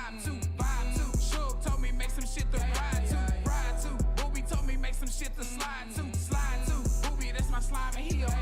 vibe to, vibe to. Shook told me make some shit to ride to. Booby told me make some shit to slide to. Booby, that's my slime and he a 5'2".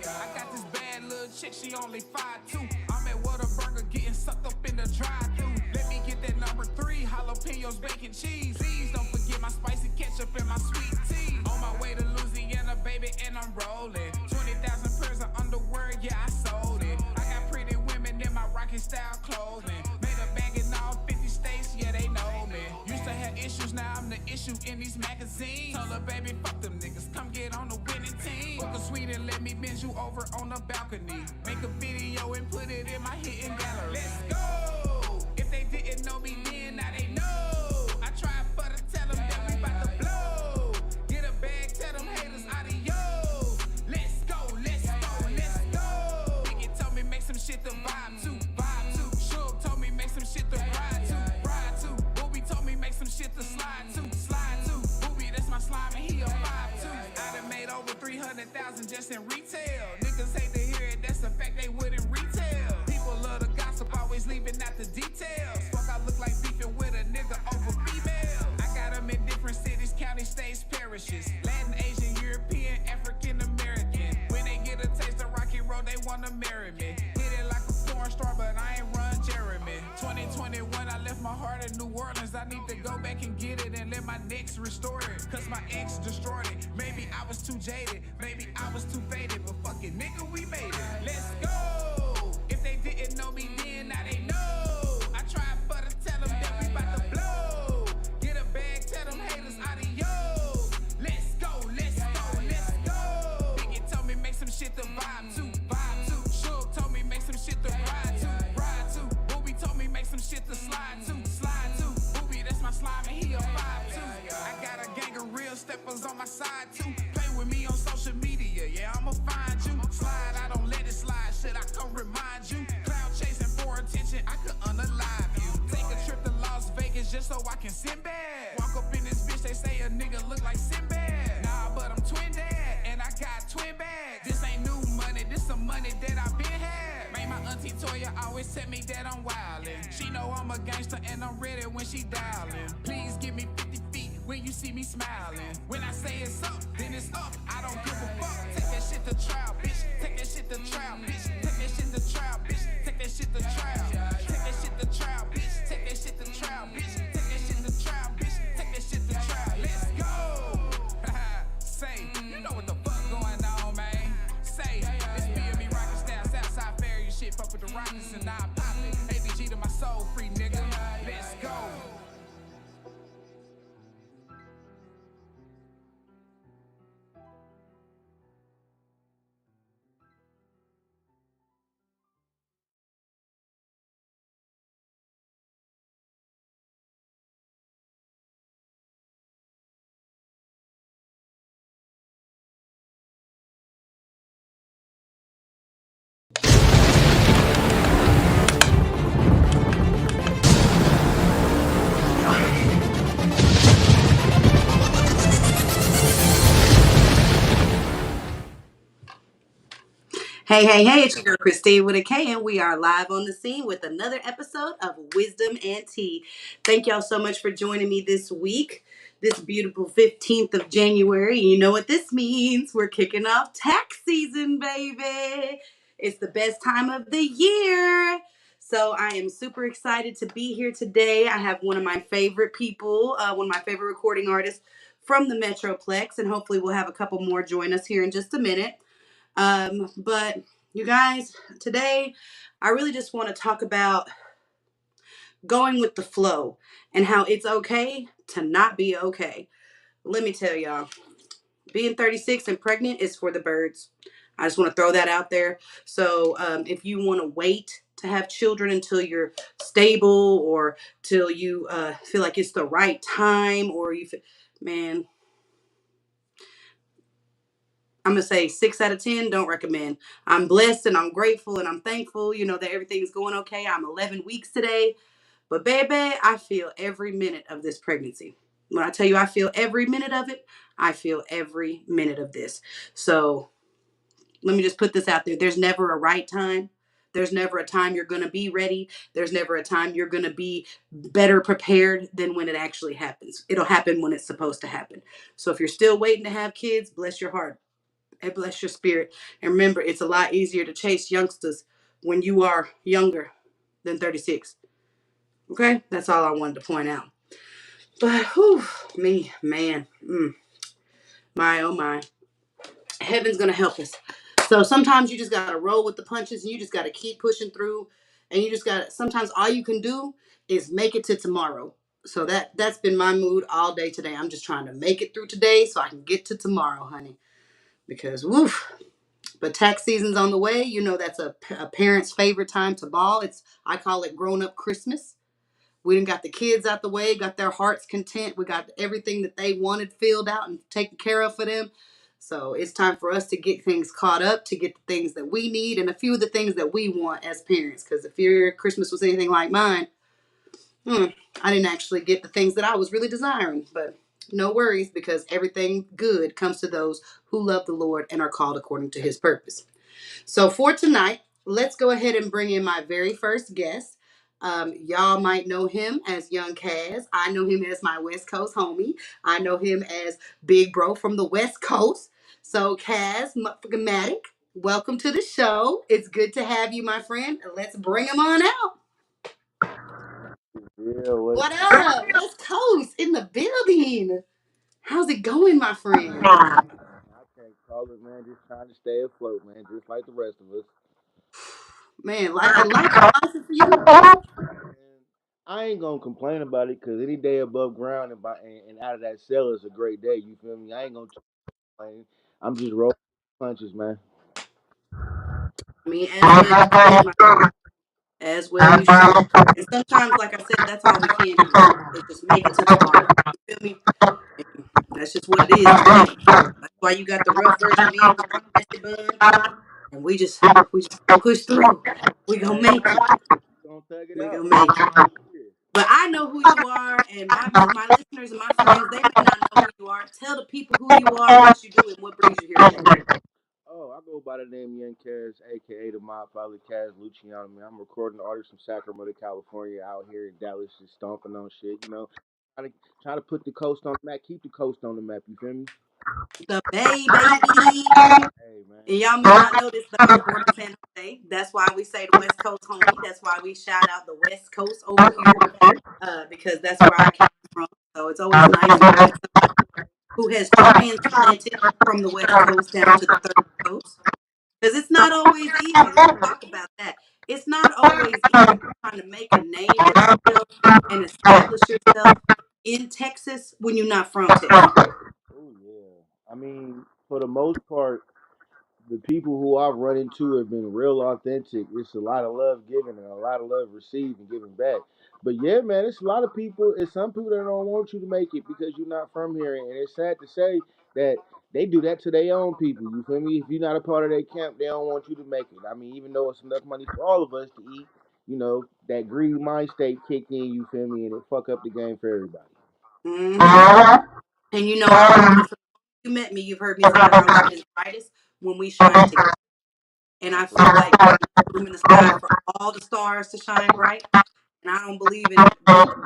I got this bad little chick, she only 5'2". I'm at Whataburger getting sucked up in the drive-thru. Let me get that number 3, jalapenos, bacon, cheese. Please don't forget my spicy ketchup and my sweet tea. On my way to Louisiana, baby, and I'm rolling. 20,000 pairs of underwear, yeah, I sold it. I got pretty women in my rocket style clothing. Made a bag in all 50 states, yeah, they know me. Used to have issues, now I'm the issue in these magazines. Tell her, baby, fuck them niggas, come get on the winning team. Book a suite and let me bend you over on the balcony. Make a video and put it in my hidden gallery. Let's go! If they didn't know me then, now they know. I tried for to tell them that we bout to blow. Get a bag, tell them haters adios. Let's go, let's go, let's go. Biggie told me make some shit to vibe to. Shook told me make some shit to ride to. Booby told me make some shit to slide to. Booby, that's my slime and he a 5'2". I done made over 300,000 just in retail. Niggas hate to hear it, that's a fact they wouldn't retail. People love the gossip, always leaving out the details. Fuck, I look like beefing with a nigga over female. I got them in different cities, counties, states, parishes. Latin, Asian, European, African American. When they get a taste of rock and roll, they wanna marry me. Hit it like a porn star, but I ain't Run Jeremy. 2021, I left my heart in New Orleans. I need to go back and get it and let my next restore it. Cause my ex destroyed it. Maybe I was too jaded, maybe I was too faded. But fuck it, nigga, we made it. Let's go! If they didn't know me then, now they know. I tried for to tell them that we bout to blow. Get a bag, tell them haters adios. Let's go, let's go, let's go. Biggie told me make some shit to vibe to. Shook told me make some shit to ride to. Booby told me make some shit to slide to. Booby, that's my slime and he a 5'2". I got a gang of real steppers on my side too. Play with me on social media, yeah, I'ma find you. Slide, I don't let it slide, shit, I come remind you. Cloud chasing for attention, I could unalive you. Take a trip to Las Vegas just so I can send back. Walk up in this bitch, they say a nigga look like Sinbad. Nah, but I'm twin dad, and I got twin bags. This ain't new money, this some money that I been had. Made my auntie Toya always tell me that I'm wildin'. She know I'm a gangster and I'm ready when she dialin'. Please give me 50 feet when you see me smiling. When I say it's up, then it's up. I don't give a fuck. Take that shit to trial, bitch. Take that shit to trial, bitch. Take that shit to trial, bitch. Take that shit to trial. Take that shit to trial, bitch. Take that shit to trial, bitch. Take that shit to trial, bitch. Take that shit to trial. Let's go. Say, you know what the fuck going on, man. Say, it's me and me rockin' style, Southside Ferry shit. Fuck with the Rockets and I pop it. ABG to my soul free, nigga. Let's go. Hey, it's your girl Kristine with a K, and we are live on the scene with another episode of Wisdom and Tea. Thank y'all so much for joining me this week, this beautiful 15th of January. You know what this means. We're kicking off tax season, baby. It's the best time of the year. So I am super excited to be here today. I have one of my favorite people, one of my favorite recording artists from the Metroplex, and hopefully we'll have a couple more join us here in just a minute. But you guys, today I really just want to talk about going with the flow and how it's okay to not be okay. Let me tell y'all, being 36 and pregnant is for the birds. I just want to throw that out there. So if you want to wait to have children until you're stable or till you feel like it's the right time, or you feel, man, I'm going to say 6 out of 10, don't recommend. I'm blessed and I'm grateful and I'm thankful, that everything's going okay. I'm 11 weeks today. But baby, I feel every minute of this pregnancy. When I tell you I feel every minute of it, I feel every minute of this. So let me just put this out there. There's never a right time. There's never a time you're going to be ready. There's never a time you're going to be better prepared than when it actually happens. It'll happen when it's supposed to happen. So if you're still waiting to have kids, bless your heart and bless your spirit. And remember, it's a lot easier to chase youngsters when you are younger than 36. Okay? That's all I wanted to point out. But whew, me, man, my oh my, heaven's gonna help us. So sometimes you just gotta roll with the punches, and you just gotta keep pushing through, and you just gotta. Sometimes all you can do is make it to tomorrow. So that's been my mood all day today. I'm just trying to make it through today so I can get to tomorrow, honey. Because woof. But tax season's on the way. You know that's a parent's favorite time to ball. I call it grown up Christmas. We done got the kids out the way, got their hearts content. We got everything that they wanted filled out and taken care of for them. So it's time for us to get things caught up, to get the things that we need and a few of the things that we want as parents. Because if your Christmas was anything like mine, hmm, I didn't actually get the things that I was really desiring. But no worries, because everything good comes to those who love the Lord and are called according to his purpose. So for tonight, let's go ahead and bring in my very first guest. Y'all might know him as Young Kaz. I know him as my West Coast homie. I know him as Big Bro from the West Coast. So Kaz Matic, welcome to the show. It's good to have you, my friend. Let's bring him on out. Yeah, What up? West Coast in the building. How's it going, my friend? I can't call it, man. Just trying to stay afloat, man. Just like the rest of us. Man, life is life for you. And I ain't gonna complain about it because any day above ground and out of that cell is a great day. You feel me? I ain't gonna complain. I'm just rolling punches, man. I mean, as well you should, as well you should. And sometimes, like I said, that's all we can do is just make it to tomorrow. You feel me? And that's just what it is today. That's why you got the rough version of me with the messy bun, and we just gonna push through. We gonna Hey, make it. gonna thug it We out. gonna make it. But I know who you are, and my listeners and my friends, they may not know who you are. Tell the people who you are, what you do, and what brings you here today. Oh, I go by the name Young Kaz, aka the Mob Father Kaz Luciano. Man, I'm a recording artist from Sacramento, California, out here in Dallas, just stomping on shit. Try to put the coast on the map, keep the coast on the map. You feel me? The Bay, baby. Hey, And man. y'all may not know this, but I was born in San Jose. That's why we say the West Coast homie. That's why we shout out the West Coast over here, because that's where I came from. So it's always nice to bring somebody who has transplanted from the West Coast down to the third coast. Because it's not always easy. Let's talk about that. It's not always easy trying to make a name for yourself and establish yourself in Texas when you're not from Texas. Oh yeah. I mean, for the most part, the people who I've run into have been real authentic. It's a lot of love given and a lot of love received and given back. But yeah, man, it's a lot of people. It's some people that don't want you to make it because you're not from here, and it's sad to say that they do that to their own people. You feel me? If you're not a part of their camp, they don't want you to make it. I mean, even though it's enough money for all of us to eat, that greedy mind state kick in. You feel me? And it fuck up the game for everybody. Hmm. And for you met me, you've heard me say our light is brightest when we shine together. And I feel like there's room in the sky for all the stars to shine bright. And I don't believe in being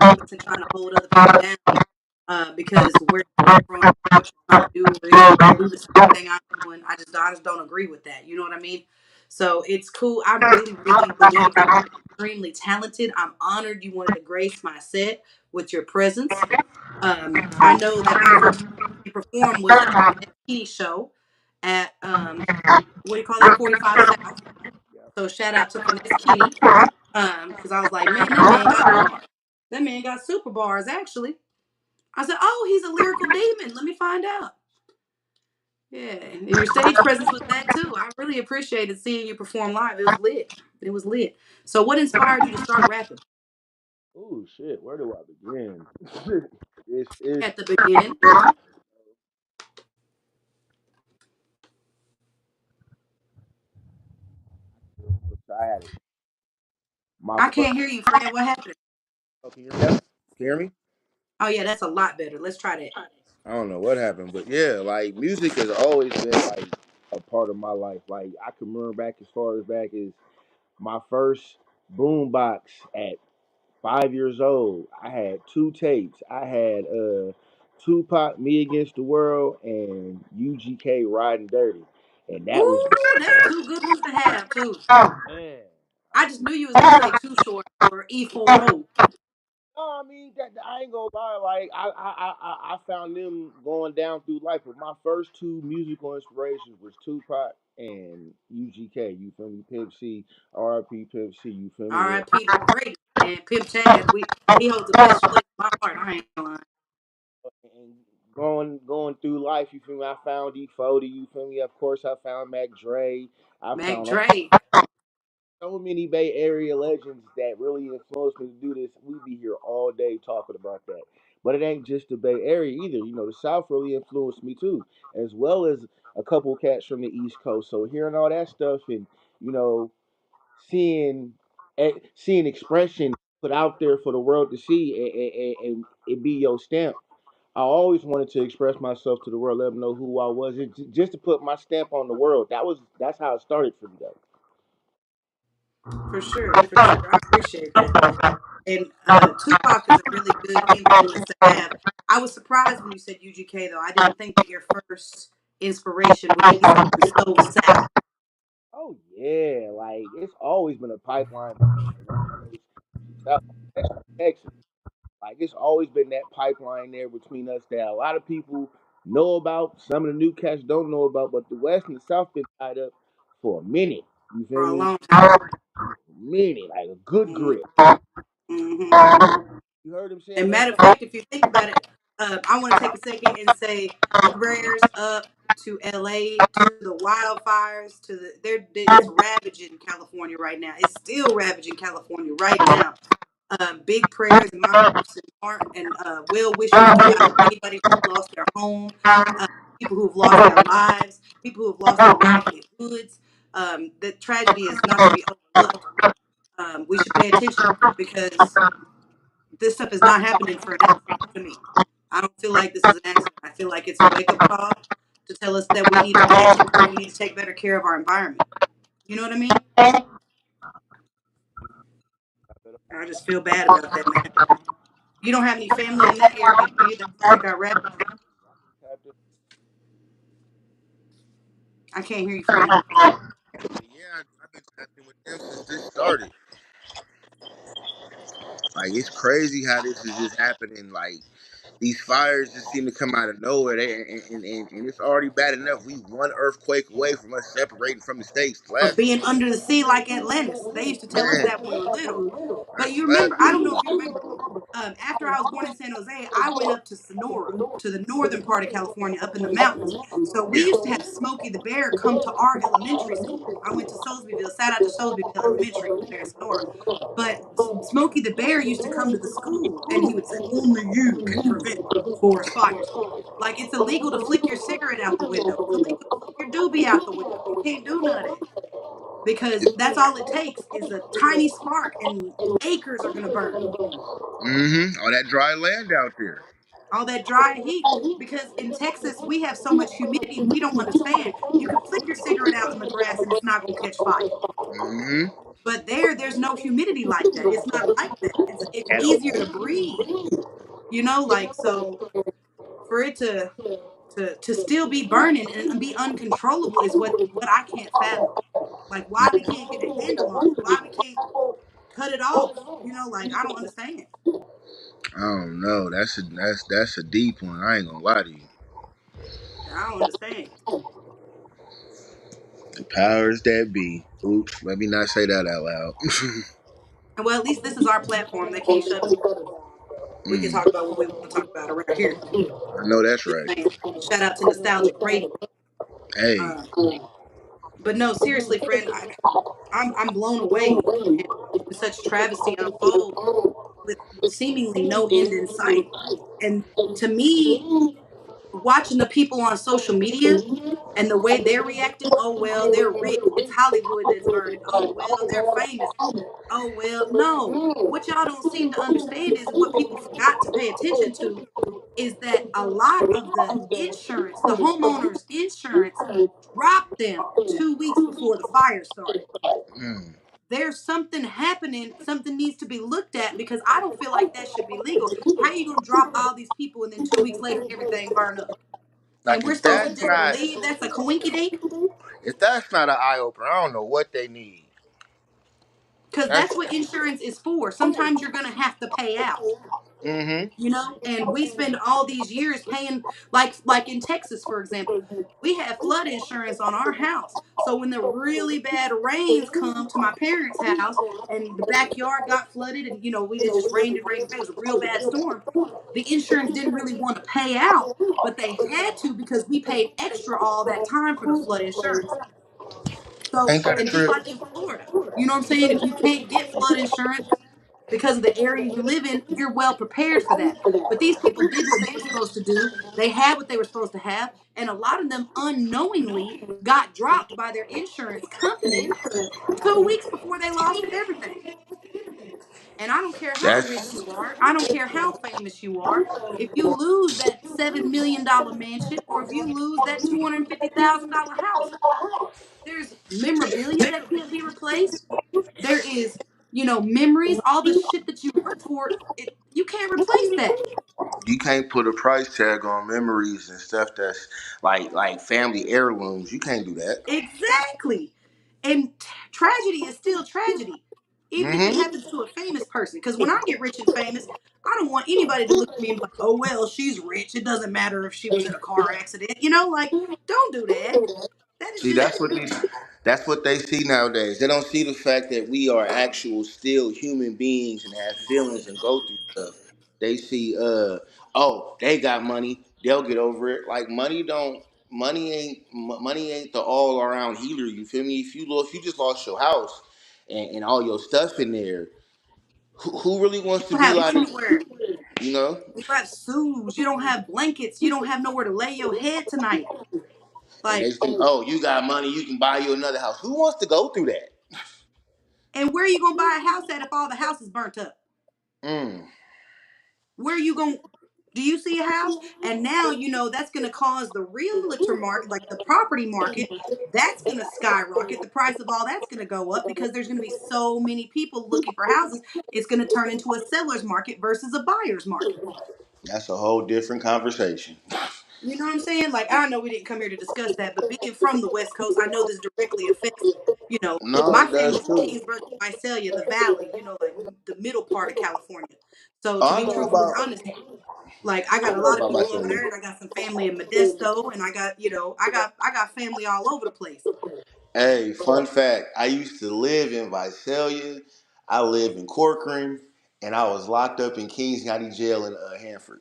jealous and trying to hold other people down, because where you're from, what you're trying to do, or if you don't do the same thing I'm doing, I just don't agree with that. You know what I mean? So it's cool. I really, really believe that you're extremely talented. I'm honored you wanted to grace my set with your presence. I know that my first time you performed was at the Key show at what do you call that, 45 South. Yeah. So shout out to Finesse Kenny. Because I was like, man, that man got bars. That man got super bars, actually. I said, oh, he's a lyrical demon. Let me find out. Yeah, and your stage presence was that too. I really appreciated seeing you perform live. It was lit. It was lit. So, what inspired you to start rapping Oh shit, where do I begin? It's at the beginning? I had it. My I first. can't hear you, friend. What happened? Oh, can you hear me? Can you hear me? Oh, yeah, that's a lot better. Let's try that. I don't know what happened, but yeah, like music has always been like a part of my life. Like I can remember back as far as back as My first boombox at 5 years old. I had two tapes. I had Tupac, Me Against the World, and UGK Riding Dirty, and that was Ooh, that's two good ones to have too. man. I I just knew you was gonna say Too Short or E40. no, I mean I ain't gonna lie. Like I found them going down through life, but my first two musical inspirations was Tupac and UGK. You feel me? Pimp C, R.I.P. Pimp C. You feel me? R.I.P. to the great and Pimp Chaz. He holds a special place in my heart. I ain't lying. And going through life, you feel me? I found E40. You feel me? Of course, I found Mac Dre. I Mac found Dre, so many Bay Area legends that really influenced me to do this. We'd be here all day talking about that. But it ain't just the Bay Area either. You know, the South really influenced me too, as well as a couple cats from the East Coast. So hearing all that stuff and you know seeing seeing expression put out there for the world to see and it be your stamp. I always wanted to express myself to the world, let them know who I was, just to put my stamp on the world. That's how it started for me though. for sure, for sure. I appreciate that. And Tupac is a really good influence to have. I was surprised when you said UGK though. I didn't think that your first inspiration would be something so south. Oh yeah, like it's always been a pipeline between the West Coast and South, especially Texas. Like it's always been that pipeline there between us that a lot of people know about. Some of the new cats don't know about, but the West and the South been tied up for a minute. You For feel a me? long time. A minute, like a good Mm-hmm. grip. Mm-hmm. You heard him saying And that matter of song? fact, if you think about it, I want to take a second and say prayers up to LA, to the wildfires, to it's ravaging California right now. It's still ravaging California right now. Big prayers and my hopes and heart and well wishes go out to anybody who lost their home, uh, people who have lost their lives, people who have lost their livelihoods. The tragedy is not to be overlooked. We should pay attention because this stuff is not happening for an accident to me. I don't feel like this is an accident. I feel like it's a wake up call to tell us that we need to pay attention and we need to take better care of our environment. You know what I mean? I just feel bad about that, man. You don't have any family in that area, do you? That fire got ravaged. I can't hear you, friend. Yeah, I've been tapping with them since this started. Like it's crazy how this is just happening. Like these fires just seem to come out of nowhere. And it's already bad enough. We one earthquake away from us separating from the states. From Last being under the sea like Atlantis. They used to tell us man, that when we were little. But you last remember, I don't know if you remember, after I was born in San Jose, I went up to Sonora, to the northern part of California, up in the mountains. So we yeah. used to have Smokey the Bear come to our elementary school. I went to Soulsbyville, shout out to Soulsbyville Elementary there in Sonora. But Smokey the Bear used to come to the school and he would say, only you can prevent forest fires. Like it's illegal to flick your cigarette out the window. It's illegal to flick your doobie out the window. You can't do none of that because that's all it takes is a tiny spark and acres are going to burn. Mm-hmm. All that dry land out there. All that dry heat. Because in Texas, we have so much humidity, we don't understand. You can flick your cigarette out in the grass and it's not going to catch fire. Mm-hmm. But there's no humidity like that. It's not like that. It's At easier all. to breathe. You know, like so for it to still be burning and be uncontrollable is what I can't fathom. Like why we can't get a handle on it. Why we can't cut it off. You know, like I don't understand. I don't know. That's a deep one. I ain't gonna lie to you. I don't understand. The powers that be. Oops, let me not say that out loud. And well, at least this is our platform. They can't shut us. We can Mm, talk about what we want to talk about around here. I know that's Just right. saying. Shout out to Nostalgic Radio. Hey. Uh, but no, seriously, friend, I'm blown away. And such travesty unfold with seemingly no end in sight. And to me, watching the people on social media and the way they're reacting, oh well, they're rich. It's Hollywood that's burning. Oh well, they're famous. Oh well, no. What y'all don't seem to understand is what people forgot to pay attention to is that a lot of the insurance, the homeowners insurance, dropped them 2 weeks before the fire started. Mm. there's something happening, something needs to be looked at because I don't feel like that should be legal. How are you gonna drop all these people and then 2 weeks later everything burn up? And Like we're if supposed to that's just not believe that's a coinky dink? if that's not an eye opener, I don't know what they need. Because That's that's what insurance is for. Sometimes you're gonna have to pay out. mm-hmm. And we spend all these years paying, like in Texas, for example, we have flood insurance on our house. So when the really bad rains come to my parents' house and the backyard got flooded and we just rained and rained, it was a real bad storm. The insurance didn't really want to pay out, but they had to because we paid extra all that time for the flood insurance. So, Ain't that a and just trip? like in Florida, you know what I'm saying? If you can't get flood insurance because of the area you live in, you're well prepared for that. But these people did what they were supposed to do. They had what they were supposed to have. And a lot of them unknowingly got dropped by their insurance company 2 weeks before they lost everything. And I don't care how rich That's you are, I don't care how famous you are. If you lose that $7 million mansion or if you lose that $250,000 house, there's memorabilia that can't be replaced. There is, memories, all the shit that you worked for. You can't replace that. you can't put a price tag on memories and stuff that's like family heirlooms. You can't do that. Exactly. And tragedy is still tragedy, even if it Mm-hmm. happens to a famous person. Because when I get rich and famous, I don't want anybody to look at me and be like, oh, well, she's rich. It doesn't matter if she was in a car accident. Like, don't do that. That is See, just that's what they see nowadays. They don't see the fact that we are actual still human beings and have feelings and go through stuff. They see oh, they got money, they'll get over it. Like money ain't the all around healer, you feel me? If you just lost your house and all your stuff in there, who really wants you to don't be have like, anywhere. you know? You have shoes. You don't have blankets. You don't have nowhere to lay your head tonight. And they Like, say, oh, you got money, you can buy you another house. Who wants to go through that? and where are you gonna buy a house at if all the house is burnt up? Mm. Where are you going? Do you see a house? And now that's going to cause the realtor market, like the property market, that's going to skyrocket. The price of all that's going to go up because there's going to be so many people looking for houses. It's going to turn into a seller's market versus a buyer's market. That's a whole different conversation. You know what I'm saying? Like, I know we didn't come here to discuss that, but being from the West Coast, I know this directly affects, you know, No, my it does family's from too. Kingsburg, Visalia, the Valley, like the middle part of California. So to Oh, be truthfully honest, like I I got a know lot of about people over myself. there, and I got some family in Modesto, and I got family all over the place. Hey, fun fact: I used to live in Visalia. I live in Corcoran, and I was locked up in Kings County Jail in Hanford.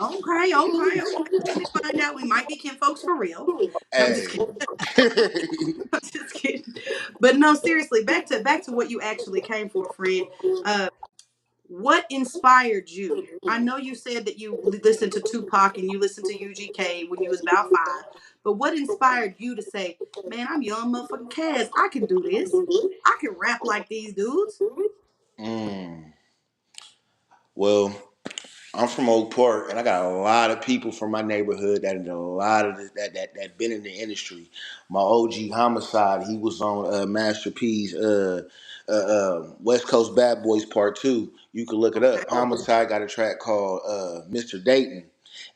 Okay, okay, okay. Let me find out. We might be kin folks for real. No, I'm just Hey, kidding. I'm just kidding. But no, seriously, back to what you actually came for, friend. Uh, what inspired you? I know you said that you listened to Tupac and you listened to UGK when you was about 5, but what inspired you to say, "Man, I'm young motherfucking Kaz. I can do this. I can rap like these dudes." mm, well, I'm from Oak Park, and I got a lot of people from my neighborhood that did a lot of that been in the industry. My OG Homicide, he was on Master P's West Coast Bad Boys Part Two. You can look it Okay, up. Homicide got a track called Mr. Dayton,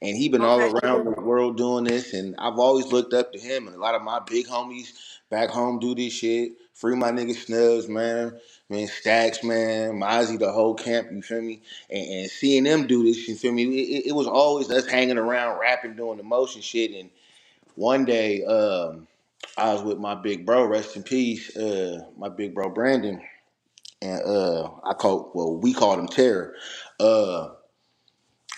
and he been all okay, around the world doing this. And I've always looked up to him, and a lot of my big homies back home do this shit. Free my nigga Snubs, man. Man, Stacks, man, Mozzie, the whole camp, you feel me? And seeing them do this, you feel me? It was always us hanging around, rapping, doing the motion shit. And one day, I was with my big bro, rest in peace, my big bro Brandon, and we called him Terror. Uh,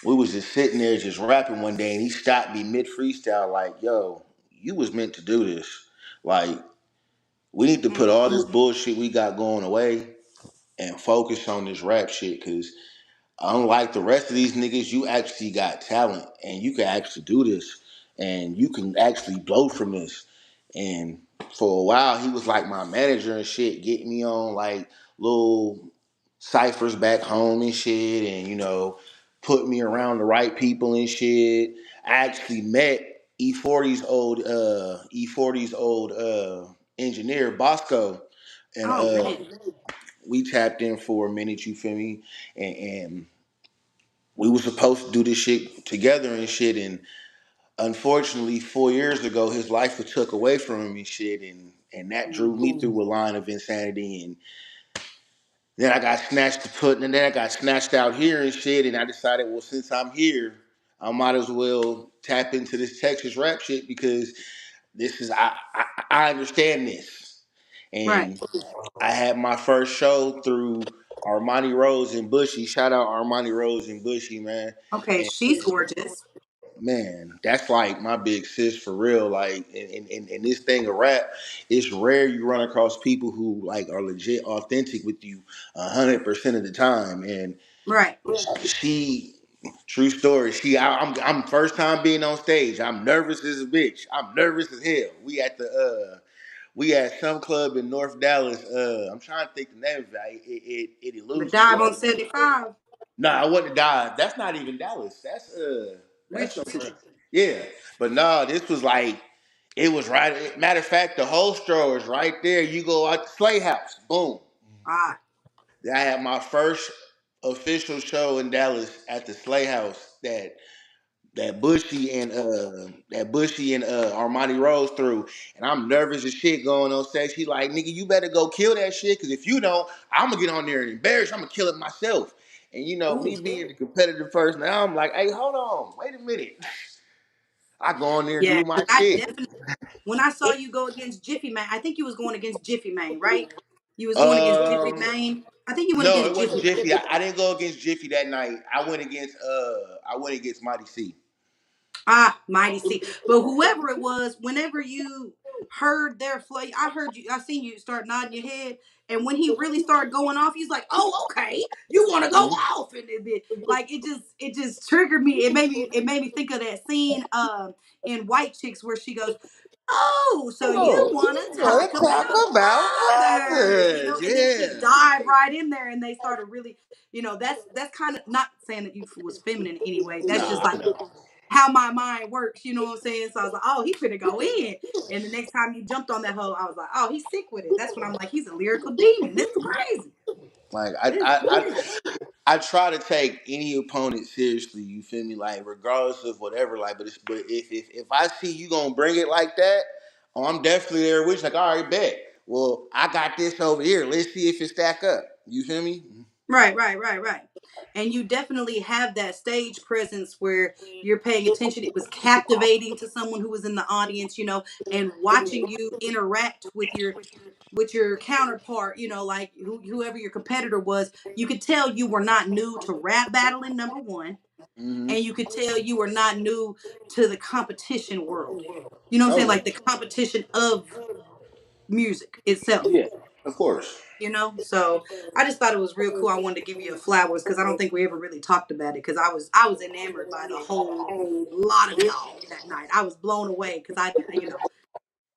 we was just sitting there just rapping one day, and he stopped me mid freestyle, like, "Yo, you was meant to do this. Like, we need to mm, put all this bullshit we got going away and focus on this rap shit, cause." Unlike the rest of these niggas, you actually got talent and you can actually do this and you can actually blow from this. And for a while, he was like my manager and shit, getting me on like little ciphers back home and shit, and put me around the right people and shit. I actually met E40's old engineer Bosco and Oh man. we tapped in for a minute. You feel me? And we were supposed to do this shit together and shit. And unfortunately, 4 years ago, his life was took away from him and shit. And that drew me Mhm. through a line of insanity. And then I got snatched to put, and then I got snatched out here and shit. And I decided, well, since I'm here, I might as well tap into this Texas rap shit because this is I understand this. Right. And I had my first show through Armani Rose and Bushy. Shout out Armani Rose and Bushy, man. Okay, And she's gorgeous. man, that's like my big sis for real. Like in this thing of rap, it's rare you run across people who like are legit authentic with you 100% of the time. And Right. she, true story. I'm first time being on stage. I'm nervous as a bitch. I'm nervous as hell. We at some club in North Dallas. I'm trying to think the name of it. It The eludes me dive right on now. 75. No, I wouldn't die. That's not even Dallas. That's Richardson. somewhere. Yeah, but no, this was like it was right. Matter of fact, the whole store is right there. You go out the Slay House. Boom. Ah. I had my first official show in Dallas at the Slay House that Bushy and Armani Rose through, and I'm nervous as shit going on stage. He like, nigga, you better go kill that shit, because if you don't, I'm gonna get on there and embarrass you. I'm gonna kill it myself. And you know, Ooh. me being the competitive person, now I'm like, hey, hold on, wait a minute. I go on there and Yeah. do my 'Cause I shit. definitely, when I saw you go against Jiffy Mane, I think you was going against Jiffy Mane, right? You was going against Jiffy Um, Mane. I think you went no, against it wasn't Jiffy Mane. Jiffy. I didn't go against Jiffy that night. I went against Mighty C. Ah, Mighty C. But whoever it was, whenever you heard their flow, I heard you, I seen you start nodding your head. And when he really started going off, he's like, "Oh, okay, you want to go Mhm. off?" And like it just triggered me. It made me think of that scene in White Chicks where she goes, "Oh, so you Oh, want to you talk want to talk about about others?" others? And then she Yeah. dived right in there, and they started really, that's kind of not saying that you was feminine anyway. That's just Nah, like no. how my mind works, you know what I'm saying? So I was like, oh, he finna go in. And the next time you jumped on that hoe, I was like, oh, he's sick with it. That's when I'm like, he's a lyrical demon. This is crazy. Like This is crazy. I try to take any opponent seriously. You feel me? Like regardless of whatever. Like, but if I see you gonna bring it like that, oh, I'm definitely there with you. Like, all right, bet. Well, I got this over here. Let's see if it stack up. You feel me? Right. And you definitely have that stage presence where you're paying attention. It was captivating to someone who was in the audience, and watching you interact with your counterpart, like whoever your competitor was. You could tell you were not new to rap battling, number one, Mm-hmm. and you could tell you were not new to the competition world. You know what I'm Oh saying? no. Like the competition of music itself. Yeah, of course. So I just thought it was real cool. I wanted to give you a flowers because I don't think we ever really talked about it because I was enamored by the whole lot of y'all that night. I was blown away because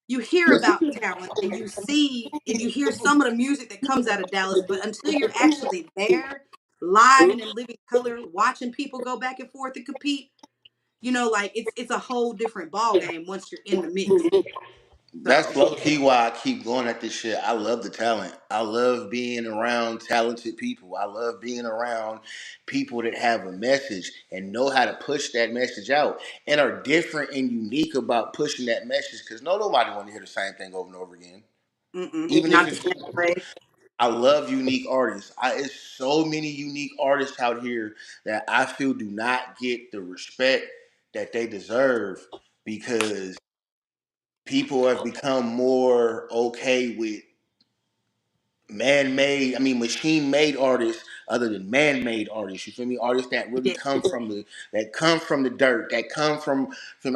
you hear about talent and you see and you hear some of the music that comes out of Dallas, but until you're actually there, live and in living color, watching people go back and forth and compete, like it's a whole different ball game once you're in the mix. That's So low key why I keep going at this shit. I love the talent. I love being around talented people. I love being around people that have a message and know how to push that message out and are different and unique about pushing that message. Because nobody want to hear the same thing over and over again. Even if not the it's, same way. I love unique artists. It's so many unique artists out here that I feel do not get the respect that they deserve because people have become more okay with man-made, I mean machine-made artists other than man-made artists. You feel me? Artists that really Yeah, come from the dirt, that come from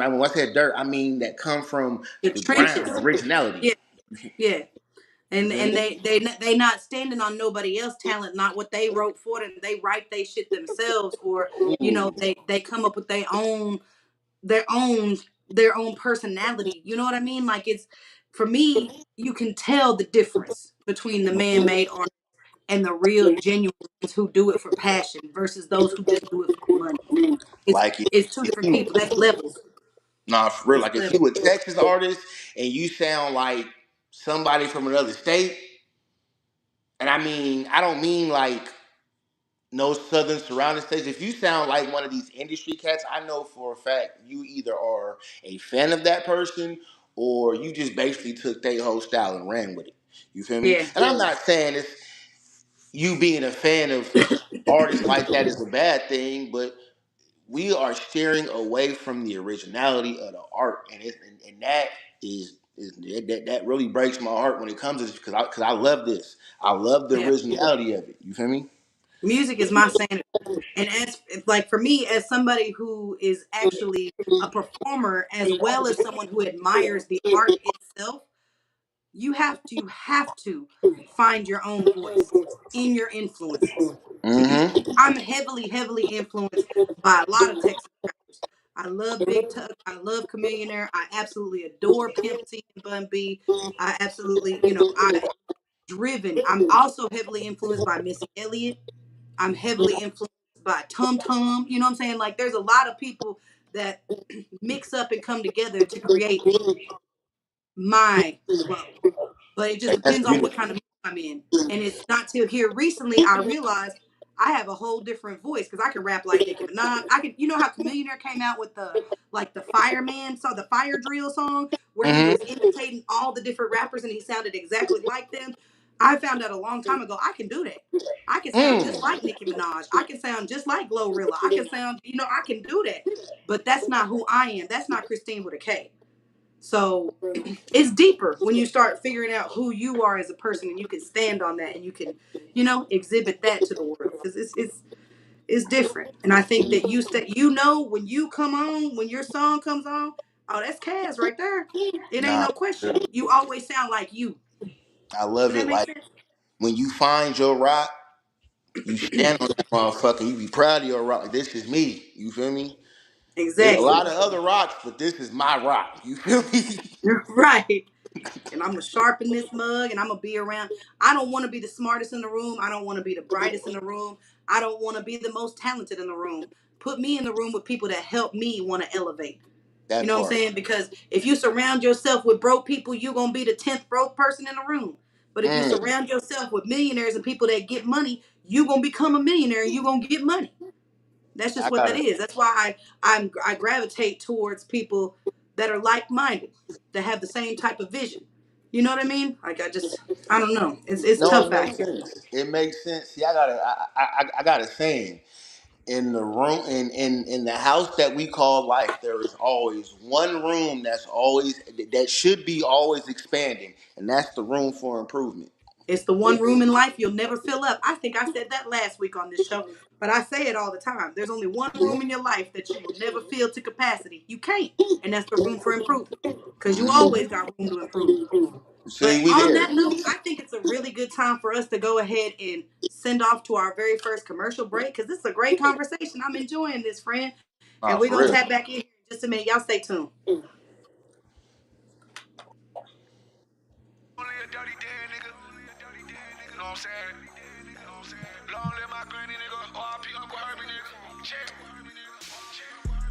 I mean, when I say dirt, I mean that come from the the trenches. ground, originality. Yeah, yeah. You And feel me? they not standing on nobody else talent, not what they wrote for them. They write they shit themselves, or Ooh, they come up with their own their own personality. You know what I mean? Like it's for me, you can tell the difference between the man made art and the real genuine ones who do it for passion versus those who just do it for money. It's like it's two different people. That's levels. nah, for real. It's Like if levels. you a Texas artist and you sound like somebody from another state, And I mean, I don't mean like no southern surrounding states. If you sound like one of these industry cats, I know for a fact you either are a fan of that person or you just basically took their whole style and ran with it. You feel me? Yeah, And I'm not saying it's you being a fan of artists like that is a bad thing, but we are steering away from the originality of the art, and that is that really breaks my heart when it comes to this because I love this. I love the yeah. originality of it. You feel me? Music is my sanity. And as like for me, as somebody who is actually a performer as well as someone who admires the art itself, you have to find your own voice in your influences. Mm-hmm. I'm heavily influenced by a lot of Texas rappers. I love Big Tuck. I love Chamillionaire. I absolutely adore Pimp C and Bun B. I absolutely, I driven. I'm also heavily influenced by Missy Elliott. I'm heavily influenced by Tum Tum. You know what I'm saying? Like there's a lot of people that mix up and come together to create my flow. But it just And that's depends on what beautiful. kind of mood I'm in. And it's not till here recently I realized I have a whole different voice because I can rap like Nicki Minaj. I can, how Chamillionaire came out with the fireman song, the fire drill song, where he was Mm-hmm. imitating all the different rappers and he sounded exactly like them. I found out a long time ago I can do that. I can sound just Mm. like Nicki Minaj. I can sound just like Glorilla. I can sound, I can do that. But that's not who I am. That's not Kristine with a K. So it's deeper when you start figuring out who you are as a person and you can stand on that and you can, exhibit that to the world because it's different. And I think that when you come on, when your song comes on, oh, that's Kaz right there. It ain't Nah, no question. You always sound like you. I Does love that it. make Like sense? when you find your rock, you stand on that motherfucker. You be proud of your rock. Like, this is me. You feel me? There's a Exactly. lot of other rocks, but this is my rock. You feel me? Right. And I'm gonna sharpen this mug and I'm gonna be around. I don't want to be the smartest in the room. I don't want to be the brightest in the room. I don't want to be the most talented in the room. Put me in the room with people that help me want to elevate. You That know what I'm part. saying? Because if you surround yourself with broke people, you're gonna be the 10th broke person in the room. But if you Mm. surround yourself with millionaires and people that get money, you're gonna become a millionaire and you're gonna get money. That's just I what that gotta. is. That's why I gravitate towards people that are like minded, that have the same type of vision. You know what I mean? Like I don't know. It's No, tough it out makes here. sense. It makes sense. See, I got a saying in the room in the house that we call life. There is always one room that should be always expanding, and that's the room for improvement. It's the one room in life you'll never fill up. I think I said that last week on this show, but I say it all the time. There's only one room in your life that you will never fill to capacity. You can't, and that's the room for improvement, because you always got room to improve. But See, we on there. that note, I think it's a really good time for us to go ahead and send off to our very first commercial break because this is a great conversation. I'm enjoying this, friend. And Nah, we're for going to real. tap back in here in just a minute. Y'all stay tuned. Only a dirty dead nigga. You know what I'm saying? Long live my granny nigga. RP Uncle Herbie nigga. Check.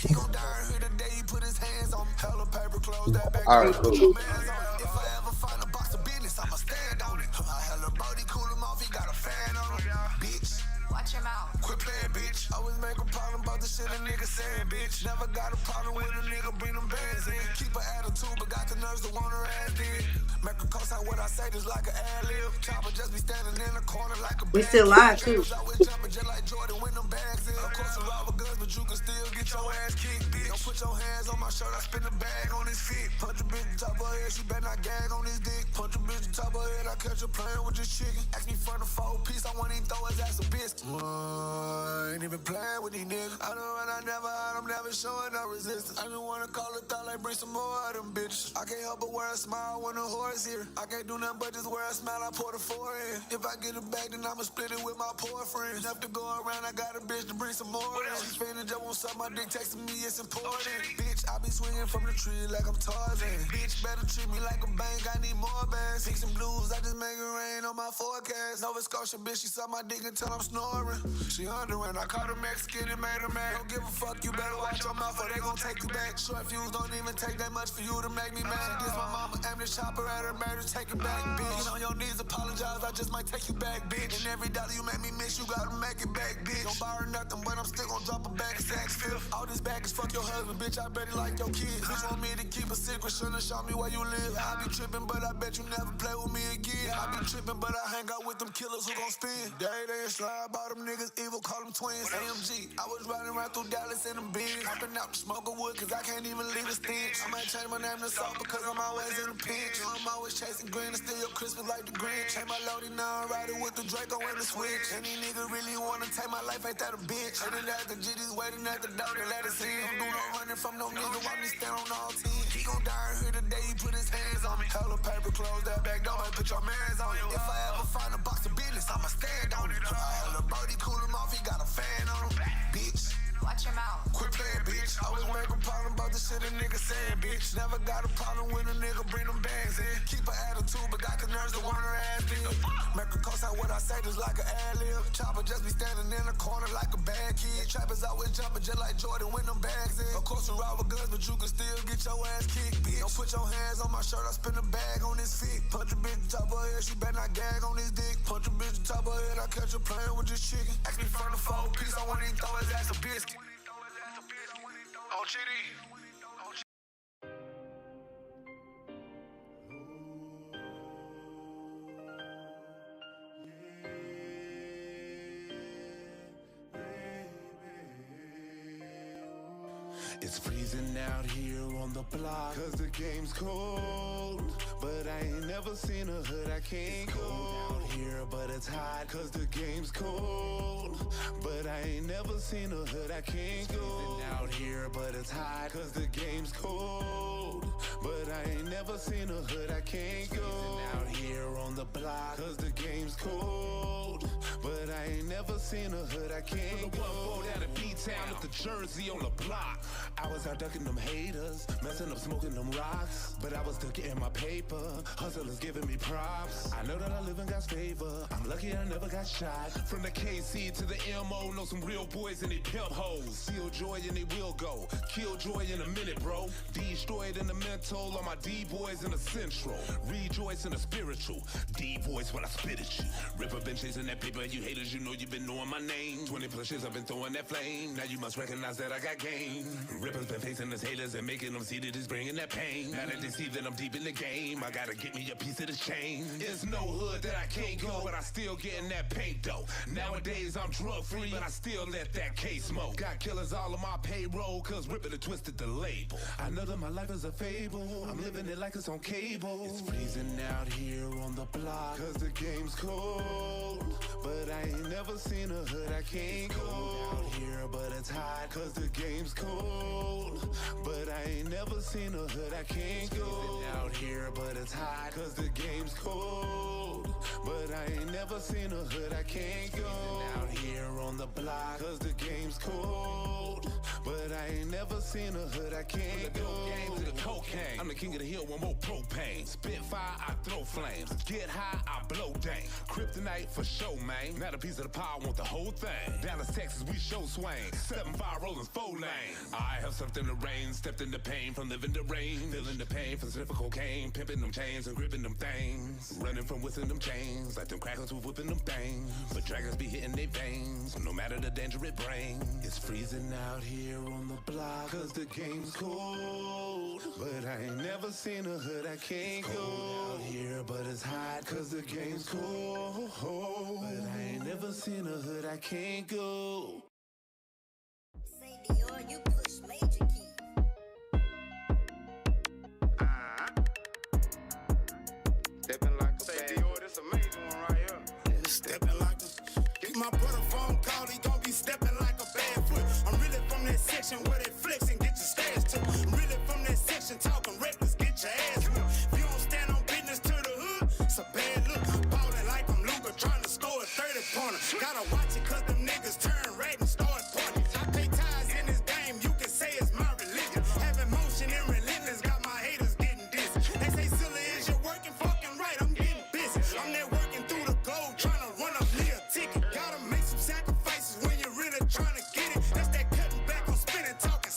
He gon' die here today. He put his hands on me. Hella paper clothes. That back All door. right, Put cool. your mans on it. If I ever find a box of business, I'ma stand on it. I hella Brody cool him off. He got a fan on him. Bitch. Watch your mouth. Quit playing, bitch. Always make a problem about the shit a nigga saying, bitch. Never got a problem when a nigga bring them bands in. Keep an attitude, but got the nerves to want her ass did. Make her co-sign what I say just like an ad-lib. Chopper just be standing in the corner like a We bad still kid. live, too. Always jumping just like Jordan when them bags in. Of course, survival guns, but you can still get your ass kicked, bitch. Don't put your hands on my shirt, I spin the bag on his feet. Punch a bitch on top of her head, she better not gag on his dick. Punch a bitch on top of her head, I catch her playing with this chicken. Ask me for the 4-piece, I want him throw his ass a biscuit. Ain't even playing with these niggas. I know when I never hide, I'm never showing no resistance. I just wanna call it thought like bring some more of them bitches. I can't help but wear a smile when the horse here. I can't do nothing but just wear a smile, I pour the four in. If I get it back, then I'ma split it with my poor friends. Enough to go around, I got a bitch to bring some more in. She finna just won't suck my dick, texting me, it's important. Bitch, I be swinging from the tree like I'm Tarzan. Bitch, better treat me like a bank, I need more bands. Pick some blues, I just make it rain on my forecast. Nova Scotia, bitch, she suck my dick until I'm snoring. She under when I caught her Mexican and made her mad. Don't give a fuck, you better watch your mouth or they gon' take you back. Short fuse don't even take that much for you to make me mad. She diss my mama, aim the chopper at her murder, take it back, bitch. Get on your knees, apologize, I just might take you back, bitch. And every dollar you make me miss, you gotta make it back, bitch. Don't borrow nothing, but I'm still gon' drop a bag of sacks, fifth. All this baggage, fuck your husband, bitch, I bet he like your kids. Bitch want me to keep a secret, shouldn't show me where you live. I be trippin', but I bet you never play with me again. I be trippin', but I hang out with them killers who gon' spin. They ain't slide by them niggas, evil, call them twins. AMG, I was riding around through Dallas in them beans. Hopping out smoking wood, cause I can't even leave a stench. I might change my name to Salt because I'm always in a pinch. I'm always chasing green and still Christmas like the Grinch. Ain't my loadie now, I'm riding with the Draco and the switch. And these niggas really wanna take my life, ain't that a bitch? And then the GD's waiting at the door, they let us in. Don't do no running from no nigga, why me stand on all 10? He gon' die here today, he put his hands on me. Hella paper, close that back door, and put your mans on you. If I ever find a box of business, I'ma stand on it. The birdie cool him off, he got a fan on him. Bitch, watch your mouth. quit playing, bitch. Always make a problem about the shit a nigga saying, bitch. Never got a problem when a nigga bring them bags in. Keep an attitude, but got the nerves to want her ass in. Make her coast out what I say just like an ad-lib. Chopper just be standing in the corner like a bad kid. Trappers always jumping just like Jordan when them bags in. Of course we ride with guns, but you can still get your ass kicked, bitch. Don't put your hands on my shirt, I spin a bag on his feet. Punch a bitch top of her head, she better not gag on his dick. Punch a bitch top of her head, I catch her playing with this chicken. Ask me for the 4 piece, I want him throw his ass a biscuit. On GD. It's freezing out here on the block, cause the game's cold. But I ain't never seen a hood I can't go out here, but it's hot, cause the game's cold. But I ain't never seen a hood I can't go out here, but it's hot, cause the game's cold. But I ain't never seen a hood I can't go out here on the block, cause the game's cold. But I ain't never seen a hood I can't go. Down in B-Town with the jersey on the block. I was out ducking them haters, messing up, smoking them rocks. But I was still getting my paper, hustlers giving me props. I know that I live in God's favor, I'm lucky I never got shot. From the KC to the MO, know some real boys and they pimp hoes. Steal joy and they will go, kill joy in a minute, bro. Destroyed in the mental, all my D-boys in the central. Rejoice in the spiritual, D-boys when I spit at you. Ripper been chasing that paper, you haters, you know you've been knowing my name. 20 plus years I've been throwing that flame, now you must recognize that I got game. Ripper's been facing his haters and making them see that he's bringing that pain. Now that they see that I'm deep in the game, I gotta get me a piece of the chain. There's no hood that I can't go, but I still getting that paint though. Nowadays I'm drug free, but I still let that case smoke. Got killers all on my payroll, cause Ripper done twisted the label. I know that my life is a fable, I'm living it like it's on cable. It's freezing out here on the block, cause the game's cold. But I ain't never seen a hood I can't go out here, but it's hot, cause the game's cold. But I ain't never seen a hood I can't go out here, but it's hot, cause the game's cold. But I ain't never seen a hood I can't go out here on the block, cause the game's cold. But I ain't never seen a hood I can't go. Game to the cocaine, I'm the king of the hill, one more propane. Spit fire, I throw flames. Get high, I blow dang. Kryptonite for show, man. Not a piece of the pie, I want the whole thing. Dallas, Texas, we show swing. 7-5 rolling 4 lane. I have stepped in the rain, stepped in the pain from living the rain. Feeling the pain from sniffing cocaine, pimping them chains and gripping them things. Running from whistling them chains, like them crackers who whipping them things. But dragons be hitting their veins, no matter the danger it brings. It's freezing out here on the block, cause the game's cold. But I ain't never seen a hood I can't go out here, but it's hot, cause the game's cold. But I ain't never seen a hood I can't go. Say Dior, you push major key. Stepping like a say Dior, this a major one right here. Yeah, stepping like a. Get my brother phone call, he gon' be stepping like a bad foot. I'm really from that section where they flex and get your stash to. I'm really from that section talking reckless, get your ass whooped. If you don't stand on business to the hood, it's a bad look. Ballin' like I'm Luka trying to score a 30-pointer. Gotta watch it cause them niggas turn red and start pointing. I pay ties in this game, you can say it's my religion. Having motion and relentless got my haters getting dizzy. They say silly is you working fucking right, I'm getting busy. I'm there working through the gold trying to run up me a ticket. Gotta make some sacrifices when you're really trying to get it. That's that cutting back on spinning, talking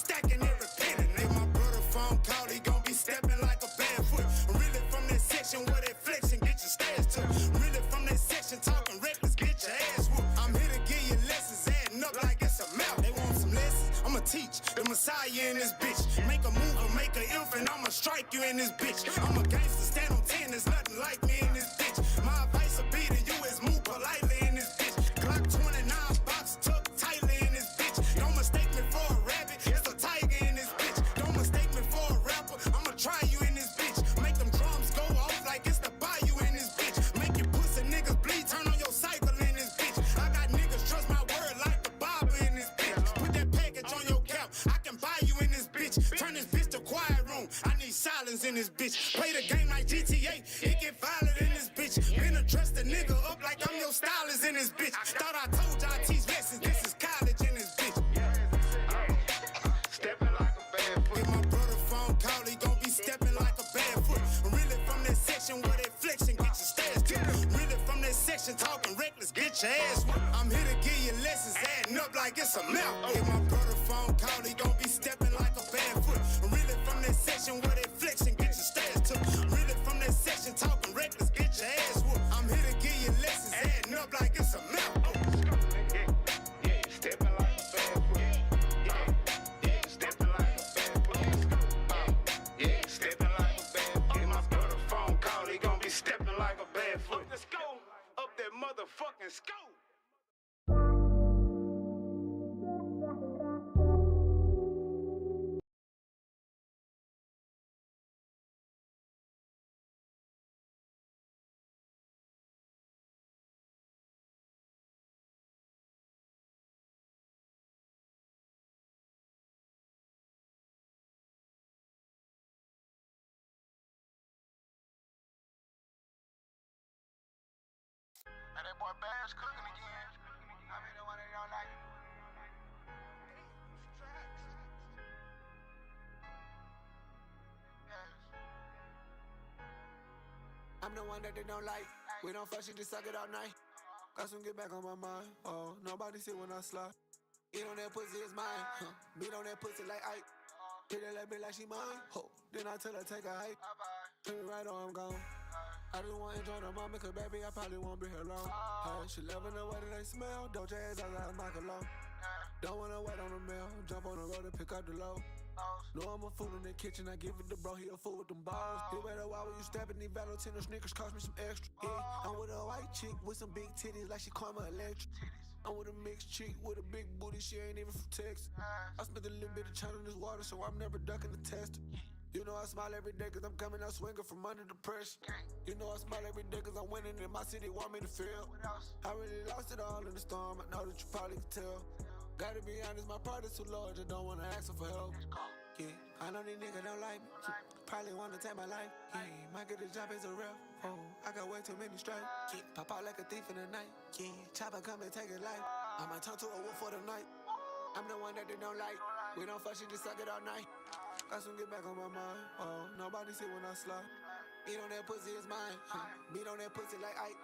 teach. The Messiah in this bitch. Make a move or make a inf and I'ma strike you in this bitch. I'm a gangster, stand on 10, there's nothing like me in this bitch. My advice will be to you is move politely in this bitch. Glock 29 box tucked tightly in this bitch. Don't mistake me for a rabbit, it's a tiger in this bitch. Don't mistake me for a rapper, I'ma try you in this bitch. Make them drums go off like it's the bayou in this bitch. Make your pussy niggas bleed, turn on your cycle in this bitch. I got niggas trust my word like the Bible in this bitch. Put that package on your cap, I can buy you in this bitch. Turn this bitch to quiet room, I need silence in this bitch. Play the game like GTA, it get violent in this bitch. Been a dress the nigga up like I'm your stylist in this bitch. Thought I told y'all I teach lessons, this is college in this bitch. Stepping like a bad foot. Get my brother phone call, he gon' be stepping like a bad foot. I'm really from that section where they flex and get your stash took. Really from that section talking reckless, get your ass whooped. I'm here to give you lessons, adding up like it's a mouth. Get my brother phone call, he gon' be stepping like a bad foot. I'm really from that section where they flex and get your stash took. Really from that section talking reckless, get your ass whooped. I'm here to give you lessons, adding up like it's a mouth. Yeah, stepping like a bad foot. Yeah, stepping like a bad foot. Yeah, stepping like a bad foot. Get my brother phone call, he gon' be stepping like a bad foot. Let's go up that motherfucking scope. And that boy Bash cooking again. I mean, the one they don't like. I'm the one that they don't like. We don't fuck shit, just suck it all night. Got some get back on my mind. Oh, nobody see when I slide. Eat on that pussy is mine. Beat on that pussy like Ike. Hit that bitch like she mine. Ho. Then I tell her take a hike. Turn me right on, I'm gone. I just want to enjoy the moment, cause baby, I probably won't be here long. Hey, she loving the way that they smell. Doja ass out like Michael Low. Don't wanna wait on the mail. Jump on the road and pick up the load. Know I'm a fool in the kitchen, I give it to bro, he a fool with them balls. You better watch when you steppin', these Valentino sneakers cost me some extra. Yeah, I'm with a white chick with some big titties like she Karma Electric. I'm with a mixed chick with a big booty, she ain't even from Texas. I spent a little bit of time in this water, so I'm never ducking the test. You know I smile every day cause I'm coming out swinging from under the pressure. You know I smile every day cause I'm winning and my city want me to feel. I really lost it all in the storm, I know that you probably can tell. Gotta be honest, my pride is too large, I don't wanna ask her for help. Yeah, I know these niggas don't like me, probably wanna take my life. Yeah, might get a job as a rep. Oh, I got way too many stripes. Yeah, pop out like a thief in the night. Yeah, chopper come and take his life. I might turn to a wolf for the night. I'm the one that they don't like. We don't fuck shit, just suck it all night. Got some get back on my mind. Oh, nobody see when I slide. Eat on that pussy is mine. Beat on that pussy like Ike.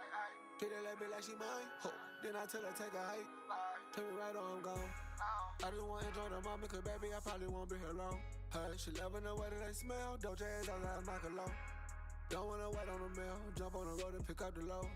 Treat that bitch like she mine. Ho. Then I tell her take a hike. Turn me right on, I'm gone. I just want to enjoy the moment, cause baby, I probably won't be here long. Hey, she loving the way that they smell. Doja ass out like Michael Low. Don't wanna wait on the mail. Jump on the road and pick up the load.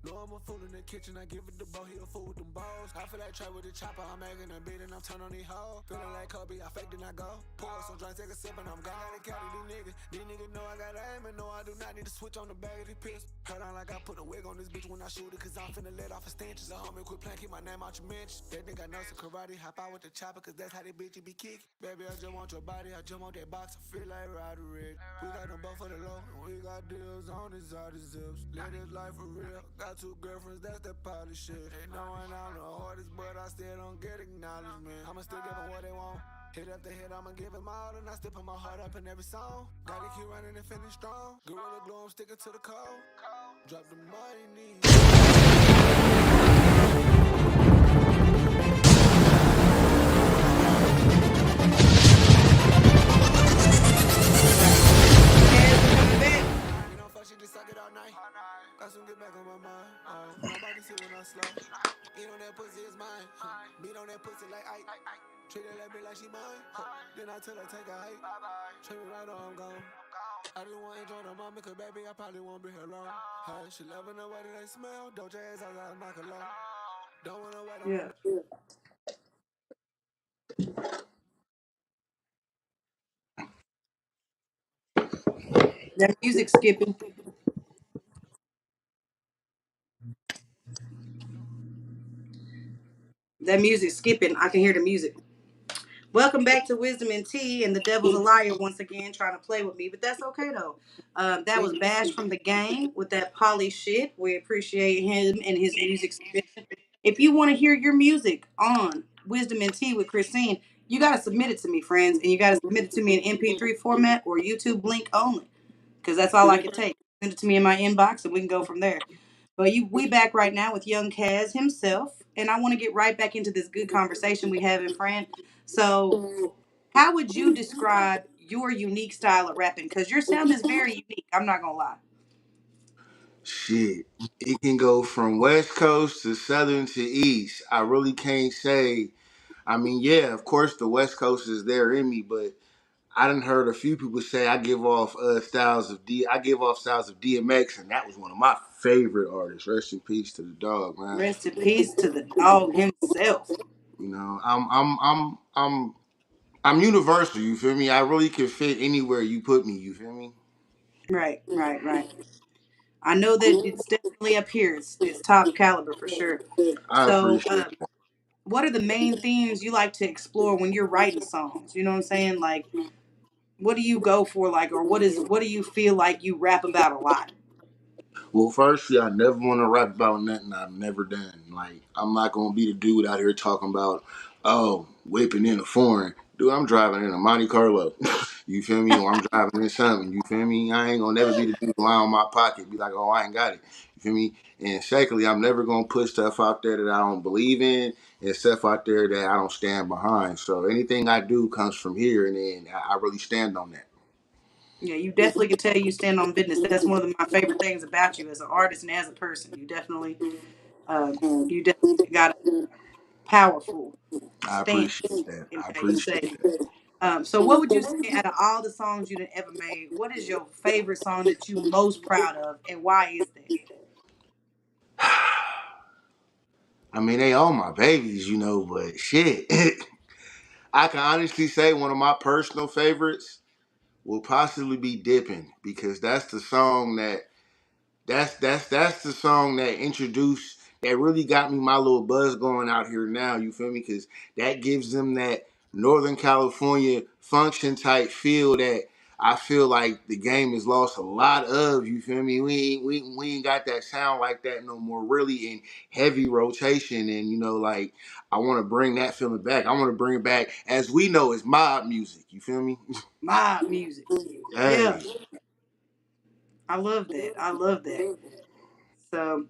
Know I'm a fool in the kitchen, I give it the bro, he a fool with them balls. I feel like Trey with the chopper, I'm making a beat and I'm turning on these hoes. Feeling like Kobe, I faked and I go. Pour up some drinks, take a sip and I'm gone. I gotta carry these niggas. These niggas know I got aim and know I do not need to switch on the bag of these pistols. Heard on like I put a wig on this bitch when I shoot it, cause I'm finna let off a stenches. The homie quit playing, keep my name out your mention. That nigga know some karate, hop out with the chopper, cause that's how they bitches be kicking. Baby, I just want your body, I just want that box, I feel like Roderick. We got them both for the low, and we got deals on these other zips. Live this life for real, got two girlfriends, that's that poly shit. They knowing I'm the hardest, but I still don't get acknowledgement. I'ma still give them what they want. Hit up the head, I'ma give it my all, and I still put my heart up in every song. Gotta keep running and finish strong. Gorilla glue, I'm sticking to the code. Drop the money. We don't fuck shit, just suck it all night. Got some get back on my mind. Oh, nobody see when I slide. Eat on that pussy is mine. Beat on that pussy like Ike. Treat that bitch like she mine. Then I tell her take a hike. Turn me right on, I'm gone. I just want to enjoy the moment, cause baby, I probably won't be here long. Hey, she loving the way that they smell. Doja ass out like Michael Low. Don't wanna wait on Yeah. That music skipping. That music skipping. I can hear the music. Welcome back to Wisdom and Tea, and the Devil's a liar once again, trying to play with me, but that's okay though. That was Bash from the Game with that Polly shit. We appreciate him and his music submission. If you want to hear your music on Wisdom and Tea with Kristine, you got to submit it to me, friends, and you got to submit it to me in MP3 format or YouTube link only, because that's all I can take. Send it to me in my inbox, and we can go from there. But we back right now with young Kaz himself, and I want to get right back into this good conversation we have in Fran. So, how would you describe your unique style of rapping? Because your sound is very unique. I'm not gonna lie. Shit, it can go from West Coast to Southern to East. I really can't say. I mean, yeah, of course the West Coast is there in me, but I done heard a few people say I give off styles of D. I give off styles of DMX, and that was one of my favorite artists. Rest in peace to the dog, man. Rest in peace to the dog himself. You know, I'm universal. You feel me? I really can fit anywhere you put me. You feel me? Right, right, right. I know that it's definitely up here. It's top caliber for sure. I So, appreciate. what are the main themes you like to explore when you're writing songs? You know what I'm saying? Like, what do you go for? Like, or what do you feel like you rap about a lot? Well, firstly, I never want to rap about nothing I've never done. Like, I'm not gonna be the dude out here talking about, oh, whipping in a foreign. Dude, I'm driving in a Monte Carlo. You feel me? Or I'm driving in something. You feel me? I ain't gonna never be the dude lying on my pocket. Be like, oh, I ain't got it. You feel me? And secondly, I'm never gonna put stuff out there that I don't believe in and stuff out there that I don't stand behind. So anything I do comes from here, and then I really stand on that. Yeah, you definitely can tell you stand on business. That's one of my favorite things about you as an artist and as a person. You definitely got a powerful I stance appreciate that. in I how you appreciate say. that. So, what would you say out of all the songs you've ever made? What is your favorite song that you most proud of, and why is that? I mean, they all my babies, you know, but shit. I can honestly say one of my personal favorites will possibly be Dippin' because that's the song that's the song that introduced that really got me my little buzz going out here now. You feel me? Because that gives them that Northern California function type feel that I feel like the game has lost a lot of. You feel me? We ain't got that sound like that no more. Really in heavy rotation, and you know, like I want to bring that feeling back. I want to bring it back as we know it's mob music. You feel me? Mob music. Yeah, Hey. I love that. I love that. So,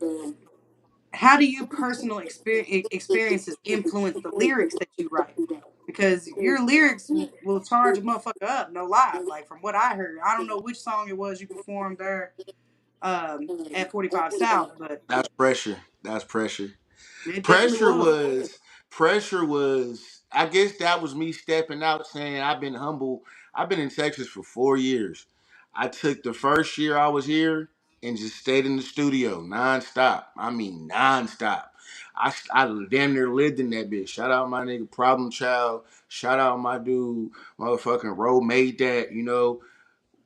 how do you personal experiences influence the lyrics that you write? Because your lyrics will charge a motherfucker up, no lie. Like from what I heard, I don't know which song it was you performed there at 45 South, but That's pressure. That's pressure. it definitely Pressure was. was pressure was I guess that was me stepping out saying I've been humble. I've been in Texas for 4 years. I took the first year I was here and just stayed in the studio nonstop. I mean nonstop. I damn near lived in that bitch. Shout out my nigga Problem Child. Shout out my dude, motherfucking Ro made that, you know.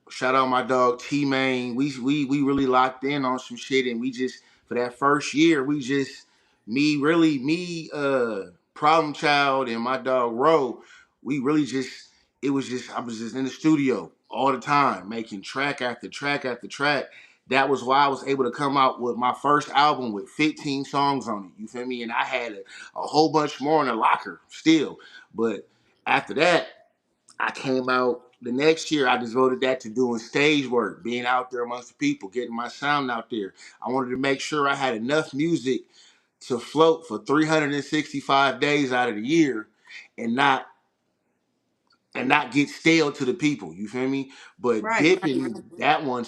Shout out my dog T Main. We really locked in on some shit, and we just for that first year, we just Problem Child and my dog Ro. We really just it was just I was just in the studio all the time making track after track after track. That was why I was able to come out with my first album with 15 songs on it. You feel me? And I had a whole bunch more in the locker still. But after that, I came out the next year. I devoted that to doing stage work, being out there amongst the people, getting my sound out there. I wanted to make sure I had enough music to float for 365 days out of the year, and not get stale to the people. You feel me? But Right, right. dipping that one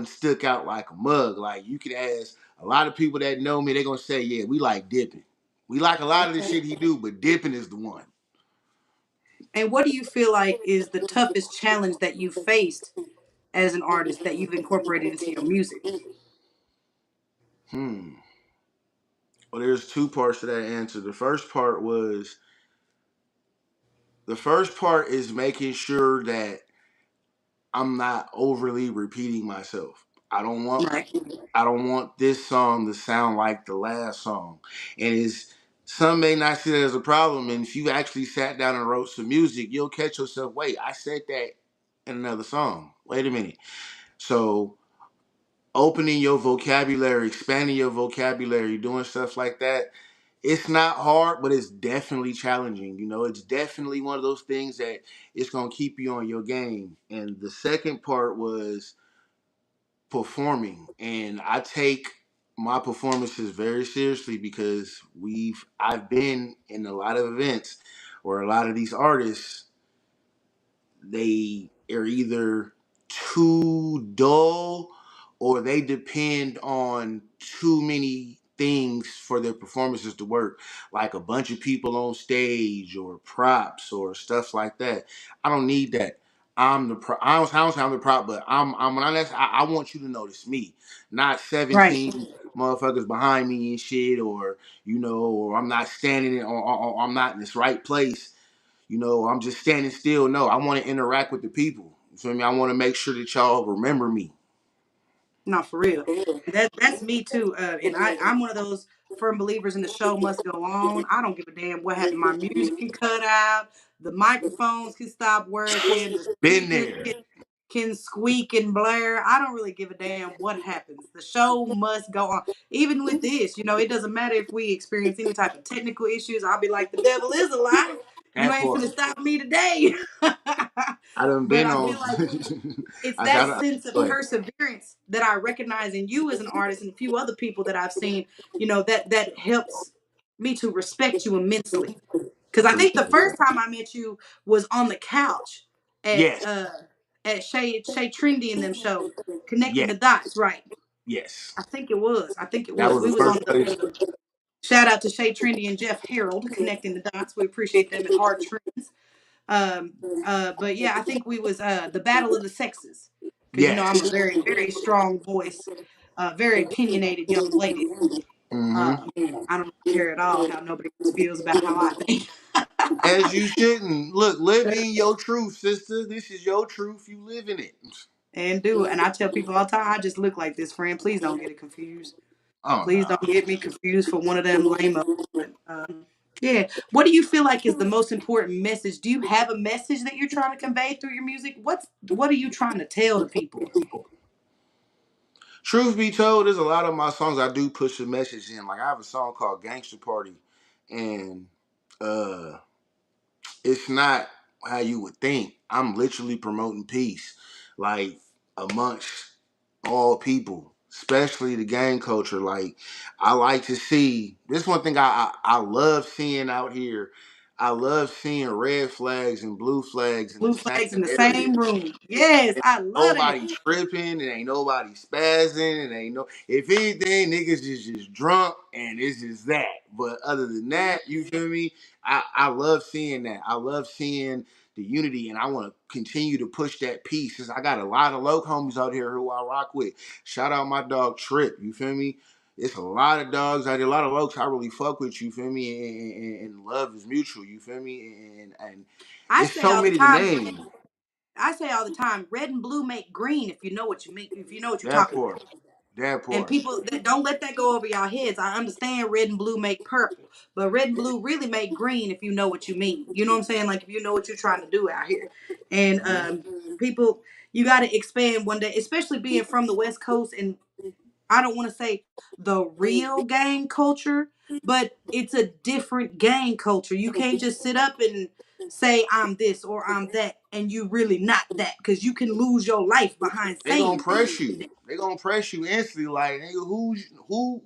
stuck out like a mug. Like you could ask a lot of people that know me, they're gonna say, yeah, we like dipping. We like a lot of the Okay. shit he do, but dipping is the one. And what do you feel like is the toughest challenge that you faced as an artist that you've incorporated into your music? Hmm. Well, there's two parts to that answer. The first part is making sure that I'm not overly repeating myself. I don't want Right. I don't want this song to sound like the last song. And it's some may not see that as a problem. And if you actually sat down and wrote some music, you'll catch yourself, wait, I said that in another song. Wait a minute. So opening your vocabulary, expanding your vocabulary, doing stuff like that, it's not hard, but it's definitely challenging. You know, it's definitely one of those things that it's gonna keep you on your game. And the second part was performing, and I take my performances very seriously because I've been in a lot of events where a lot of these artists, they are either too dull or they depend on too many things for their performances to work, like a bunch of people on stage or props or stuff like that. I don't need that. I don't say I'm the prop, but I'm when I want you to notice me, not Right. 17 motherfuckers behind me and shit, or or I'm not standing or I'm not in this right place, I'm just standing still. No, I want to interact with the people. You feel me? I want to make sure that y'all remember me. No, for real. And that's me too. And I'm one of those firm believers in the show must go on. I don't give a damn what happened. My music can cut out, the microphones can stop working, the Been speakers there. can squeak and blare. I don't really give a damn what happens. The show must go on. Even with this, it doesn't matter if we experience any type of technical issues. I'll be like, the devil is a lie. You That ain't part. finna stop me today. I done But been I on. feel like it's I said, that sense of go ahead. perseverance that I recognize in you as an artist and a few other people that I've seen, that helps me to respect you immensely. Because I think the Appreciate first that. time I met you was on the couch at Yes. Shay Trendy and them show, connecting Yes. the dots, right? Yes. I think it was. I think it That was. was We the was on first the place. shout out to Shay Trendy and Jeff Harold connecting the dots. We appreciate them at Hard Trends. But yeah, I think we was the battle of the sexes because I'm a Yes. very very strong voice, very opinionated young lady. Hmm. Um, I don't care at all how nobody else feels about how I think. As you shouldn't. Look, live in your truth, sister. This is your truth. You live in it. And do it. And I tell people all the time, I just look like this, friend. Please don't get it confused. Oh Please don't no. get me confused for one of them lame. But yeah, what do you feel like is the most important message? Do you have a message that you're trying to convey through your music? What are you trying to tell the people? Truth be told, there's a lot of my songs I do push a message in. Like I have a song called Gangster Party, and uh it's not how you would think. I'm literally promoting peace, like amongst all people, especially the gang culture. Like I like to see this one thing I love seeing out here. I love seeing red flags and blue flags in the Blue same flags in the area. same room. Yes, I love that. Nobody tripping, it ain't nobody spazzing, it ain't no. If anything, niggas is just drunk, and it's just that. But other than that, you feel me? I love seeing that. I love seeing the unity, and I want to continue to push that piece. Cause I got a lot of local homies out here who I rock with. Shout out my dog Trip. You feel me? It's a lot of dogs out there, a lot of lokes I really fuck with. You feel me? And love is mutual. You feel me? And I it's say so all the many to time. name. I say all the time. Red and blue make green if you know what you make. If you know what you're That talking part. about. That And part. people that don't let that go over your heads. I understand red and blue make purple, but red and blue really make green if you know what you mean. You know what I'm saying? Like if you know what you're trying to do out here. And people, you got to expand one day, especially being from the West Coast. And I don't want to say the real gang culture, but it's a different gang culture. You can't just sit up and say I'm this or I'm that, and you really not that, because you can lose your life behind They gonna saying press that. you. They gonna press you instantly. Like, nigga,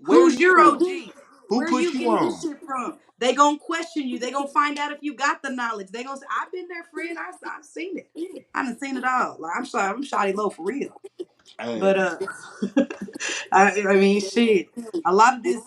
where Who's your you? OG? Who Where put you you getting on? this shit from? They gonna question you. They gonna find out if you got the knowledge. They gonna say, "I've been there, friend. I've seen it. I done seen it all. Like, I'm sorry, I'm shoddy low for real." Hey, But I mean, shit. A lot of this,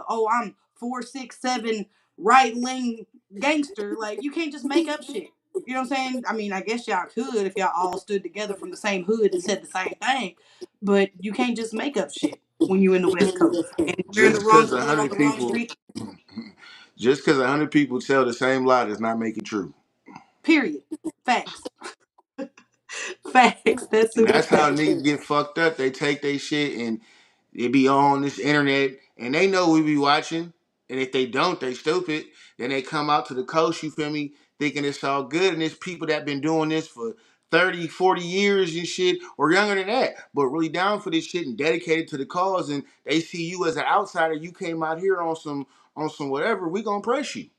oh, I'm 4'6'7" right wing gangster. Like, you can't just make up shit. You know what I'm saying? I mean, I guess y'all could if y'all all stood together from the same hood and said the same thing, but you can't just make up shit when you in the West Coast and wearing just the wrong because a color on hundred the wrong people, street. just because 100 people tell the same lie does not make it true. Period. Facts. Facts. That's And super that's how facts. niggas get fucked up. They take their shit and they be on this internet and they know we be watching. And if they don't, they stupid. Then they come out to the coast, you feel me, thinking it's all good. And there's people that been doing this for 30, 40 years and shit, or younger than that, but really down for this shit and dedicated to the cause. And they see you as an outsider. You came out here on some whatever, we gonna press you.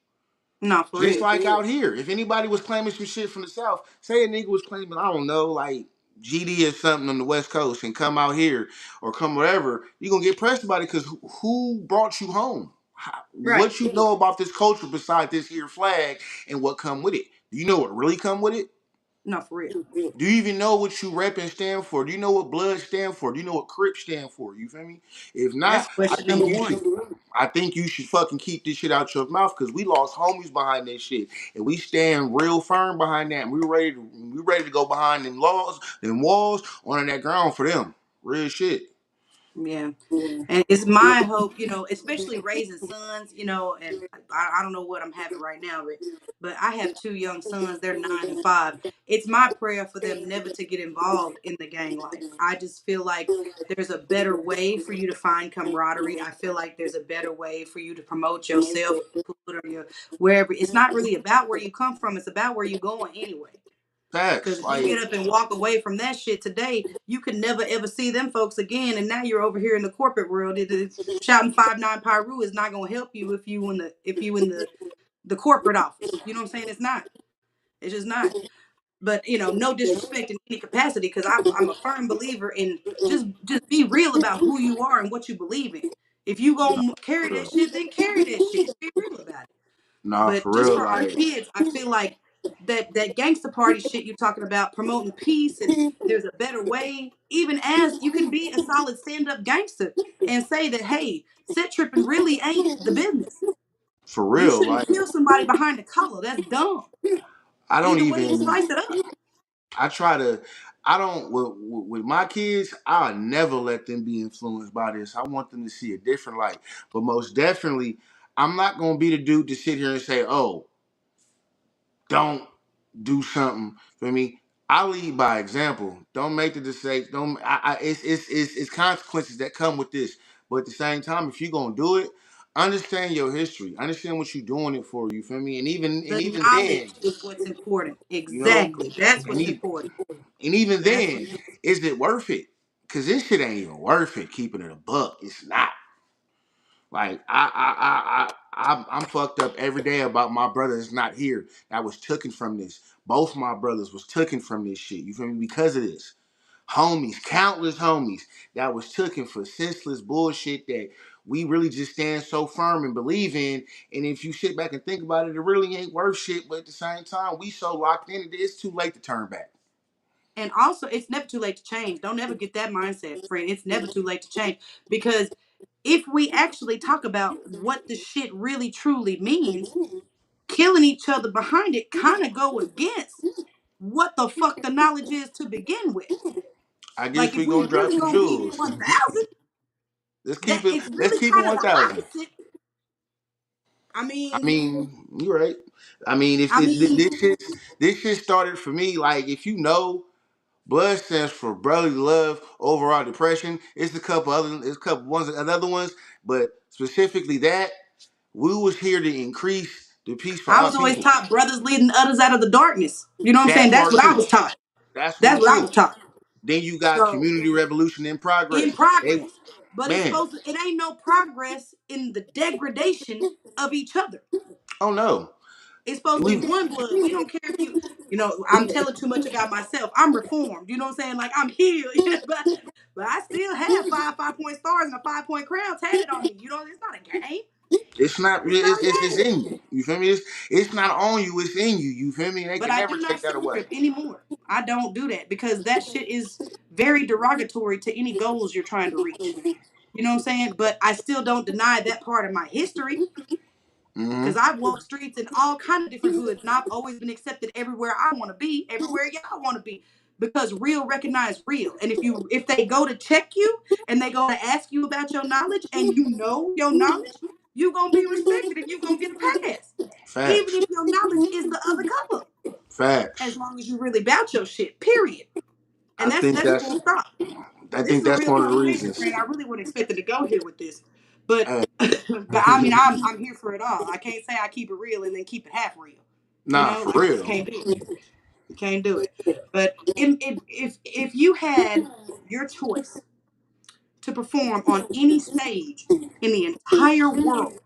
No, for Just real. like out here, if anybody was claiming some shit from the South, say a nigga was claiming, I don't know, like GD or something on the West Coast and come out here or come wherever, you going to get pressed about it because who brought you home? Right. What you know about this culture besides this here flag and what come with it? Do you know what really come with it? No, for real. Do you even know what you rep and stand for? Do you know what blood stand for? Do you know what Crip stand for? You feel me? If That's not, I question think number you should. one. I think you should fucking keep this shit out your mouth because we lost homies behind that shit, and we stand real firm behind that. And we ready to go behind them laws, them walls, on that ground for them. Real shit. Yeah. And it's my hope, especially raising sons, and I don't know what I'm having right now, but I have two young sons. They're 9 and 5. It's my prayer for them never to get involved in the gang life. I just feel like there's a better way for you to find camaraderie. I feel like there's a better way for you to promote yourself, or your wherever. It's not really about where you come from. It's about where you're going anyway. Because Facts. if you Like get up and walk away from that shit today, you can never ever see them folks again. And now you're over here in the corporate world. It is shouting 5'9" Pyru is not gonna help you if you in the corporate office. You know what I'm saying? It's not. It's just not. But no disrespect in any capacity, because I'm a firm believer in just be real about who you are and what you believe in. If you nah, gonna for carry that real. shit, then carry that shit. Be real about it. Nah, But for just real. for our Like kids, I feel like that gangster party shit you're talking about, promoting peace and there's a better way. Even as you can be a solid stand up gangster and say that, hey, set tripping really ain't the business. for You real. shouldn't Like kill somebody behind the collar. That's dumb. I don't Either way, even. slice it up. I try to. I don't with my kids. I'll never let them be influenced by this. I want them to see a different light. But most definitely, I'm not gonna be the dude to sit here and say, "Oh, don't do something for me." I lead by example. Don't make the mistakes. Don't. It's consequences that come with this. But at the same time, if you're gonna do it, understand your history. Understand what you're doing it for. You feel me? And The even then, knowledge is what's important. you know, Exactly. That's and what's even important. And even That's what then, is it worth it? Cause this shit ain't even worth it. Keeping it a buck, it's not. Like I'm fucked up every day about my brother is not here. That was taken from this. Both my brothers was taken from this shit. You feel me? Because of this, homies, countless homies that was taken for senseless bullshit that we really just stand so firm and believe in. And if you sit back and think about it, it really ain't worth shit. But at the same time, we so locked in, it's too late to turn back. And also, it's never too late to change. Don't ever get that mindset, friend. It's never too late to change. Because if we actually talk about what the shit really truly means, killing each other behind it kind of go against what the fuck the knowledge is to begin with. I Like guess if we we gonna drop really some gonna keep it jewels. 1,000, Let's that keep it. it's Let's really keep it kind of the 1,000. opposite. I I mean, mean, you're right. I mean, if I mean, this shit started for me, like if you know, blood stands for brotherly love, overall depression. It's a couple ones, another ones, but specifically that we was here to increase the peace for I our was always people. taught brothers leading others out of the darkness. You know what I'm saying? That That's part what I too. was taught. That's That's one what I too. was taught. Then you got So community revolution in in progress. They progress. But it's man, supposed to, it ain't no progress in the degradation of each other. oh no, It's supposed to be we one blood. We don't care if I'm telling too much about myself. I'm reformed. You know what I'm saying? Like I'm healed. But I still have 5 5 point stars and a 5 point crown tatted on me. It's not a game. It's not. It's not It's a game. in you. You feel me? It's not on you. It's in you. You feel me? They But can I never do not take that set away. trip anymore. I don't do that because that shit is very derogatory to any goals you're trying to reach. You know what I'm saying? But I still don't deny that part of my history. Hmm. Because I've walked streets in all kind of different hoods, and I've always been accepted everywhere I want to be, everywhere y'all want to be, because real recognize real. And if they go to check you and they go to ask you about your knowledge, and you know your knowledge, you gonna be respected and you gonna get a pass, even Facts. if your knowledge is the other color, as Facts. long as you really bout your shit. Period. And I think that's that's full stop. I This think is a that's real one of the conversation, reasons. friend. I really wasn't expected to go here with this, but Hey. but I mean, I'm here for it all. I can't say I keep it real and then keep it half real. You Nah, know, for like you real. can't do it. You can't do it. But if you had your choice to perform on any stage in the entire world,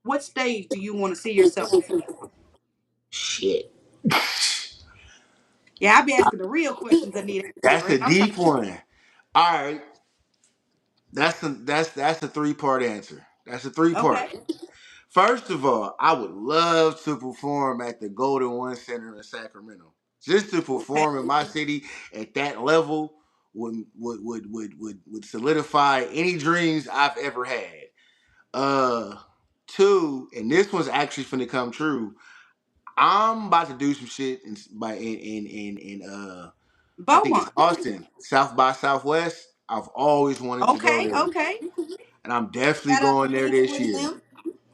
what stage do you want to see yourself perform on? Shit. Yeah, I be asking the real questions that need answers, That's friend. a I'm trying deep to. one. All right. That's a three-part answer. That's a three-part. Okay. First of all, I would love to perform at the Golden One Center in Sacramento. Just to Okay. perform in my city at that level would solidify any dreams I've ever had. Uh Two, and this one's actually finna come true. I'm about to do some shit in I think it's Beaumont. Austin, South by Southwest. I've always wanted to go Okay. there, Okay. and I'm definitely Shout out to going there this H1 and year. them.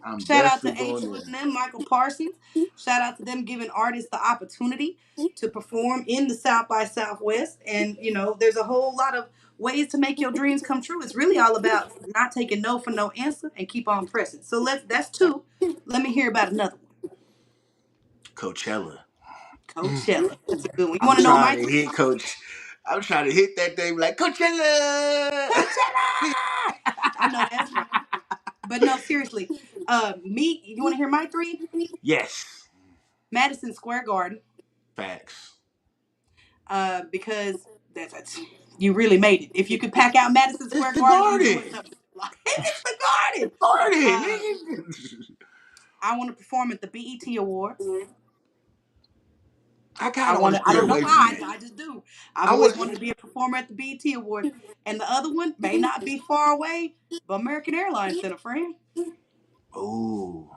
I'm Shout out to definitely going H1 there. and them, Michael Parsons. Shout out to them giving artists the opportunity to perform in the South by Southwest. And, you know, there's a whole lot of ways to make your dreams come true. It's really all about not taking no for no answer and keep on pressing. So that's two. Let me hear about another one. Coachella. Coachella. That's a good one. You I'm want to know trying my to three? hit Coach. I'm trying to hit that thing like Coachella. Coachella! I know that's right. But no, seriously. Me, you want to hear my three? Yes, Madison Square Garden. facts. Because that's you really made it. If you could pack out Madison It's Square the Garden, you doing Garden. something. Like, it's the Garden. Garden, Uh, nigga. I want to perform at the BET Awards. I I kind of want want to. to I stay don't know away from why. that. I just do. I've I always want. wanted to be a performer at the BET Awards, and the other one may not be far away, but American Airlines sent a friend Oh,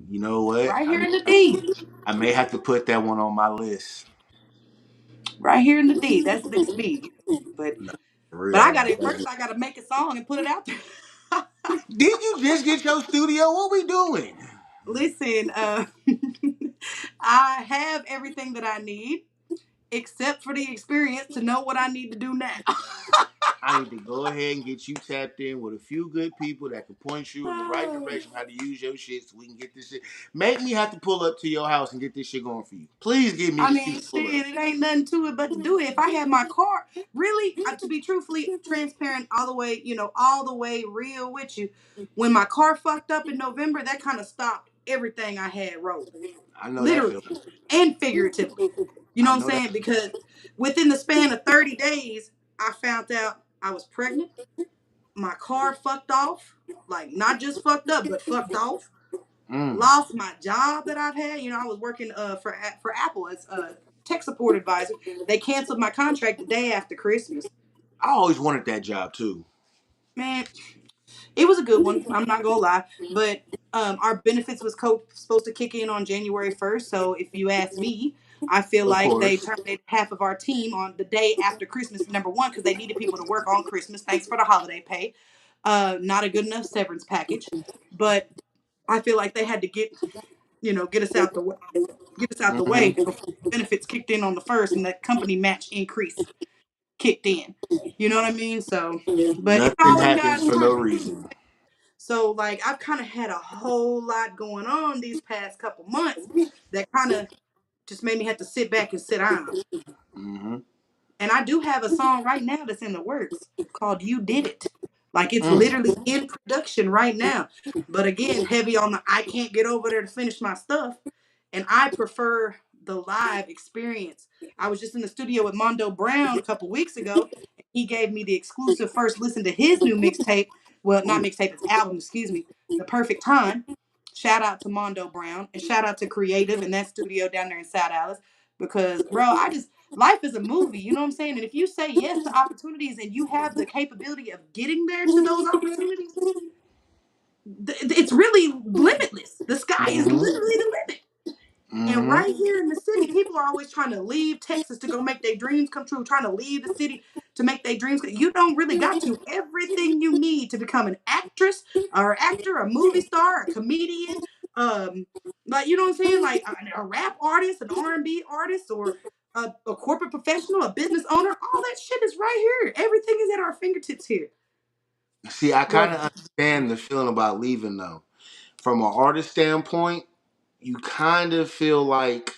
you know what? right here in the D. I may have to put that one on my list. Right here in the D. That's the speed. But No, for but I real. got to first. I got to make a song and put it out there. Did you just get your studio? What we doing? Listen, I have everything that I need except for the experience to know what I need to do now. I need to go ahead and get you tapped in with a few good people that can point you in the right direction how to use your shit so we can get this shit. Make me have to pull up to your house and get this shit going for you. Please give me I excuse mean, to pull shit, up. it ain't nothing to it but to do it. If I had my car, really, to be truthfully transparent, all the way, all the way real with you, when my car fucked up in November, that kind of stopped everything I had rolling, I know that literally feeling. and figuratively. You know I what I'm know that. saying? Because within the span of 30 days, I found out I was pregnant. My car fucked off, like not just fucked up, but fucked off. Mm. Lost my job that I've had. I was working for Apple as a tech support advisor. They canceled my contract the day after Christmas. I always wanted that job too. Man, it was a good one. I'm not gonna lie, but our benefits was supposed to kick in on January 1st. So if you ask me, I feel Of like they course. terminated half of our team on the day after Christmas. Number one, because they needed people to work on Christmas. Thanks for the holiday pay. Not a good enough severance package, but I feel like they had to get us out the way, Mm-hmm. before benefits kicked in on the first, and that company match increase kicked in. You know what I mean? So, but it's Nothing all in happens God's for no timing. reason. So, like, I've kind of had a whole lot going on these past couple months that kind of just made me have to sit back and sit down. Mm-hmm. And I do have a song right now that's in the works called You Did It. Like it's Mm. literally in production right now. But again, heavy on the I can't get over there to finish my stuff. And I prefer the live experience. I was just in the studio with Mondo Brown a couple weeks ago. He gave me the exclusive first listen to his new mixtape. Well, not Ooh. mixtape, his album, excuse me. The Perfect Time. Shout out to Mondo Brown and shout out to Creative in that studio down there in South Dallas. Because, bro, life is a movie, you know what I'm saying? And if you say yes to opportunities and you have the capability of getting there to those opportunities, it's really limitless. The sky is Mm-hmm. literally the limit. And Mm-hmm. right here in the city, people are always trying to leave Texas to go make their dreams come true, trying to leave the city to make their dreams. You don't really got to. Everything you need to become an actress or actor, a movie star, a comedian, like you know what I'm saying, like a rap artist, an R&B artist, or a corporate professional, a business owner, all that shit is right here. Everything is at our fingertips here. See, I kind But of understand the feeling about leaving though. From an artist standpoint, you kind of feel like,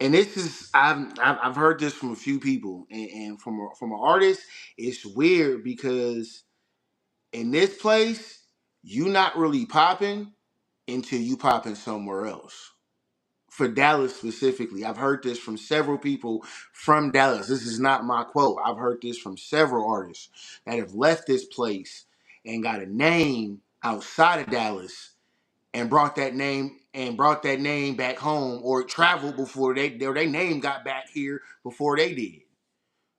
and this is I've heard this from a few people, and from an artist, it's weird because in this place, you not really popping until you popping somewhere else. For Dallas specifically, I've heard this from several people from Dallas. This is not my quote. I've heard this from several artists that have left this place and got a name outside of Dallas and brought that name back home, or traveled before their name got back here before they did.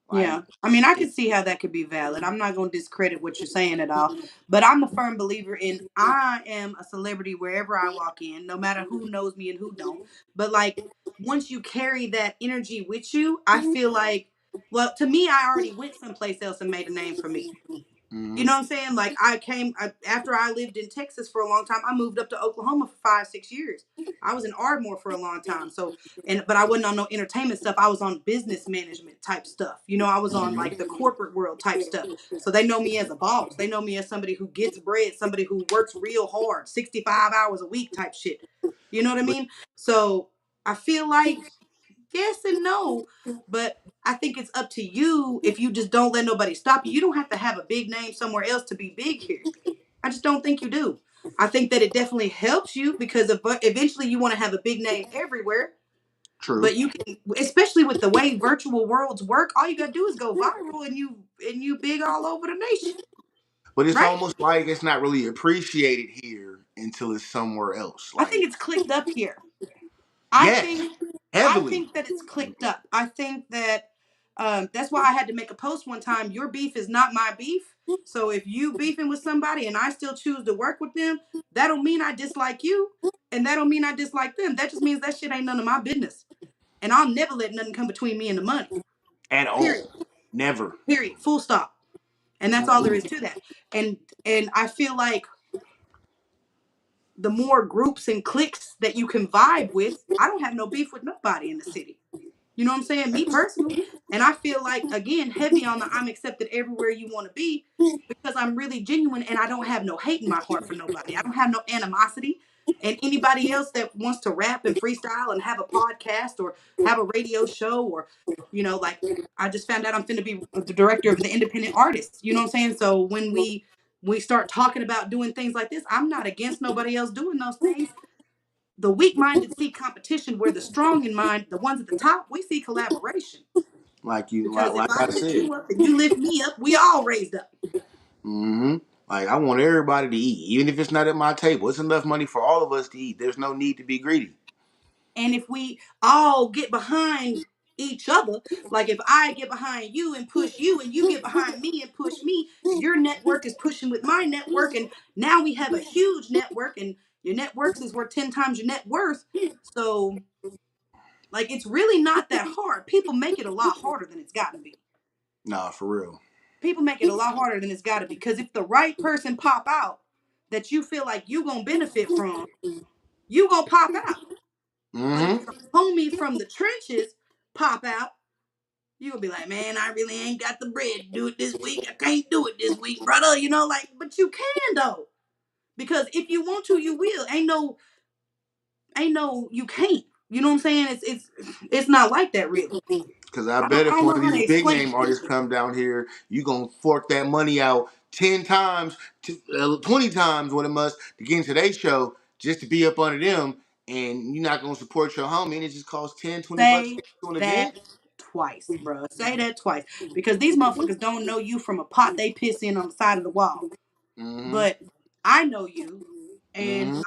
Like, yeah, I mean, I can see how that could be valid. I'm not going to discredit what you're saying at all, but I'm a firm believer in I am a celebrity wherever I walk in, no matter who knows me and who don't. But like once you carry that energy with you, I feel like, well, to me, I already went someplace else and made a name for me. You mm-hmm, know what I'm saying? Like after I lived in Texas for a long time, I moved up to Oklahoma for 5, 6 years. I was in Ardmore for a long time. So, but I wasn't on no entertainment stuff. I was on business management type stuff. You know, I was on like the corporate world type stuff. So they know me as a boss. They know me as somebody who gets bread, somebody who works real hard, 65 hours a week type shit. You know what I mean? So I feel like yes and no, but I think it's up to you if you just don't let nobody stop you. You don't have to have a big name somewhere else to be big here. I just don't think you do. I think that it definitely helps you because eventually you want to have a big name everywhere. true. But you can, especially with the way virtual worlds work, all you gotta do is go viral and you big all over the nation, But it's right? almost like it's not really appreciated here until it's somewhere else. I think Like, it's clicked up here. I yes, think I heavily. think that it's clicked up. I think that that's why I had to make a post one time. Your beef is not my beef. So if you beefing with somebody and I still choose to work with them, that don't mean I dislike you, and that don't mean I dislike them. That just means that shit ain't none of my business, and I'll never let nothing come between me and the money. At Period. all. Never. Period. Full stop. And that's all there is Mm-mm. to that. And I feel like the more groups and cliques that you can vibe with, I don't have no beef with nobody in the city. You know what I'm saying? Me personally. And I feel like, again, heavy on the I'm accepted everywhere you want to be because I'm really genuine and I don't have no hate in my heart for nobody. I don't have no animosity. And anybody else that wants to rap and freestyle and have a podcast or have a radio show or, like I just found out I'm finna be the director of the independent artists. You know what I'm saying? So when we start talking about doing things like this, I'm not against nobody else doing those things. The weak-minded see competition where the strong in mind, the ones at the top, we see collaboration. Because if Like I I lift said. you up and you lift me up, we all raised up. Mm-hmm. Like, I want everybody to eat, even if it's not at my table. It's enough money for all of us to eat. There's no need to be greedy. And if we all get behind each other, like if I get behind you and push you and you get behind me and push me, your network is pushing with my network and now we have a huge network and your networks is worth 10 times your net worth. So like it's really not that hard. People make it a lot harder than it's got to be. Nah, for real. People make it a lot harder than it's got to be because if the right person pop out that you feel like you gonna benefit from, you gonna pop out. But if Mm-hmm. some homie from the trenches pop out, you gonna be like, man, I really ain't got the bread to do it this week. I can't do it this week, brother. Like, but you can though, because if you want to, you will. Ain't no, you can't. You know what I'm saying? It's not like that really. Because I I bet if don't one know of how to these big explain name it. artists come down here, you going to fork that money out 10 times, 20 times what it must to get into their show just to be up under them. And you're not going to support your homie. And it just costs 10, $20 Say to an that event. twice, bro. Say that twice. Because these motherfuckers don't know you from a pot they piss in on the side of the wall. Mm-hmm. But I know you. And Mm-hmm.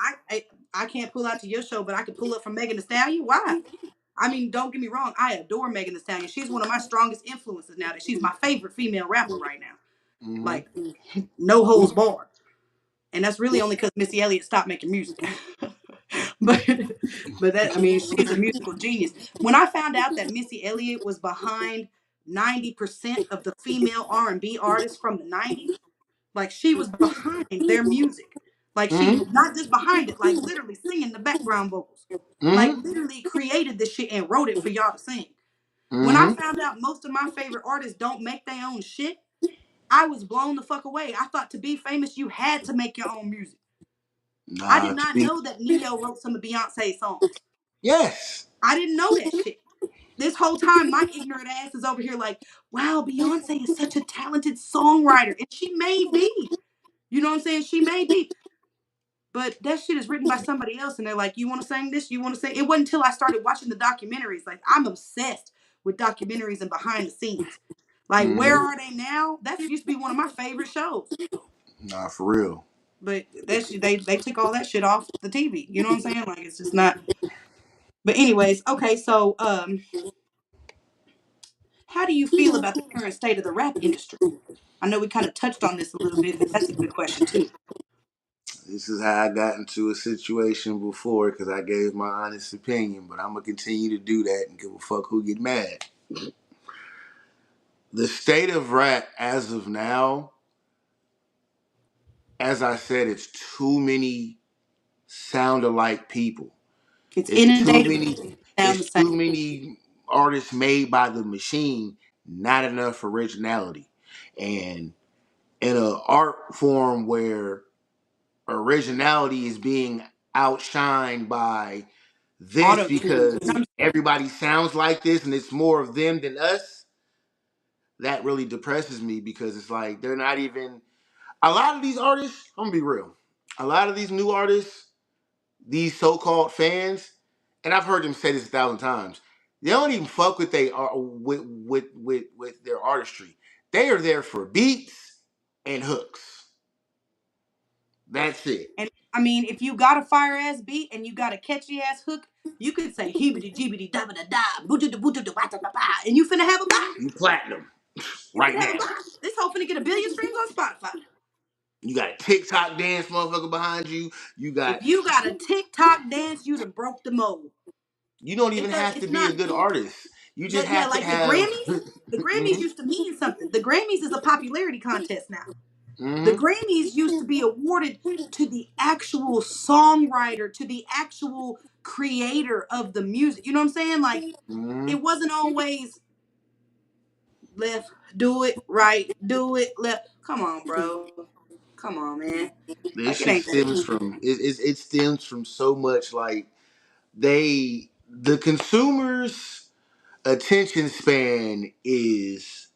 I can't pull out to your show, but I can pull up from Megan Thee Stallion. Why? I mean, don't get me wrong. I adore Megan Thee Stallion. She's one of my strongest influences now. That she's my favorite female rapper right now. Mm-hmm. Like, no holds barred. And that's really only because Missy Elliott stopped making music. but but that I mean, she's a musical genius. When I found out that Missy Elliott was behind 90% of the female R&B artists from the 90s, like she was behind their music. Like she Mm-hmm. not just behind it, like literally singing the background vocals. Like Mm-hmm. literally created this shit and wrote it for y'all to sing. When I Mm-hmm. found out most of my favorite artists don't make their own shit, I was blown the fuck away. I thought to be famous, you had to make your own music. I did Nah, to not be know that Neo wrote some of Beyonce's songs. yes. I didn't know that shit. This whole time, my ignorant ass is over here like, wow, Beyonce is such a talented songwriter. And she may be. You know what I'm saying? She may be. But that shit is written by somebody else. And they're like, you want to sing this? You want to sing? It wasn't until I started watching the documentaries. Like, I'm obsessed with documentaries and behind the scenes. Like, Where Mm-hmm. Are They Now? That used to be one of my favorite shows. Nah, for real. But that shit, they took all that shit off the TV. You know what I'm saying? Like, it's just not. But anyways, okay, so how do you feel about the current state of the rap industry? I know we kind of touched on this a little bit, but that's a good question too. This is how I got into a situation before because I gave my honest opinion, but I'm gonna continue to do that and give a fuck who get mad. The state of rap as of now, as I said, it's too many sound alike people. It's It's too inundated many. with sound the It's same. too many artists made by the machine. Not enough originality, and in an art form where originality is being outshined by this Auto tune. because everybody sounds like this and it's more of them than us. That really depresses me because it's like they're not even a lot of these artists. I'm gonna be real. A lot of these new artists, these so-called fans, and I've heard them say this 1,000 times. They don't even fuck with they are with their artistry. They are there for beats and hooks. That's it. And I mean, if you got a fire ass beat and you got a catchy ass hook, you could say heebity jeebity da da da boo da boo da ba da ba ba, and you finna have a bop. You platinum You right finna have a now. bop. This whole finna get a billion streams on Spotify. You got a TikTok dance motherfucker behind you. You If got you got a TikTok dance, you done broke the mold. you don't even It does. have to It's be a not. good artist. You just Yeah, have to like the have Grammys. The Grammys hmm used to mean something. The Grammys is a popularity contest now. The hmm Grammys used to be awarded to the actual songwriter, to the actual creator of the music. You know what I'm saying? Like hmm it wasn't always left, do it, right, do it, left. Come on, bro. Come on, man. This Like it shit ain't that stems deep. from it stems from so much like the consumers attention span is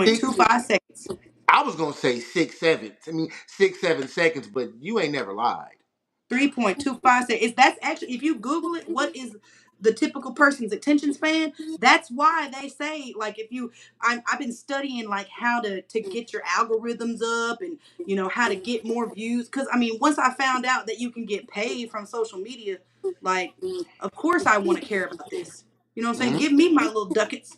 6 3.25 seconds. I was gonna say 6 7 I mean 6 7 seconds, but you ain't never lied. 3.25 seconds. It's that's actually if you Google it, what is the typical person's attention span? That's why they say like if you I've been studying like how to get your algorithms up and how to get more views. Cause I mean once I found out that you can get paid from social media, like of course I want to care about this. You know what I'm saying? hmm Give me my little ducats.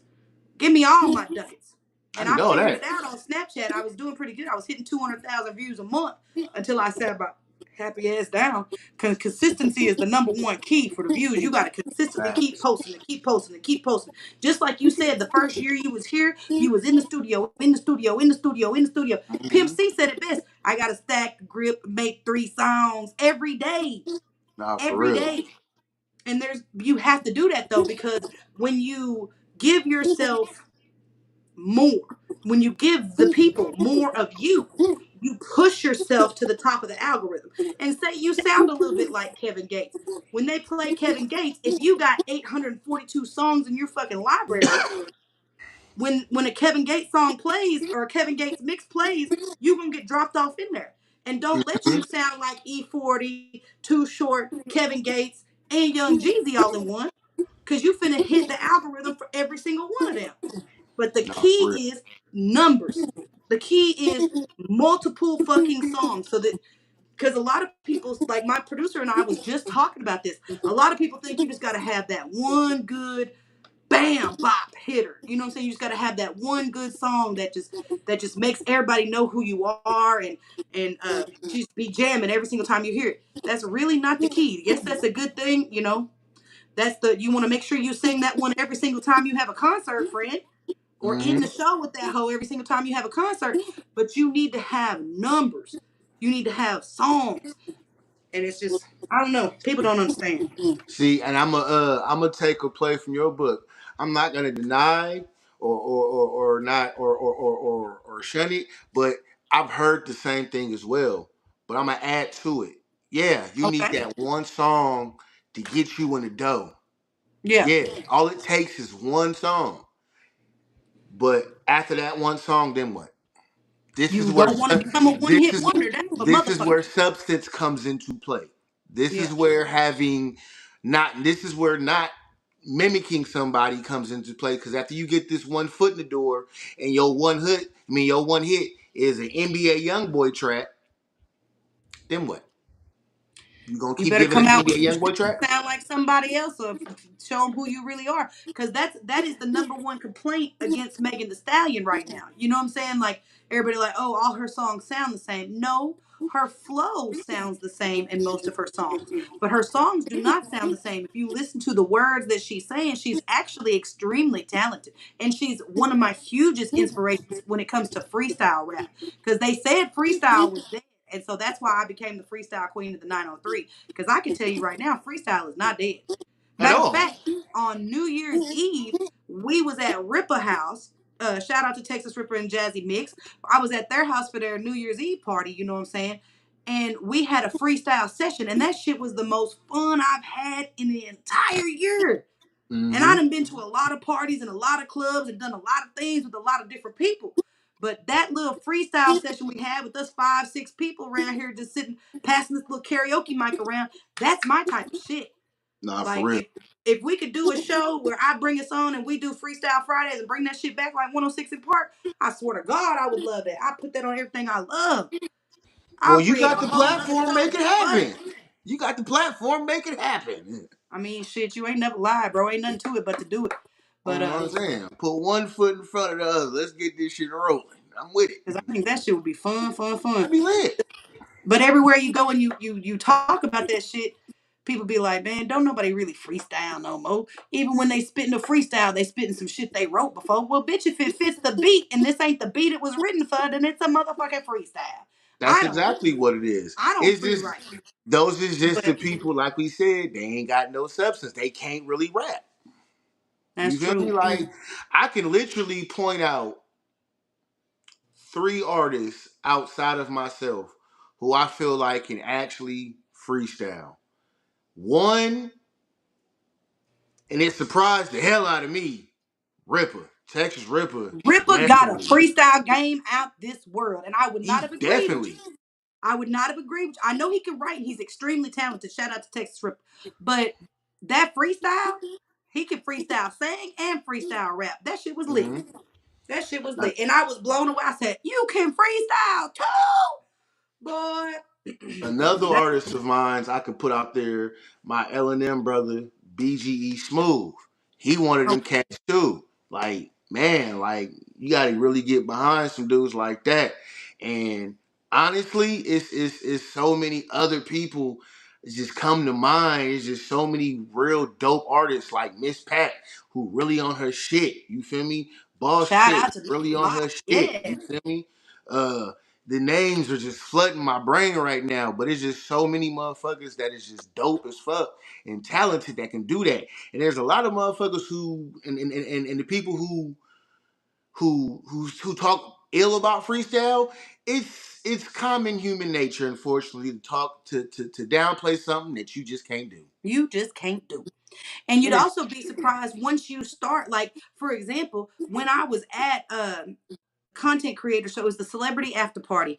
Give me all my ducats. I And I know figured that. it out on Snapchat. I was doing pretty good. I was hitting 200,000 views a month until I sat about happy ass down. Because consistency is the number one key for the views. You got to consistently keep Facts. posting and keep posting and keep posting. Just like you said, the first year you was here, you was in the studio, in the studio, in the studio, in the studio. Pimp hmm C said it best. I got to stack the grip, make 3 songs every day. Nah, for Every real. day. And you have to do that though, because when you give yourself more. When you give the people more of you, you push yourself to the top of the algorithm. And say you sound a little bit like Kevin Gates. When they play Kevin Gates, if you got 842 songs in your fucking library, when a Kevin Gates song plays or a Kevin Gates mix plays, you're gonna get dropped off in there. And don't let you sound like E40, Too Short, Kevin Gates, and Young Jeezy all in one. Cause you finna hit the algorithm for every single one of them. But the Nah, for real. key is numbers. The key is multiple fucking songs. So that because a lot of people, like my producer and I was just talking about this. A lot of people think you just gotta have that one good bam bop hitter. You know what I'm saying? You just gotta have that one good song that just makes everybody know who you are and just be jamming every single time you hear it. That's really not the key. Yes, that's a good thing. That's you want to make sure you sing that one every single time you have a concert, friend, or hmm in the show with that hoe every single time you have a concert. But you need to have numbers. You need to have songs. And it's just I don't know. People don't understand. See, and I'm gonna take a play from your book. I'm not gonna deny or not or shun it, but I've heard the same thing as well. But I'm gonna add to it. Yeah, you need Okay. that one song to get you in the dough. Yeah. Yeah, all it takes is one song. But after that one song, then what? This is You where don't want to become a one this hit is wonder. That's a this is motherfucker. where substance comes into play. This Yeah. is where having not this is where not mimicking somebody comes into play, because after you get this one foot in the door and your one hit is an NBA YoungBoy track, then what? You gonna You keep better giving come us out with NBA some shit YoungBoy that tracks? sound like somebody else, or show them who you really are. Because that is the number one complaint against Megan the Stallion right now. You know what I'm saying? Like everybody, like, oh, all her songs sound the same. No, her flow sounds the same in most of her songs, but her songs do not sound the same. If you listen to the words that she's saying, she's actually extremely talented, and she's one of my hugest inspirations when it comes to freestyle rap. Because they said freestyle was dead. And so that's why I became the freestyle queen of the 903. Because I can tell you right now, freestyle is not dead. At Matter of all. fact, on New Year's Eve, we was at Ripper House. Shout out to Texas Ripper and Jazzy Mix. I was at their house for their New Year's Eve party, you know what I'm saying? And we had a freestyle session, and that shit was the most fun I've had in the entire year. And I Mm-hmm. done been to a lot of parties and a lot of clubs and done a lot of things with a lot of different people. But that little freestyle session we had with us 5, 6 people around here just sitting, passing this little karaoke mic around, that's my type of shit. Nah, for Like real. if we could do a show where I bring us on and we do freestyle Fridays and bring that shit back like 106 in Park, I swear to God I would love that. I put that on everything I love. Well, I'll you create a got the whole nother platform, show make it just for happen. it. You got the platform, make it happen. I mean, shit, you ain't never lied, bro. Ain't nothing to it but to do it. You But know what I'm saying? Put one foot in front of the other. Let's get this shit rolling. I'm with it. because I think that shit would be fun, fun, fun. That'd be lit. But everywhere you go and you talk about that shit, people be like, man, don't nobody really freestyle no more. Even when they spitting a freestyle, they spitting some shit they wrote before. Well, bitch, if it fits the beat and this ain't the beat it was written for, then it's a motherfucking freestyle. That's I don't exactly what it is. I don't It's free just write, those is just the but people, like we said, they ain't got no substance. They can't really rap. that's You feel me? true. Like I can literally point out 3 artists outside of myself who I feel like can actually freestyle. One, and it surprised the hell out of me, Ripper. Texas Ripper, Ripper got a definitely. freestyle game out this world, and I would not He have agreed with you. definitely. I would not have agreed. I know he can write and he's extremely talented. Shout out to Texas Rip. But that freestyle, he can freestyle sing and freestyle rap. That shit was lit. Mm-hmm. That shit was lit. And I was blown away. I said, you can freestyle too, boy. Another That, artist of mine I could put out there, my L&M brother, BGE Smooth. He one of them okay. cats too. Like, man, like you gotta really get behind some dudes like that. And honestly, it's so many other people that just come to mind. It's just so many real dope artists like Miss Pat, who really on her shit. You feel me? Boss Shout chick, out to really Mr. on Boss. her shit. Yeah. You feel me? The names are just flooding my brain right now, but it's just so many motherfuckers that is just dope as fuck and talented that can do that. And there's a lot of motherfuckers who and the people who talk ill about freestyle. It's common human nature, unfortunately, to talk to downplay something that you just can't do. You just can't do. And you'd And it's also be surprised once you start, like, for example, when I was at content creator, so it was the celebrity after party.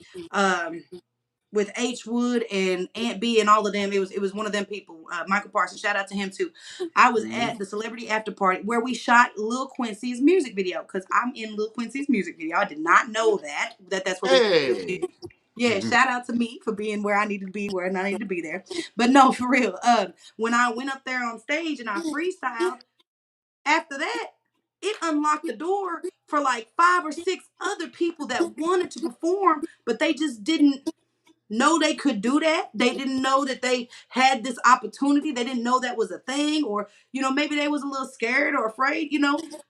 With H Wood and Aunt B and all of them. It was one of them people, Michael Parsons. Shout out to him too. I was mhm. at the celebrity after party where we shot Lil Quincy's music video because I'm in Lil Quincy's music video. I did not know that's where we Hey. yeah, shout out to me for being where I needed to be, where I needed to be there. But no, for real. When I went up there on stage and I freestyled, after that, it unlocked the door for like 5 or 6 other people that wanted to perform, but they just didn't know they could do that. They didn't know that they had this opportunity. They didn't know that was a thing, or maybe they was a little scared or afraid.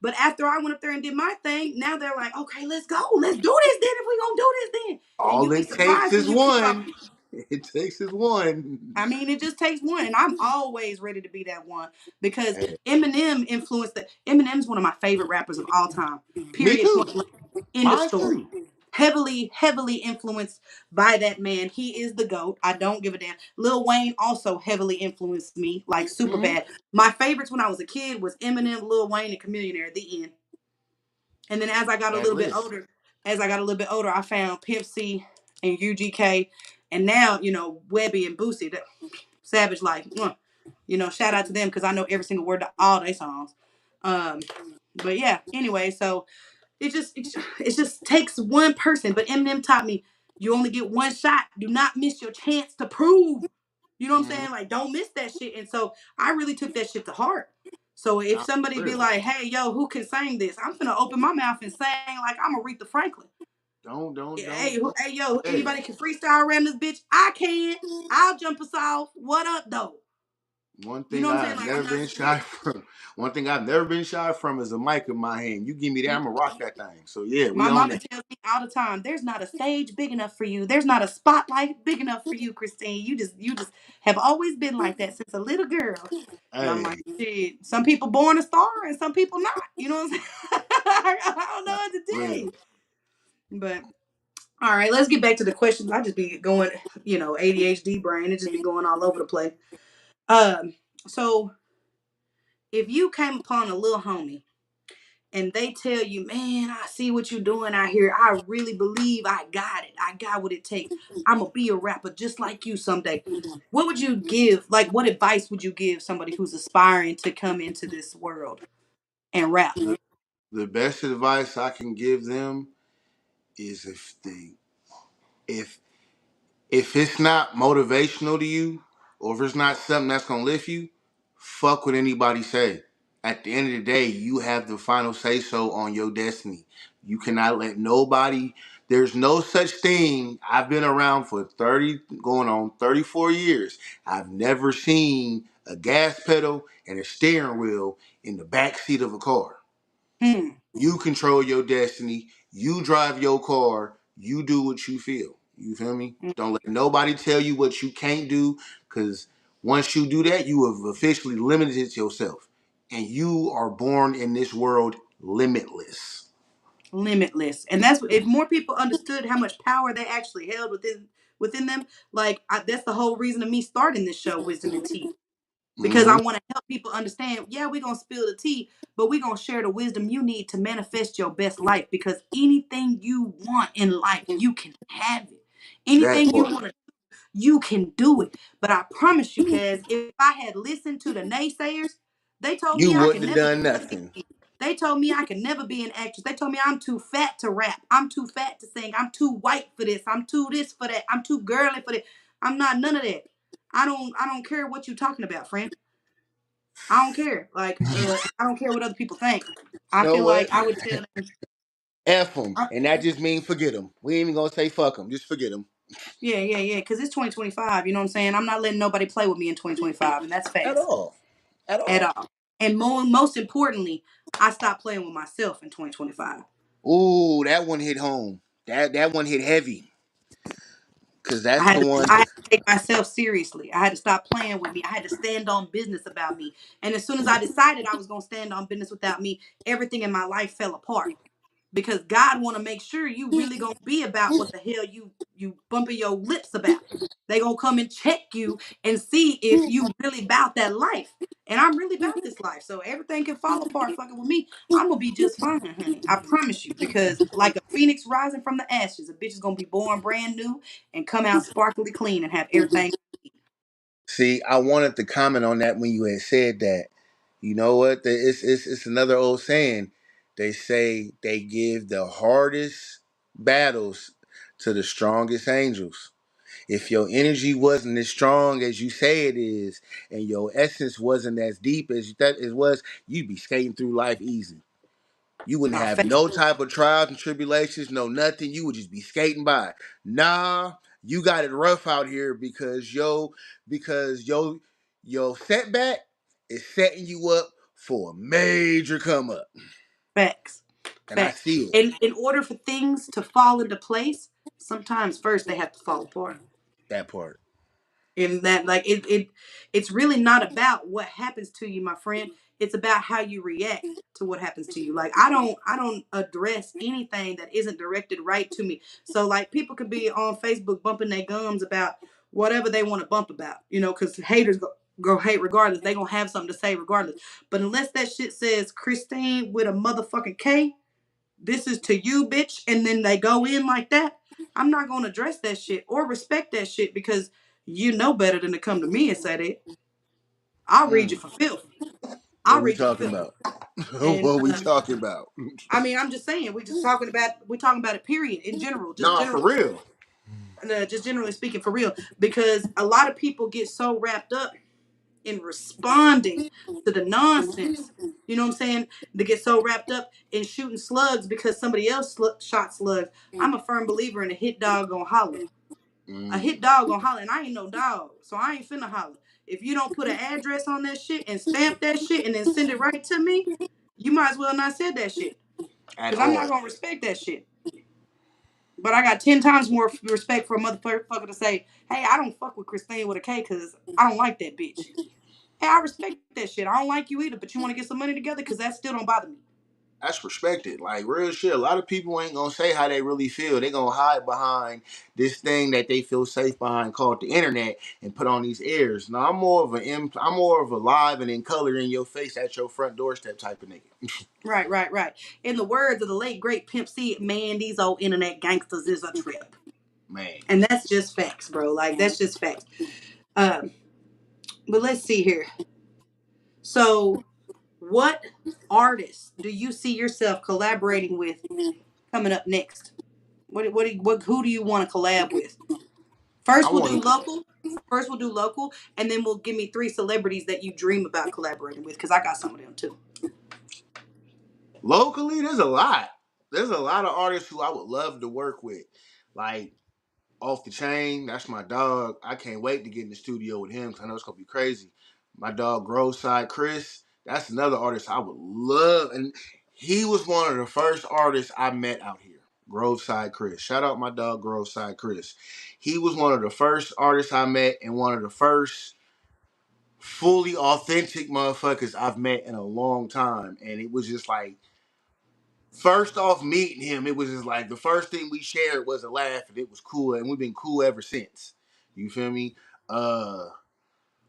But after I went up there and did my thing, now they're like, okay, let's go, let's do this then. If we gonna do this then, and All you'd be it takes surprised is when you kick off. one. It takes us one. I mean, it just takes one, and I'm always ready to be that one because Hey, Eminem influenced that. Eminem's one of my favorite rappers of all time. me Period. too. Point blank. End of Mine story. too. Heavily, heavily influenced by that man. He is the GOAT. I don't give a damn. Lil Wayne also heavily influenced me, like super Hmm. bad. My favorites when I was a kid was Eminem, Lil Wayne, and Chameleon at the end. And then as I got a That little bit list. older, I found Pimp C and UGK, and now Webby and Boosie. Savage Life. Shout out to them because I know every single word to all their songs. Um, but yeah, anyway, so it just takes one person. But Eminem taught me you only get one shot. Do not miss your chance to prove. You know what I'm Hmm. saying? Like, don't miss that shit. And so I really took that shit to heart. So if Nah, somebody for be real. like, "Hey, yo, who can sing this?" I'm gonna open my mouth and sing like I'm Aretha Franklin. Hey, Don't. hey, yo, Hey, anybody can freestyle around this bitch? I can. I'll jump us off. What up, though? one You know thing what I'm saying? I've Like, never I'm not been scared. shy from. One thing I've never been shy from is a mic in my hand. You give me that, Mm. I'ma rock that thing. So yeah, we My on mama that. tells me all the time, there's not a stage big enough for you. There's not a spotlight big enough for you, Kristine. You just have always been like that since a little girl. And I'm like, Hey, shit, some people born a star and some people not. You know what I'm saying? I don't know nah, what to for tell real. you. But all right, let's get back to the questions. I just be going, ADHD brain. It just be going all over the place. Um, so if you came upon a little homie and they tell you, man, I see what you're doing out here. I really believe I got it. I got what it takes. I'm going to be a rapper just like you someday. What would you give? Like, what advice would you give somebody who's aspiring to come into this world and rap? The, the best advice I can give them is if if it's not motivational to you, or if it's not something that's gonna lift you, fuck what anybody say. At the end of the day, you have the final say so on your destiny. You cannot let nobody. There's no such thing. I've been around for 30, going on 34 years. I've never seen a gas pedal and a steering wheel in the back seat of a car. Hmm. You control your destiny. You drive your car. You do what you feel. You feel me? Don't let nobody tell you what you can't do, because once you do that, you have officially limited yourself. And you are born in this world limitless. Limitless. And that's if more people understood how much power they actually held within them. Like that's the whole reason of me starting this show, Wisdom and Tea, because I Hmm. want to help people understand. Yeah, we're gonna spill the tea, but we're gonna share the wisdom you need to manifest your best life. Because anything you want in life, you can have it. That Anything you part. want to, you can do it. But I promise you, Kaz, if I had listened to the naysayers, they told You me I wouldn't could have never done be a nothing. comedian. They told me I could never be an actress. They told me I'm too fat to rap. I'm too fat to sing. I'm too white for this. I'm too this for that. I'm too girly for that. I'm not none of that. I don't care what you're talking about, friend. I don't care. Like, I don't care what other people think. You I know feel like what? I would tell them. F them. I, And that just means forget them. We ain't even going to say fuck them. Just forget them. yeah, yeah, yeah. Because it's 2025. You know what I'm saying? I'm not letting nobody play with me in 2025, and that's At facts all. At at all. all. And most importantly, I stopped playing with myself in 2025. Ooh, that one hit home. That one hit heavy. Because I that's the had to one. I had to take myself seriously. I had to stop playing with me. I had to stand on business about me. And as soon as I decided I was gonna stand on business without me, everything in my life fell apart. Because God want to make sure you really gonna be about what the hell you bumping your lips about. They gonna come and check you and see if you really about that life. And I'm really about this life. So everything can fall apart fucking with me. I'm gonna be just fine, honey. I promise you. Because like a phoenix rising from the ashes, a bitch is gonna be born brand new and come out sparkly clean and have everything. See, I wanted to comment on that when you had said that. You know what? It's another old saying. They say they give the hardest battles to the strongest angels. If your energy wasn't as strong as you say it is, and your essence wasn't as deep as that it was, you'd be skating through life easy. You wouldn't Oh, have no type of trials and tribulations, no nothing. You would just be skating by. Nah, you got it rough out here because your setback is setting you up for a major come up. facts. And I Facts. see it. And in order for things to fall into place, sometimes first they have to fall apart. That part. In that, like, it's really not about what happens to you, my friend. It's about how you react to what happens to you. Like, I don't address anything that isn't directed right to me. So like, people could be on Facebook bumping their gums about whatever they want to bump about, because haters go hate regardless. They gonna have something to say regardless. But unless that shit says Kristine with a motherfucking K, this is to you, bitch, and then they go in like that, I'm not gonna address that shit or respect that shit, because you know better than to come to me and say that. I'll read you Mm. for filth. What I'll we read you for talking filth. about? And What we talking about? I mean, I'm just saying, we're talking about it. Period. In general, Nah, for real. just generally speaking, for real, because a lot of people get so wrapped up in responding to the nonsense. You know what I'm saying? They get so wrapped up in shooting slugs because somebody else shot slugs. I'm a firm believer in a hit dog gonna holler. A Mm. hit dog gonna holler, and I ain't no dog, so I ain't finna holler. If you don't put an address on that shit and stamp that shit and then send it right to me, you might as well not said that shit, At because I'm not all. gonna respect that shit. But I got 10 times more respect for a motherfucker to say, "Hey, I don't fuck with Kristine with a K because I don't like that bitch." Hey, I respect that shit. I don't like you either, but you want to get some money together, because that still don't bother me. That's respected. Like real shit. A lot of people ain't gonna say how they really feel. They gonna hide behind this thing that they feel safe behind called the internet and put on these airs. Now I'm more of a live and in color in your face at your front doorstep type of nigga. Right, right, right. In the words of the late great Pimp C, man, these old internet gangsters is a trip, Man. and that's just facts, bro. Like, that's just facts. Um, but let's see here. So, what artists do you see yourself collaborating with coming up next? Who do you want to collab with? I First, we'll do want local. First, we'll do local, and then we'll give me 3 celebrities that you dream about collaborating with, because I got some of them too. locally, there's a lot. There's a lot of artists who I would love to work with. Like Off the Chain, that's my dog. I can't wait to get in the studio with him because I know it's gonna be crazy. My dog Groveside Chris, that's another artist I would love, and he was one of the first artists I met out here. Groveside Chris, shout out my dog Groveside Chris. He was one of the first artists I met and one of the first fully authentic motherfuckers I've met in a long time, and it was just like first off meeting him, it was just like the first thing we shared was a laugh, and it was cool, and we've been cool ever since. You feel me? Uh,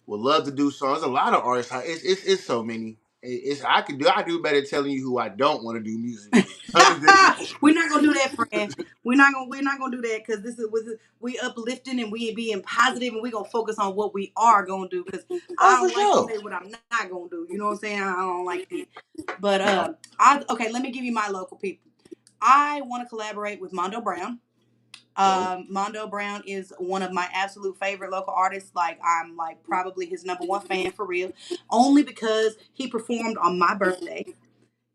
would love to do songs. A lot of artists. It's so many. It's I do better telling you who I don't want to do music with. Other than We're not gonna do that, friend. We're not gonna do that, because we uplifting and we being positive, and we gonna focus on what we are gonna do, because oh I for don't like to sure. say what I'm not gonna do. You know what I'm saying? I don't like that. But No. I okay. Let me give you my local people. I want to collaborate with Mondo Brown. Dope. Mondo Brown is one of my absolute favorite local artists. Like, I'm like probably his number 1 fan for real, only because he performed on my birthday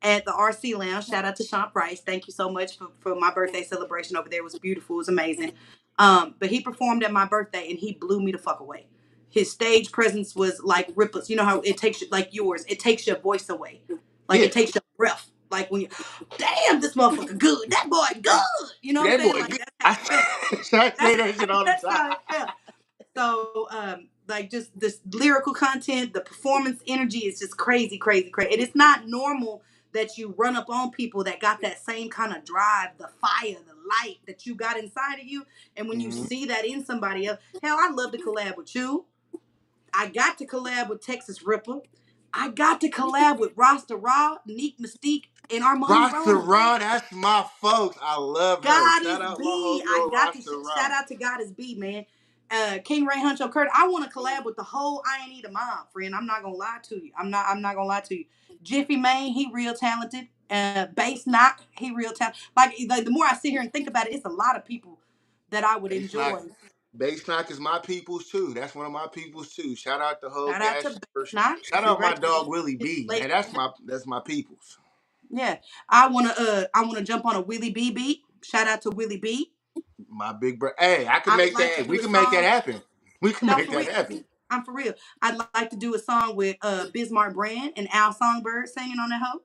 at the RC Lounge. Shout out to Sean Price. Thank you so much for my birthday celebration over there. It was beautiful. It was amazing. But he performed at my birthday and he blew me the fuck away. His stage presence was like ripples. You know how it takes you, like yours, it takes your voice away. Like, Yeah, it takes your breath. Like, when you, damn, this motherfucker good. That boy good. You know what I'm that saying? boy. Like, Good. that's how it felt. I say That's that shit all the that's time. how it felt. So, like, just this lyrical content, the performance energy is just crazy, crazy, crazy. And it's not normal that you run up on people that got that same kind of drive, the fire, the light that you got inside of you. And when you Mm-hmm. see that in somebody else, hell, I'd love to collab with you. I got to collab with Texas Ripper. I got to collab with Rasta Raw, Neek Mystique, and Armani Rasta Rose. Ron, that's my folks. I love her. God Shout is out my B. I homegirl got to Rasta shout Ron. out to God is B, man. King Ray Huncho Kurt. I want to collab with the whole I Ain't Need a Mom, friend. I'm not gonna lie to you. I'm not gonna lie to you. Jiffy Mane, he real talented. Bass Knock, he real talented. Like, the more I sit here and think about it, it's a lot of people that I would Bass Knock, enjoy. Bass Knock is my people's too. That's one of my people's too. Shout out the whole Shout out gas to Bass first. Knock. Shout You're out my right. dog Willie B. Late. Man, that's my people's. Yeah. I wanna jump on a Willie B beat. Shout out to Willie B. My big brother. Hey, I can I would make like to that. do We a can make that song. happen. We can No, make for that real. happen. I'm for real. I'd like to do a song with Bismarck Brand and Al Songbird singing on that hoe.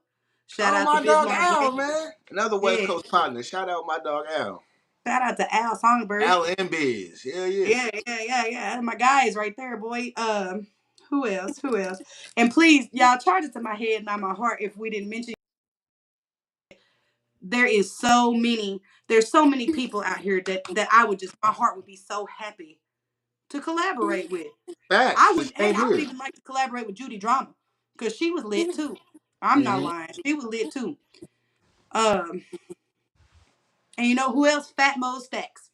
Shout Shout out out to my dog Bismarck Al, Brand. man. Another West Yeah. Coast partner. Shout out my dog Al. Shout out to Al Songbird. Al and Biz. Hell yeah. Yeah. My guys right there, boy. Who else? Who else? And please, y'all, charge it to my head, not my heart. If we didn't mention, there's so many people out here that I would just, my heart would be so happy to collaborate with. Facts. The same I would here. even like to collaborate with Judy Drama because she was lit too. I'm not Mm-hmm. lying. She was lit too. Um, and you know who else? Fat Mo Stacks.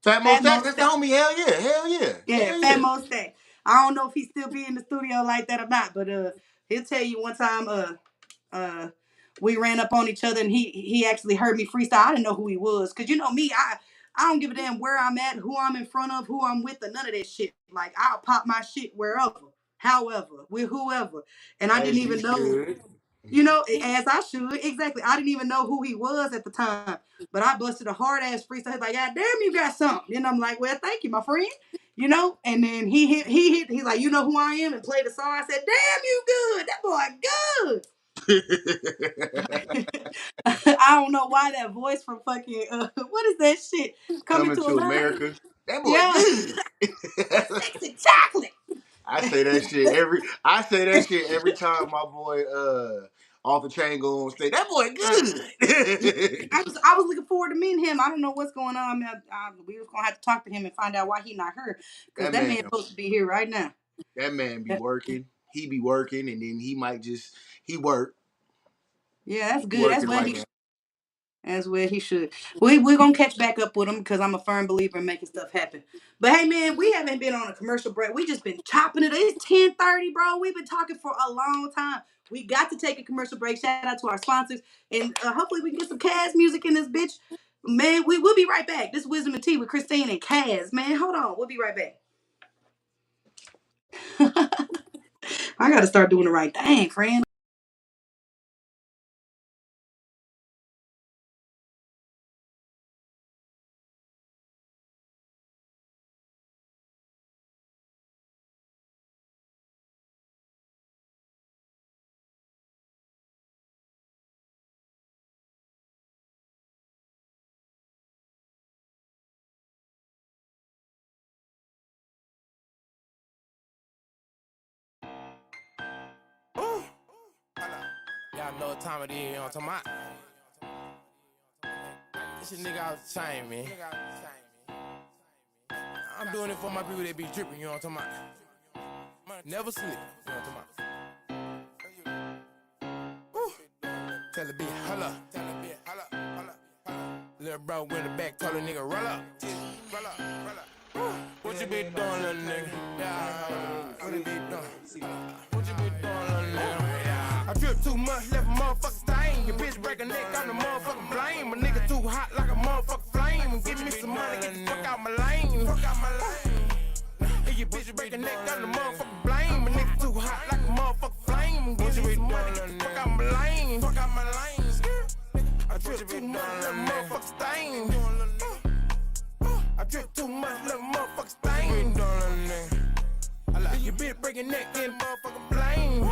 Fat Mo Fat Stacks, Mo that's the Stacks. homie. Hell yeah. Hell yeah. Yeah, Hell Fat yeah. Mo Stacks. I don't know if he still be in the studio like that or not, but he'll tell you one time uh we ran up on each other and he actually heard me freestyle. I didn't know who he was. Cause you know me, I don't give a damn where I'm at, who I'm in front of, who I'm with, or none of that shit. Like I'll pop my shit wherever, however, with whoever. And I didn't As you even know, should. you know, as I should. Exactly. I didn't even know who he was at the time. But I busted a hard ass freestyle. He's like, God damn, you got something. And I'm like, well, thank you, my friend. You know, and then he's like, you know who I am, and played the song. I said, damn, you good. That boy good. I don't know why that voice from fucking what is that shit? Coming Coming to to America. America. That boy Yeah, good. that sexy chocolate. I say that shit every time my boy off the chain go on stage. That boy good. I was looking forward to meeting him. I don't know what's going on. We was gonna have to talk to him and find out why he not here, because that that man man's supposed to be here right now. that man be working. He be working and then he work. Yeah, that's He good. working right now. That's where he should. We're gonna catch back up with him because I'm a firm believer in making stuff happen. But hey, man, we haven't been on a commercial break. We just been chopping it. It's 10:30, bro. We've been talking for a long time. We got to take a commercial break. Shout out to our sponsors, and hopefully we can get some Kaz music in this bitch. Man, we will be right back. This is Wisdom and Tea with Kristine and Kaz. Man, hold on. We'll be right back. I gotta start doing the right thing, friend. Y'all know what time it is, you know what I'm talking about? This shit nigga out the chain, man. I'm doing it for my people that be dripping, you know what I'm talking about? Never slip, you know what I'm talking about? Tell the bitch, holla. Little bro went the back, told the nigga, roll up. What you be doing, little nigga? Yeah, what you be doing? What you be doing, little nigga? I drip too much, left a motherfucker stain. Your bitch break a neck, I'm the motherfucking blame. A nigga too hot like a motherfucking flame. Give me some money, get the fuck out my lane. If your bitch break a neck, I'm the motherfucking blame. A nigga too hot like a motherfucking flame. Give me some money, get the fuck out my lane. I drip too much, left a motherfucker stain. I drip too much, left a motherfucker stain. If your bitch break a neck, get the motherfucking blame.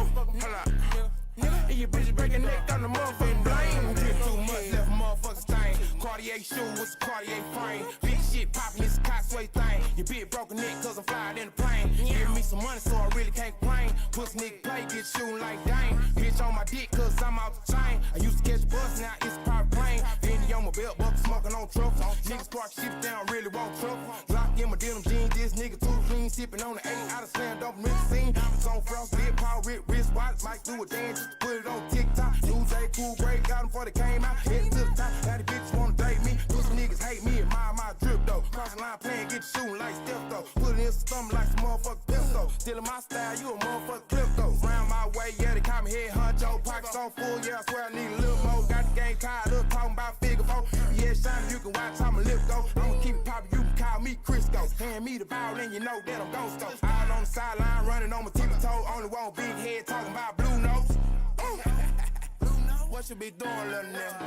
If your bitch break a neck, I'm the motherfucking blame. Drip too much, left a motherfucking stain. Cartier shoe with a Cartier frame. Big shit poppin', this Cotsway thing. Your bitch broke a neck cause I'm flying in the plane. Give me some money so I really can't complain. Pussy nigga play, get shootin' like dang. Bitch on my dick cause I'm out the chain. I used to catch a bus, now it's a private plane. Benny on my belt, buck smoking on truck. Niggas park shit down, really want truck. Lock in my denim jeans, this nigga too clean. Sippin' on the 8 out of slam, don't miss the scene. It's on frost, lip, power, wrist watch. Might do a dance just to put it on TikTok. New J, cool break, got them before they came out. Head to the top, now the bitches wanna date me. Pussy niggas hate me, admire my drip though. Cross the line playing, get shooting like Steph though. Put it in some stomach like some motherfucking pistol. Stealing my style, you a motherfucking clip though. Round my way, yeah, they call me head honcho. Pockets on full, yeah, I swear I need a little more. Got the game tied up, talking about figure four. Yeah, shine, you can watch how my lip go. I'ma keep it poppin', you can call me Crisco. Hand me the ball, and you know that I'm gon' score. Out on the sideline, running on my tippy toe. Only one big head talking about blue nose. What you be doing, little nigga?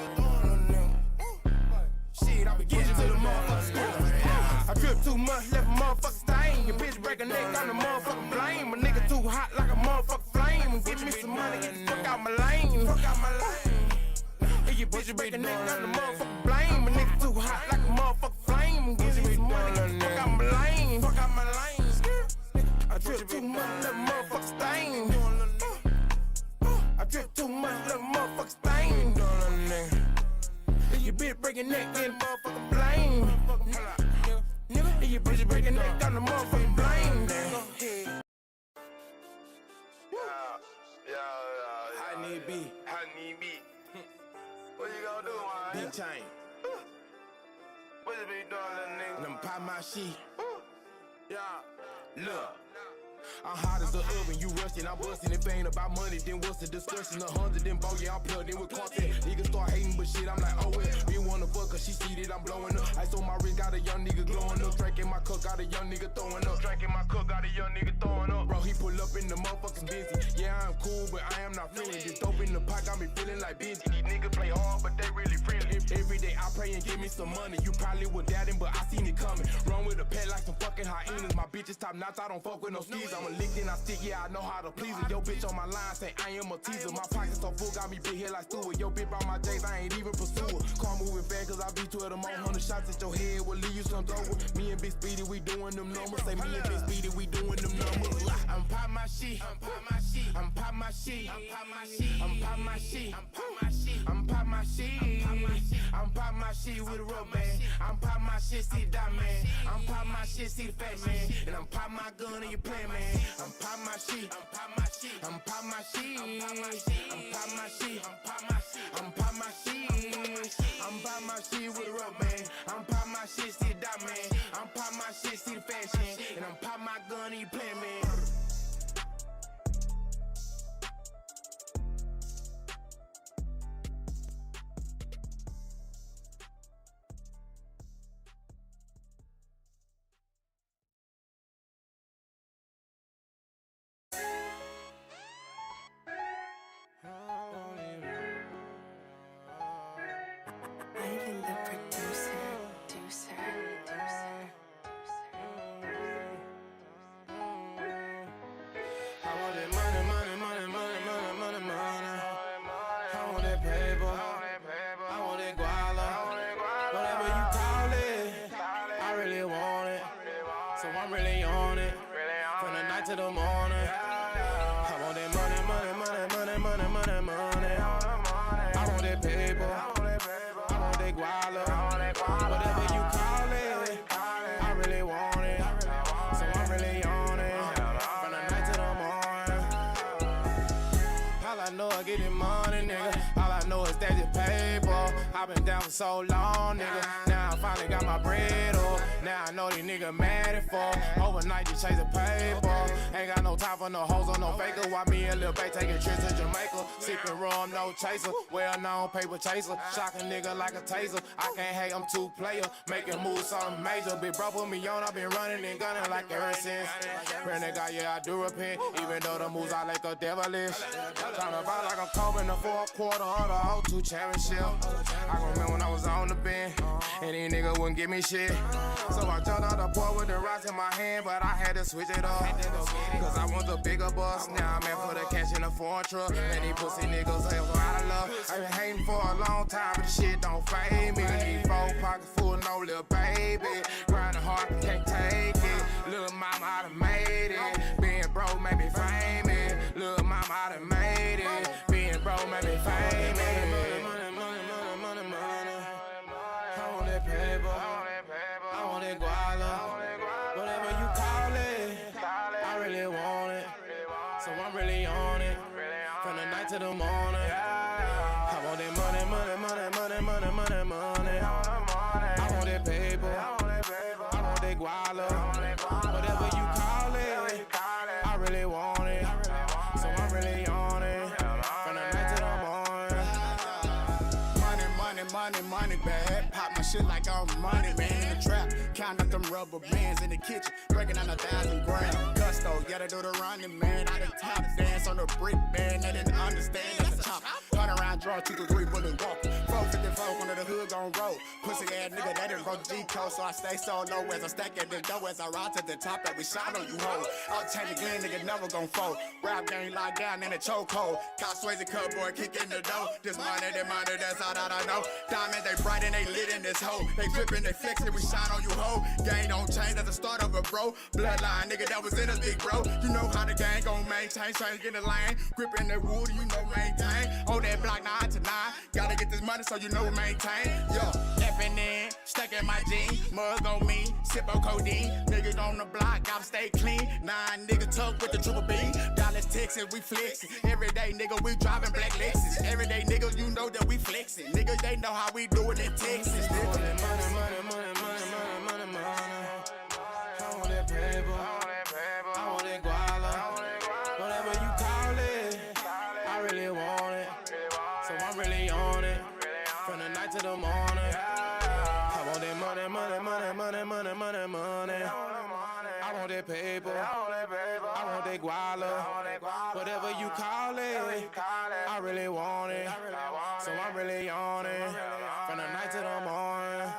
Shit, I be getting to the motherfuckers. I drip too much, left a motherfucker stain. Your bitch break a neck, I'm the motherfucking blame. A nigga too hot like a motherfucking flame. Give me some money, get the fuck out my lane. If your bitch break a neck, I'm the motherfucking blame. A nigga too hot like a much, little motherfucker stain. I drip too much, little motherfucker stain. If your bitch break your neck, then motherfucker blame. If your bitch break your neck, then the motherfucker blame. How need be? What you gonna do, man? Big chain. What you be doing, little nigga? Them pop my shit. Yeah. Look. I'm hot as the oven, you rustin', I'm bustin'. If it ain't about money, then what's the discussion? 100 then ball, yeah, I'm plugged in with content. Niggas start hating, but shit, I'm like, oh well. We wanna fuck, cause she see that I'm blowing up. Ice on my wrist, got a young nigga glowing up. Drink in my cup, got a young nigga throwing up. Bro, he pull up in the motherfucking busy. Yeah, I'm cool, but I am not feeling. This dope in the pot got me feeling like Benji. These niggas play hard, but they really friendly. Every day I pray and give me some money. You probably was doubting, but I seen it coming. Run with a pet like some fucking hyenas. My bitches top notch, I don't fuck with no skis. I'm a lick, then I stick, yeah, I know how to please her. Yo, bitch on my line say I am a teaser. My pockets so full, got me big head like Stewart. Yo, bitch by my J's, I ain't even pursue her. Car moving fast, cause I beat 12 them all. 100 shots at your head will leave you some over. Me and Big Speedy, we doing them numbers. Say me and Big Speedy, we doing them numbers. I'm pop my shit. I'm pop my shit. I'm pop my shit. I'm pop my shit. I'm pop my shit. I'm pop my shit. I'm pop my shit with a rubber band. I'm pop my shit, see the dot man. I'm pop my shit, see the fat man. And I'm pop my gun and you play, man. I'm pop my shit. I'm pop my shit. I'm pop my shit. I'm pop my shit. I'm pop my shit. I'm pop my shit. I'm pop my shit. I'm pop my shit with a rubber band. I'm pop my shit, see the dot man. I'm pop my shit, see the fat man. And I'm pop my gun and you play, man. Ivan the producer. I want that money. I want that paper. I want that guala. Whatever you call it, I really want it. So I'm really on it. From the night to the morning. I want that money. I want that paper. I want that guala. Whatever you call it, I really want it. So I'm really on it. From the night to the morning. All I know is getting money, nigga. All I know is that it's paper. I've been down for so long, nigga. Now I finally got my bread up. Now I know these niggas mad at for. Overnight just chasing paper. Ain't got no time for no hoes or no faker. Why me and Lil Bay taking trips to Jamaica? Sipping rum, no chaser. Well known paper chaser. Shocking nigga like a taser. I can't hate, I'm two player. Making moves something major. Big bro put me on, I've been running and gunning like ever since. Real nigga, yeah, I do repent. Even though the moves I like a devilish. Tryna fight like I'm Kobe in the fourth quarter of the 02 championship. I can remember when I was on the bench, and these niggas wouldn't give me shit. So I jumped out the port with the rocks in my hand, but I had to switch it up. Cause I want the bigger bus. Now I'm in for the cash in the foreign truck. And these pussy niggas hell out of love. I've been hating for a long time, but the shit don't fade me. These 4 pockets full, no little baby. Grinding hard, can't take it. Little mama, I done made it. Being broke made me famous. Little mama, I done made it. Being broke made me famous. I want that paper. I want that guala. Whatever you call it, I really want it. So I'm really on it. From the night to the morning. I want that money. I want that paper. I want that guala. Whatever you call it, I really want it. So I'm really on it. From the night to the morning. Money bag. Pop my shit like I'm money, man, in the trap. Count up them rubber bands in the kitchen, breaking down 1,000 grams. Gusto, yeah, they do the running, man. I done top dance on the brick, man. They didn't understand that's a chop. 100 round draw, 2 to 3 bullet walk. 454 under the hood, gon' on road. Pussy ass nigga, that didn't go G code, so I stay so low as I stack at the dough as I ride to the top that we shine on you hoes. I'll change the glen, nigga never gon' fold. Rap game locked down in a chokehold. Cop Swayze cupboard, kick in the dough. This money, that's all that I know. Diamonds, they bright and they lit in this hoe. They drippin', they flexin', we shine on you hoe. Gang don't change at the start of a bro. Bloodline, nigga, that was in us, big bro. You know how the gang gon' maintain. Trying to get in the lane. Grippin' the wood, you know maintain. Hold that block 9 to 9. Gotta get this money so you know we maintain. Yo, effing in, stuck in my jeans. Mug on me, sip on codeine. Niggas on the block, gotta stay clean. 9 nigga tuck with the triple B. Dallas, Texas, we flexin'. Every day, nigga, we driving black Lexus. Every day, nigga, you know that we flexin'. Niggas, they know how we do it in Texas. Money, money, money, money, money, money, money. I want that paper. I want that guala. Whatever you call it, I really want it. So I'm really on it. From the night to the morning. I want that money, money, money, money, money, money, money. I want that paper. I want that guala. Whatever you call it, I really want it. So I'm really on it. From the night to the morning.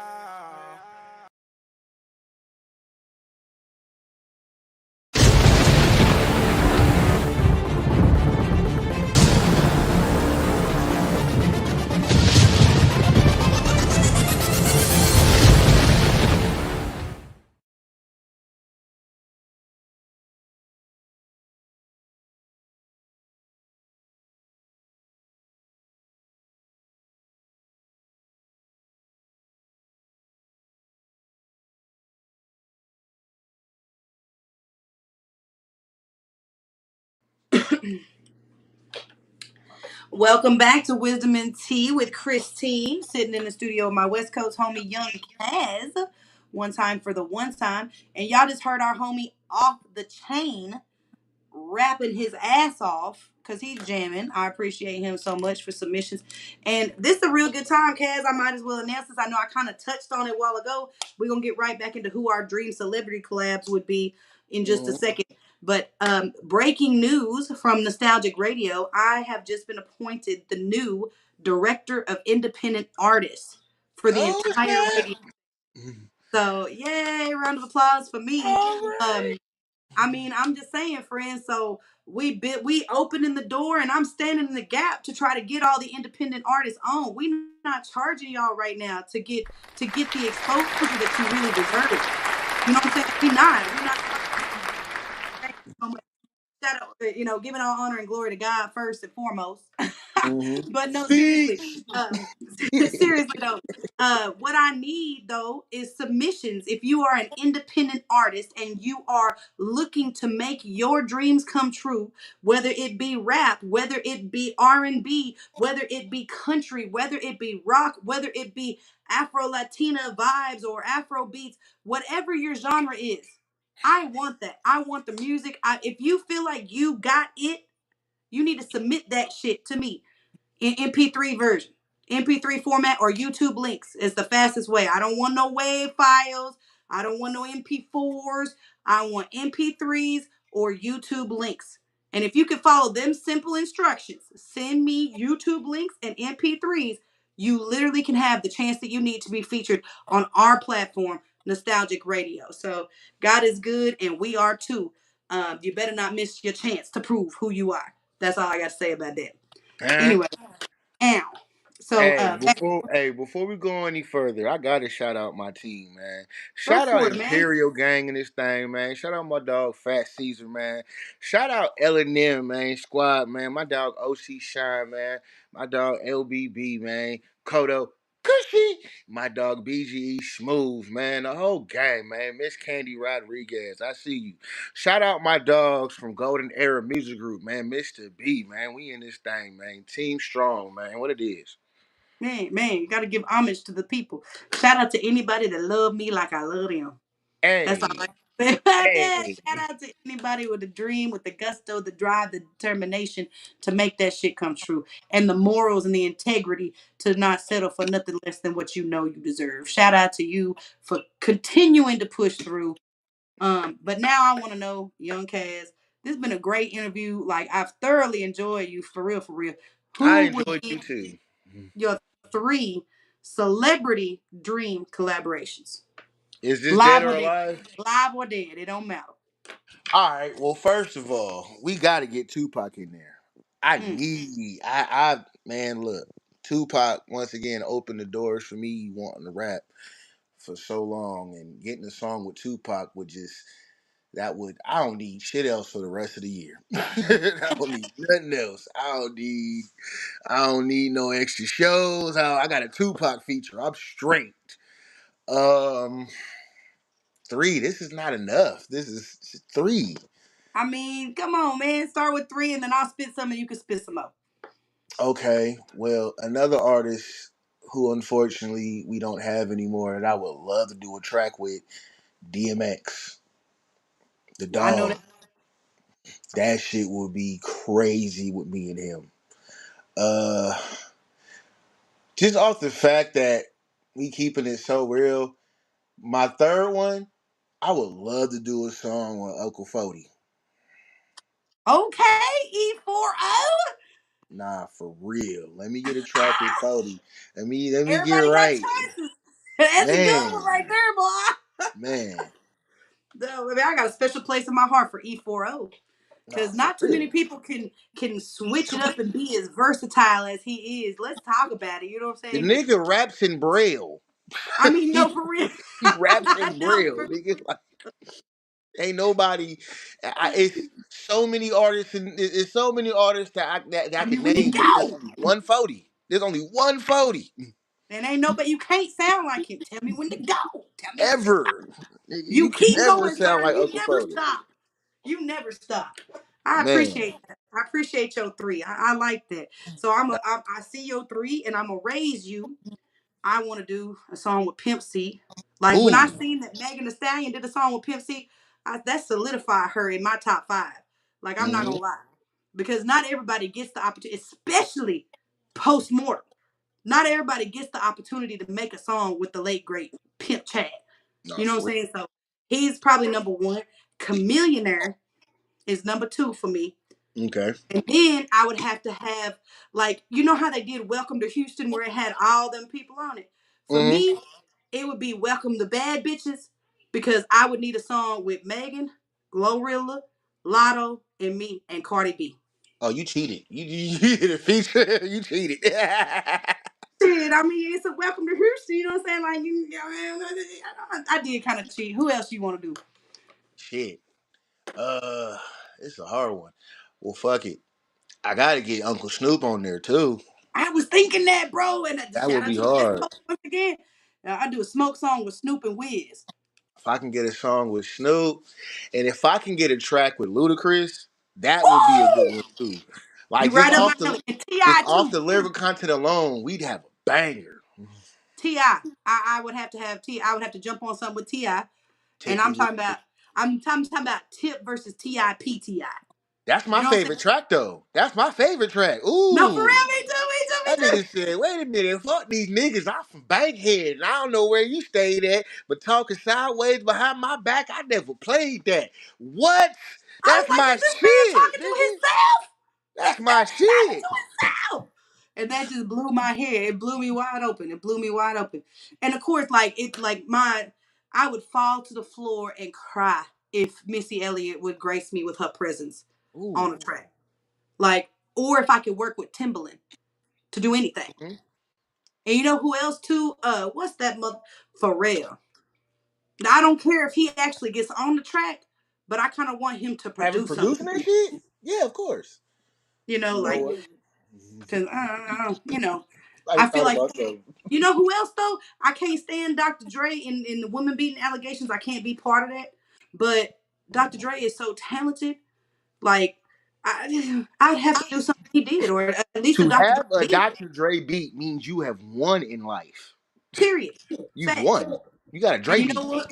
Welcome back to Wisdom and Tea with Kristine, sitting in the studio with my West Coast homie, Young Kaz. One time for the one time. And y'all just heard our homie Off the Chain rapping his ass off because he's jamming. I appreciate him so much for submissions. And this is a real good time, Kaz. I might as well announce this. I know I kind of touched on it a while ago. We're going to get right back into who our dream celebrity collabs would be in just a second. But breaking news from Nostalgic Radio, I have just been appointed the new director of independent artists for the Oh entire radio. snap! So, yay, round of applause for me. All right. I mean, I'm just saying, friends. So we opening the door, and I'm standing in the gap to try to get all the independent artists on. We not charging y'all right now to get the exposure that you really deserve. You know what I'm saying? We're not. Thank you so much. Shout out, giving all honor and glory to God first and foremost. But no, seriously, Speech. seriously though, what I need though is submissions. If you are an independent artist and you are looking to make your dreams come true, whether it be rap, whether it be R&B, whether it be country, whether it be rock, whether it be Afro Latina vibes or Afro beats, whatever your genre is. I want that. I want the music. If you feel like you got it, you need to submit that shit to me in MP3 version, MP3 format, or YouTube links is the fastest way. I don't want no WAV files. I don't want no MP4s. I want MP3s or YouTube links. And if you can follow them simple instructions, send me YouTube links and MP3s, you literally can have the chance that you need to be featured on our platform, Nostalgic Radio. So God is good and we are too. You better not miss your chance to prove who you are. That's all I got to say about that. Huh? Anyway, ow. So Before we go any further, I gotta shout out my team, man. go Shout out for it, man. Imperial Gang in this thing, man. Shout out my dog Fat Caesar, man. Shout out L&M, man. Squad, man. My dog OC Shine, man. My dog LBB, man. Kodo Cushy. My dog BGE Smooth, man. The whole gang, man. Miss Candy Rodriguez, I see you. Shout out my dogs from Golden Era Music Group, man. Mr. B, man. We in this thing, man. Team strong, man. What it is. Man, you got to give homage to the people. Shout out to anybody that love me like I love them. That's all Hey, I can say about that. hey. Shout out to anybody with the dream, with the gusto, the drive, the determination to make that shit come true. And the morals and the integrity to not settle for nothing less than what you know you deserve. Shout out to you for continuing to push through. But now I want to know, Young Kaz, this has been a great interview. Like, I've thoroughly enjoyed you, for real, for real. I Who would enjoyed be you too. your three celebrity dream collaborations. Is this dead Live or or dead. alive? Live or dead. It don't matter. All right. Well, first of all, we got to get Tupac in there. I Mm. need. I man, look, Tupac once again opened the doors for me wanting to rap for so long, and getting a song with Tupac would just that would. I don't need shit else for the rest of the year. I don't need nothing else. I don't need no extra shows. I got a Tupac feature. I'm straight. Um, three. This is not enough. This is three. I mean, come on, man. Start with three and then I'll spit some and you can spit some up. Okay, well, another artist who unfortunately we don't have anymore that I would love to do a track with, DMX, the I know Dog. that. That shit would be crazy with me and him. Uh, just off the fact that we keeping it so real. My third one, I would love to do a song with Uncle Fody. Okay, E40. Nah, for real. Let me get a track with Fody. Let me get Everybody got right, choices. That's a good one man, right there, boy. man. No, I mean, I got a special place in my heart for E40 Nah, because for not too many real. people can switch it up and be as versatile as he is. Let's talk about it. You know what I'm The saying? nigga raps in braille. I mean, no, he, for real. he raps in No, braille. for, Nigga, like, ain't nobody. It's so many artists, and it's so many artists that I tell me can when to name, but there's go. only one Fody. There's only one Fody And ain't nobody. You can't sound like him. Tell me when to go. Tell me when to go. ever. Nigga, You you can keep never going, sound sir. like You Uncle never Fody. stop. You never stop. I Man, appreciate that. I appreciate your three. I like that. So I see your three, and I'm gonna raise you. I want to do a song with Pimp C. Like when I ooh, seen that Megan Thee Stallion did a song with Pimp C, that solidified her in my top five. Like I'm not hmm gonna lie, because not everybody gets the opportunity, especially post mortem. Not everybody gets the opportunity to make a song with the late great Pimp Chad. no, You know what I'm for saying? So he's probably number one. Chameleonaire is number two for me. real. Okay. And then I would have to have, like, you know how they did Welcome to Houston where it had all them people on it? For hmm me, it would be Welcome to Bad Bitches because I would need a song with Megan, Glorilla, Lotto, and me and Cardi B. Oh, you cheated. You did a feature. You cheated. Shit, I mean, it's a Welcome to Houston, you know what I'm saying? Like, I did kind of cheat. Who else you want to do? Shit. Uh, it's a hard one. Well, fuck it. I gotta get Uncle Snoop on there too. I was thinking that, bro, and That shout would out be to the West hard. Coast once again. I do a smoke song with Snoop and Wiz. If I can get a song with Snoop, and if I can get a track with Ludacris, that would be a good Woo! one too. You Like right up my alley. And just T.I. off too. the lyrical content alone, we'd have a banger. T.I. I would have to have T. I would have to jump on something with T.I. And Take me with you. I'm talking about Tip versus T.I.P. T.I. That's You my know what I'm saying? favorite track though. That's my favorite track. No, for real, Ooh. me too, me too, That me too. nigga said, wait a minute, fuck these niggas. I'm from Bankhead, and I don't know where you stayed at, but talking sideways behind my back, I never played that. What? I was That's like, my is this man shit, talking to nigga. himself? That's This my man talking shit. to himself. And that just blew my hair. It blew me wide open. It blew me wide open. And of course, I would fall to the floor and cry if Missy Elliott would grace me with her presence on a Ooh. track. Like, or if I could work with Timbaland to do anything. Mhm. And you know who else too? What's that mother Pharrell? Now, I don't care if he actually gets on the track, but I kind of want him to Having produce producing something. that shit? Yeah, of course. You know, You know like what? because I I feel thought like about something. you know who else though? I can't stand Dr. Dre in the women beating allegations. I can't be part of that. But Dr. Dre is so talented. Like I'd have to do something he did, or at least a To Dr. Dre have a beat. Dr. Dre beat means you have won in life. Period. You've Facts. won. You got a And Dre you know beat. what?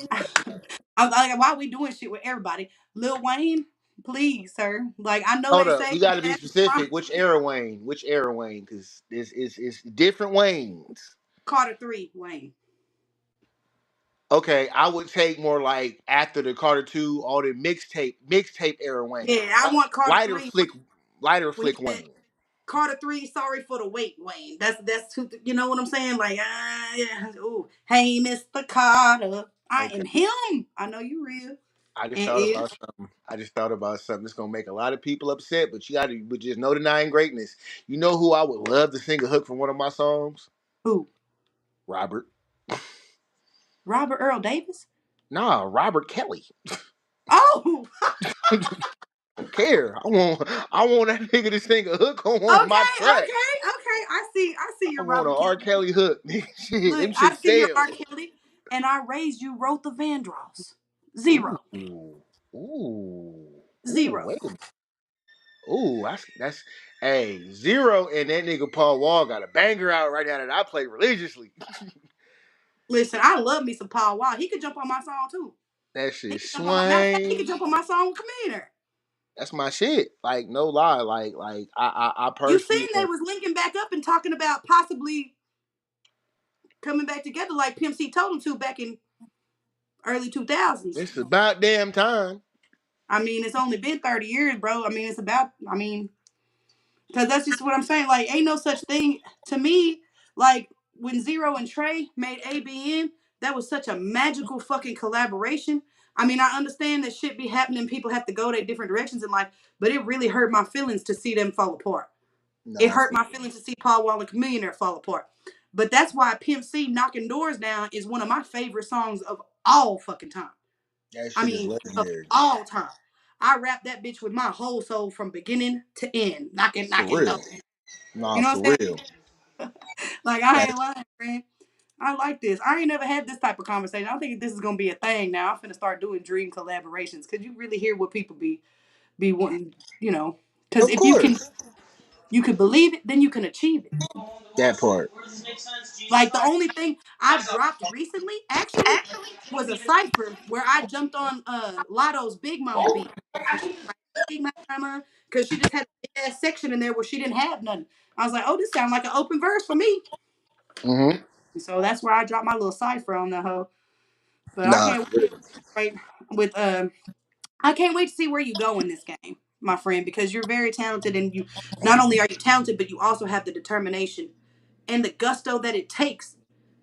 I'm like, why are we doing shit with everybody? Lil Wayne, please, sir. Like I know Hold they up. say You got to be that specific. Which era Wayne? Which era Wayne? Because this is it's different Waynes. Carter 3, Wayne. Okay, I would take more like after the Carter 2, all the mixtape era Wayne. Yeah, I want Carter Lighter 3 flick, lighter when he flick said Wayne. Carter 3, sorry for the wait, Wayne. That's who, you know what I'm saying? Like, yeah. Ooh, hey, Mr. Carter, I Okay. am him. I know you real. I just And thought is about something. I just thought about something that's gonna make a lot of people upset, but you gotta but just no denying greatness. You know who I would love to sing a hook from one of my songs? who? Robert. Robert Earl Davis? Nah, Robert Kelly. Oh, Don't care. I want that nigga to sing a hook on one of my tracks. okay. I see I your want Robert an Kelly. R. Kelly hook. Shit, Look, them I shit see your R. sell. Kelly, and I raised you, wrote the Vandross. Zero. Ooh. Ooh. Ooh, Zero. wait a minute. Ooh, that's hey, Zero and that nigga Paul Wall got a banger out right now that I play religiously. Listen, I love me some Paul Wall. He could jump on my song too. That He shit could jump on my matter of fact, he could swing. jump on my song with Commander. That's my shit. Like no lie. Like I You personally seen they was linking back up and talking about possibly coming back together like Pimp C told him to back in early 2000s. it's about damn time. I mean, it's only been 30 years, bro. I mean, because that's just what I'm saying. Like, ain't no such thing to me. Like, when Zero and Trey made ABN, that was such a magical fucking collaboration. I mean, I understand that shit be happening. People have to go their different directions in life, but it really hurt my feelings to see them fall apart. It Nah, I hurt feel my feelings to see Paul Wall and Millionaire fall apart. But that's why Pimp C Knocking Doors Down is one of my favorite songs of all fucking time. that I shit is mean, of legendary. all time. I rap that bitch with my whole soul from beginning to end. For Knocking real. doors. Nah, You know for what I'm real. saying? Like, I That ain't lying, friend. I like this. I ain't never had this type of conversation. I think this is gonna be a thing now. I'm finna start doing dream collaborations. Cause you really hear what people be wanting, you know. Cause of if course. you can believe it, then you can achieve it. That part. Like the only thing I dropped recently, actually, was a cipher where I jumped on Lotto's Big Mama beat. And she was like, Big Mama, because she just had a big ass section in there where she didn't have nothing. I was like, oh, this sounds like an open verse for me. Mm-hmm. And so that's where I dropped my little cipher on the hoe. But I Nah, can't for real. wait with I can't wait to see where you go in this game, my friend, because you're very talented and you not only are you talented, but you also have the determination and the gusto that it takes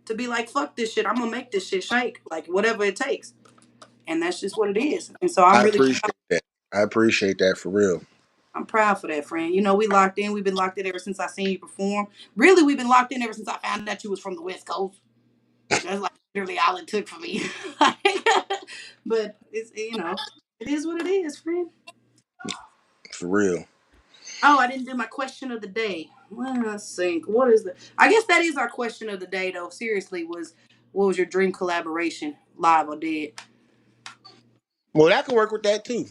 to be like, fuck this shit. I'm gonna make this shit shake. Like whatever it takes. And that's just what it is. And so I'm I really appreciate that. I appreciate that for real. I'm proud for that, friend. You know, we locked in. We've been locked in ever since I seen you perform. Really, we've been locked in ever since I found out you was from the West Coast. That's like literally all it took for me. But it's it is what it is, friend. For real. Oh, I didn't do my question of the day. Let's think. What is the? I guess that is our question of the day, though. Seriously, what was your dream collaboration, live or dead? Well, that can work with that too.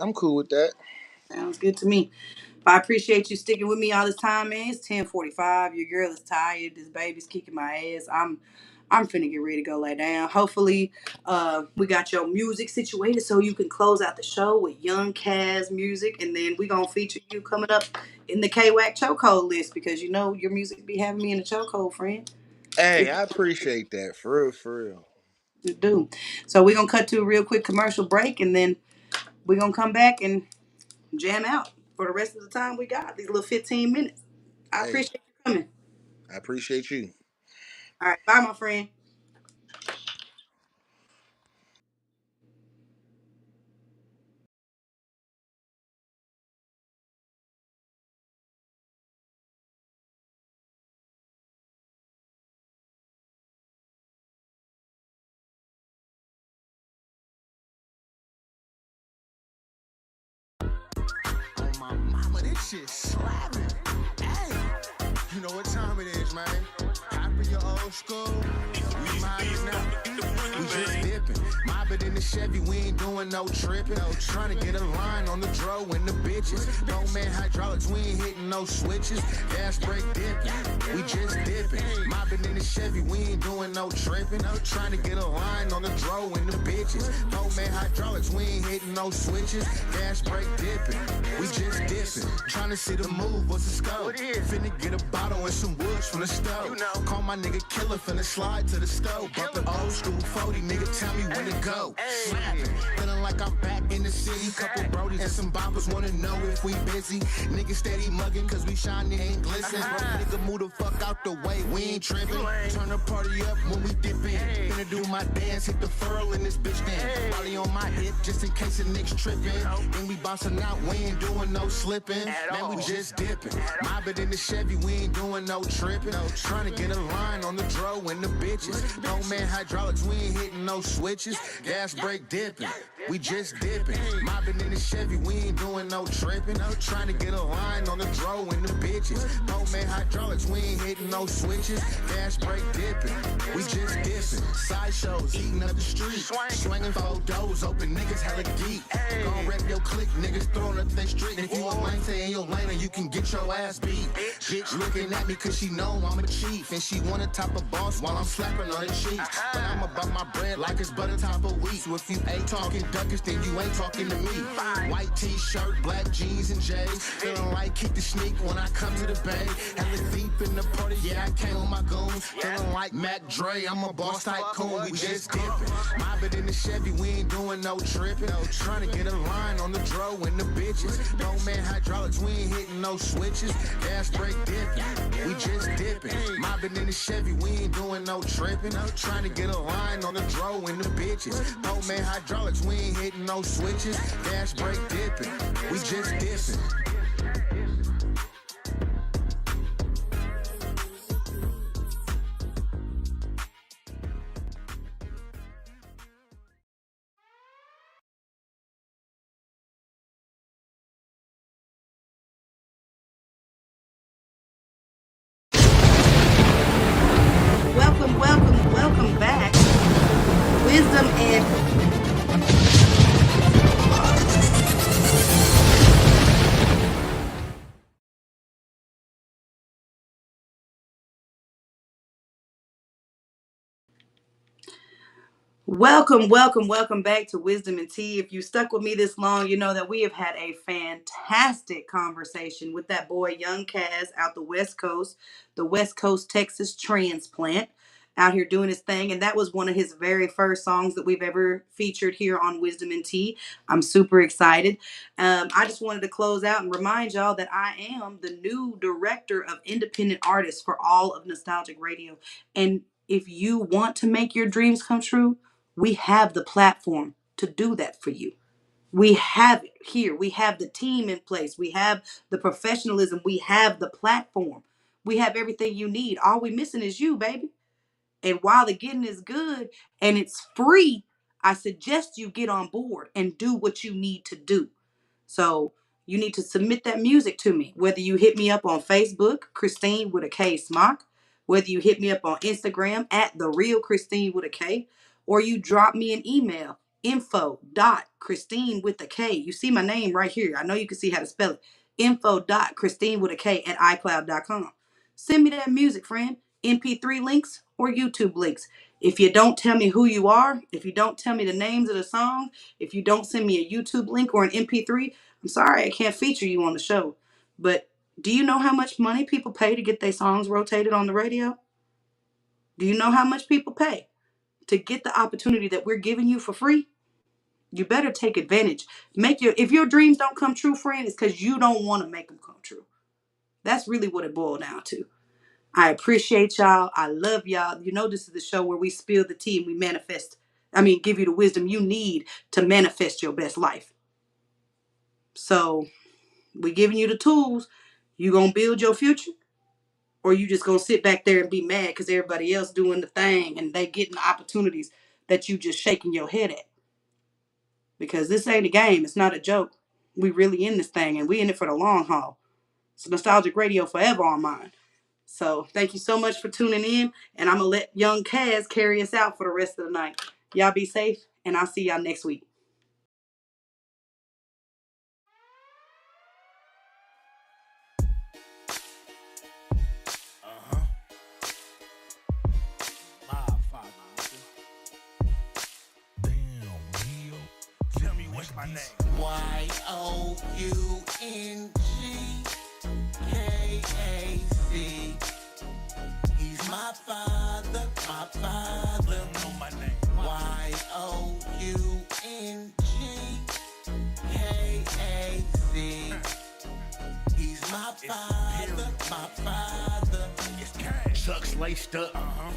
I'm cool with that. Sounds good to me. But I appreciate you sticking with me all this time, man. It's 10:45. Your girl is tired. This baby's kicking my ass. I'm finna get ready to go lay down. Hopefully, we got your music situated so you can close out the show with Young Kaz music, and then we gonna feature you coming up in the K-Wack chokehold list because you know your music be having me in the chokehold, friend. Hey, It, I appreciate that. For real, for real. it do. So we're gonna cut to a real quick commercial break, and then we're gonna come back and jam out for the rest of the time we got these little 15 minutes. I Hey, appreciate you coming. I appreciate you. All right, bye, my friend. On my mama, this shit slapping. Hey, you know what time it is, man. Hop in your old school. We mobbing now. We just dipping. Mobbing in the Chevy, we ain't doing no tripping. Trying to get a line on the dro and the bitches. No man hydraulics, we ain't hitting no switches. Gas brake dipping. We just dipping. Mobbing in the Chevy, we ain't doing no tripping. Trying to get a line on the dro and the bitches. No man hydraulics, we ain't hitting no switches. Gas brake dipping. We just dipping. Trying to see the move, what's the scope? Finna get a bottle and some woods from the stove. Call my nigga killer, finna slide to the stove. Bumpin' old school 40, nigga, tell me when to go. Slapping, feeling like I'm back in the city. Couple brodies and some boppers wanna know if we busy. Niggas steady mugging cause we shiny ain't glisten. Bro, nigga, move the fuck out the way, we ain't tripping. Turn the party up when we dip in. Finna do my dance, hit the furl in this bitch then. Molly on my hip just in case the niggas tripping. And we bouncing out, we ain't doing no slipping. Man, we just dipping. Mobbing in the Chevy, we ain't doing no tripping. Trying to get a line on the dro and the bitches. No man hydraulics, we ain't hitting no switches. Gas brake dipping, we just dipping. Mobbing in the Chevy, we ain't doing no tripping. Trying to get a line on the dro and the bitches. No man hydraulics, we ain't hitting no switches. Gas brake dipping, we just dipping. Sideshows, eating up the street. Swinging photos, open niggas hella geek. Gon' rep your clique, niggas throwing up they street. If you a lane, stay in your lane and you can get your ass beat. Bitch looking at me cause she know I'm a chief. And she wanna top a boss while I'm slapping on her cheeks. But I'm about my bread like it's butter top of wheat. So if you ain't talking duckers, then you ain't talking to me. White t-shirt, black jeans and J's. Feeling like keep the sneak when I come to the bay. Hella deep in the party, yeah, I came with my goons. Feeling like Mac Dre, I'm a boss tycoon. We just dipping. Mobbing in the Chevy, we ain't doing no tripping. Trying to get a line on the dro and the bitches. No man hydraulics, we ain't hitting no switches. Gas brake dipping, we just dipping. Mobbing in the Chevy, we ain't doing no tripping. Trying to get a line on the dro and the bitches. No man hydraulics, we ain't hitting no switches. Gas brake dipping, we just dipping. Welcome back. Wisdom and welcome back to Wisdom and Tea. If you stuck with me this long, you know that we have had a fantastic conversation with that boy, Young Kaz, out the West Coast, the West Coast Texas transplant, out here doing his thing. And that was one of his very first songs that we've ever featured here on Wisdom and Tea. I'm super excited. I just wanted to close out and remind y'all that I am the new director of independent artists for all of Nostalgic Radio. And if you want to make your dreams come true, we have the platform to do that for you. We have it here. We have the team in place. We have the professionalism. We have the platform. We have everything you need. All we missing is you, baby. And while the getting is good and it's free, I suggest you get on board and do what you need to do. So you need to submit that music to me. Whether you hit me up on Facebook, Kristine with a K Smock, whether you hit me up on Instagram at the real Kristine with a K, or you drop me an email, info.Kristine with a K. You see my name right here. I know you can see how to spell it. Info.Kristine with a K at iCloud.com. Send me that music, friend. MP3 links or YouTube links. If you don't tell me who you are, if you don't tell me the names of the song, if you don't send me a YouTube link or an MP3, I'm sorry I can't feature you on the show. But do you know how much money people pay to get their songs rotated on the radio? Do you know how much people pay to get the opportunity that we're giving you for free? You better take advantage. If your dreams don't come true, friend, it's because you don't want to make them come true. That's really what it boiled down to. I appreciate y'all. I love y'all. You know, this is the show where we spill the tea and we give you the wisdom you need to manifest your best life. So we giving you the tools. You gonna build your future? Or you just gonna sit back there and be mad because everybody else doing the thing and they getting the opportunities that you just shaking your head at? Because this ain't a game. It's not a joke. We really in this thing and we in it for the long haul. It's Nostalgic Radio forever on mine. So thank you so much for tuning in. And I'm going to let Young Kaz carry us out for the rest of the night. Y'all be safe. And I'll see y'all next week. Tell me what's my name. Y-O-U-N-G-K-A-C. He's my father, my father. Let him know my name. father. It's cash. Chucks laced up,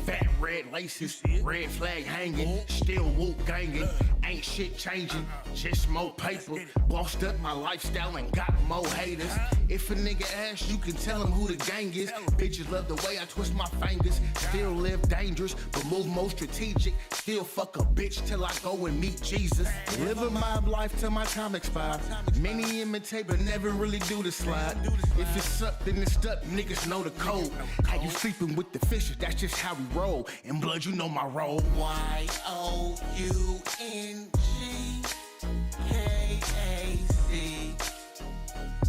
fat red laces, red flag hanging, still whoop ganging. Ain't shit changing, just more paper. Bossed up my lifestyle and got more haters. If a nigga asks, you can tell him who the gang is. Bitches love the way I twist my fingers. Still live dangerous, but move more strategic. Still fuck a bitch till I go and meet Jesus. Live a mob life till my time expires. Many imitate, but never really do the slide. If it's up, then it's stuck. Niggas know the code. How you sleeping with the fishes? That's just how we roll. In blood, you know my role. Y-O-U-N-G-K-A-C.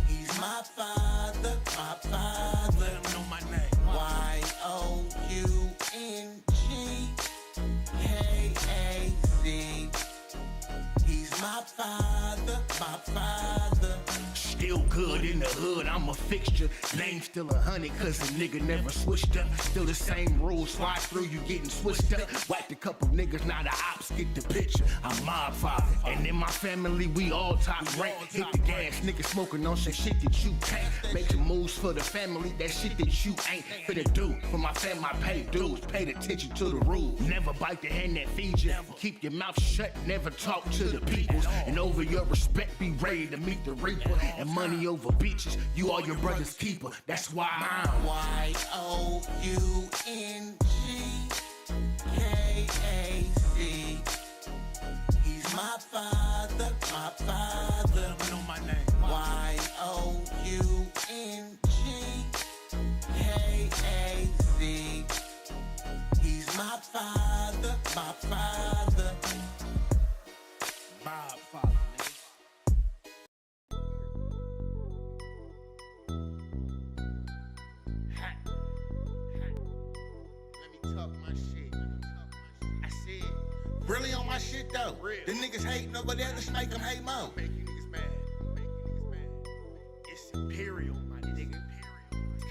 He's my father, my father. Let him know my name. Y-O-U-N-G-K-A-C. He's my father, my father. Still good in the hood, I'm a fixture. Name still 100, cause a nigga never switched up. Still the same rules, slide through, you getting switched up. Whacked a couple niggas, now the ops get the picture. I'm mob father, and in my family, we all top rank. Hit the gas, niggas smoking on some shit that you can't. Make some moves for the family, that shit that you ain't finna do. For my fam, I pay dues, paid attention to the rules. Never bite the hand that feeds you. Keep your mouth shut, never talk to the peoples. And over your respect, be ready to meet the reaper. And money over bitches, you are your brother's keeper. That's why I'm Y-O-U-N-G-K-A-C. He's my father, my father. Let him know my name. Y-O-U-N-G-K-A-C. He's my father, my father. Mob father, nigga. Let me talk my shit. I said, really on my shit though. Real. The niggas hating over there, let's make them hate more. Make you niggas mad. It's imperial, my nigga.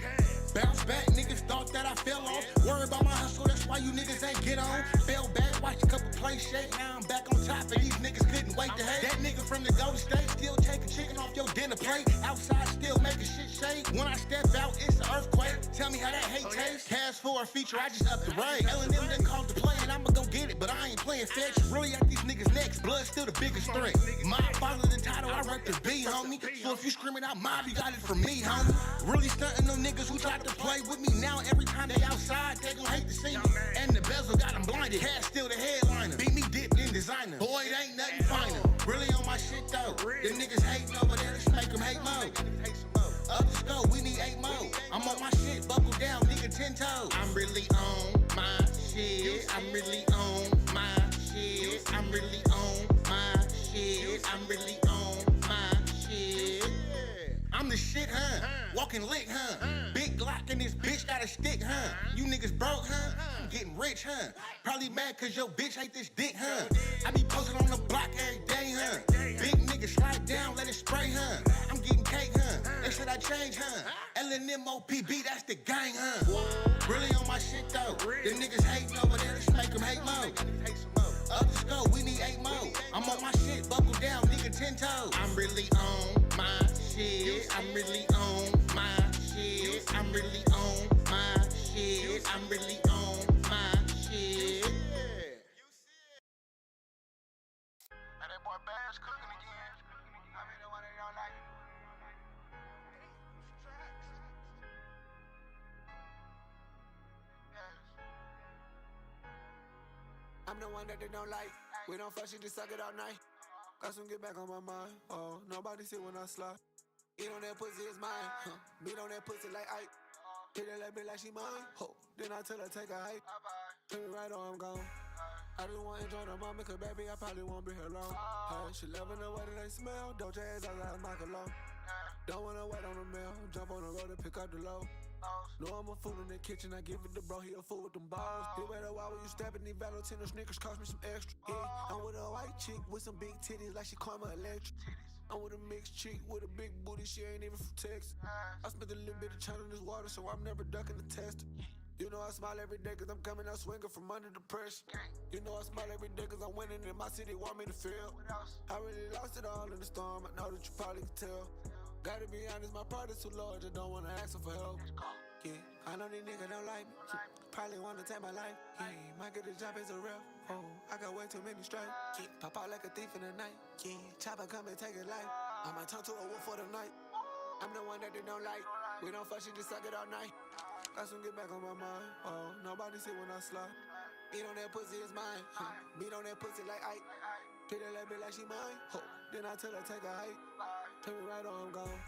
Cash. Bounce back, niggas thought that I fell off. Worry about my hustle, that's why you niggas ain't get on. Fell back, watch a couple plays shake. Now I'm back on top, and these niggas couldn't wait to hate. That nigga from the Golden State still taking chicken off your dinner plate. Outside still making shit shake. When I step out, it's an earthquake. Tell me how that hate tastes. Cash for a feature, I just up the rate. L&M done called the play, and I'ma go get it, but I ain't playing fetch. Really at these niggas' necks, blood still the biggest threat. My father the title, I rep the B, homie. So if you screaming out mob, you got it from me, homie. Really stunting them niggas who tried to play with me. Now every time they outside, they gon' hate to see me. And the bezel got them blinded. Cash still the headliner. Beat me dipped in designer. Boy, it ain't nothing finer. Really on my shit though. The niggas hating over there, let's make them hate more. Others go, we need 8 more. I'm on my shit, buckle down, nigga 10 toes. I'm really on my shit. I'm really on my shit. I'm really on my shit. I'm really on my shit. I'm the shit, huh? Walking lick, huh? Big Glock and this bitch got a stick, huh? You niggas broke, huh? I'm getting rich, huh? Probably mad cause your bitch hate this dick, huh? I be posting on the block every day, huh? Big nigga slide down, let it spray, huh? I'm getting cake, huh? They said I change, huh? L&M OPB, that's the gang, huh? Really on my shit though. The niggas hating over there, let's make them hate more. Others go, we need 8 more. I'm on my shit, buckle down, nigga 10 toes. I'm really on my shit. I'm really on my shit. I'm really on my shit. I'm really on my shit. That boy Bash cooking again. I mean, the one that don't like it. I'm the one that they don't like. We don't fuck shit, just suck it all night. Got some get back on my mind. Oh, nobody see when I slide. Eat on that pussy, it's mine. Beat on that pussy like Ike. Hit that little bit like she mine. Then I tell her take a hike. Tell me right on, I'm gone. I just want to enjoy the moment, cause baby, I probably won't be here long. Hey, she loving the way that they smell. Doja ass out like Michael Lowe. Don't wanna wait on the mail. Jump on the road and pick up the load. Know I'm a fool in the kitchen, I give it to bro, he a fool with them balls. You better why when you stepping, these Valentino sneakers cost me some extra. Yeah, I'm with a white chick with some big titties like she Karma Electric. I'm with a mixed chick with a big booty, she ain't even from Texas. I spent a little bit of time in this water, so I'm never ducking the test. You know I smile every day cause I'm coming out swinging from under the pressure. You know I smile every day cause I'm winning and my city want me to feel. I really lost it all in the storm, I know that you probably can tell. Gotta be honest, my pride is too large, I don't wanna ask her for help. Yeah, I know these niggas don't like me. Probably wanna take my life. Yeah, might get a job as a rep. Oh, I got way too many stripes. Yeah, pop out like a thief in the night. Yeah, chopper come and take it life. I might turn to a wolf for the night. I'm the one that they don't like. We don't fuck, she just suck it all night. Got some get back on my mind. Oh, nobody see when I slide. Eat on that pussy is mine. Beat on that pussy like Ike. Treat that bitch like she mine. Then I tell her take a hike. Turn me right on, I'm gone.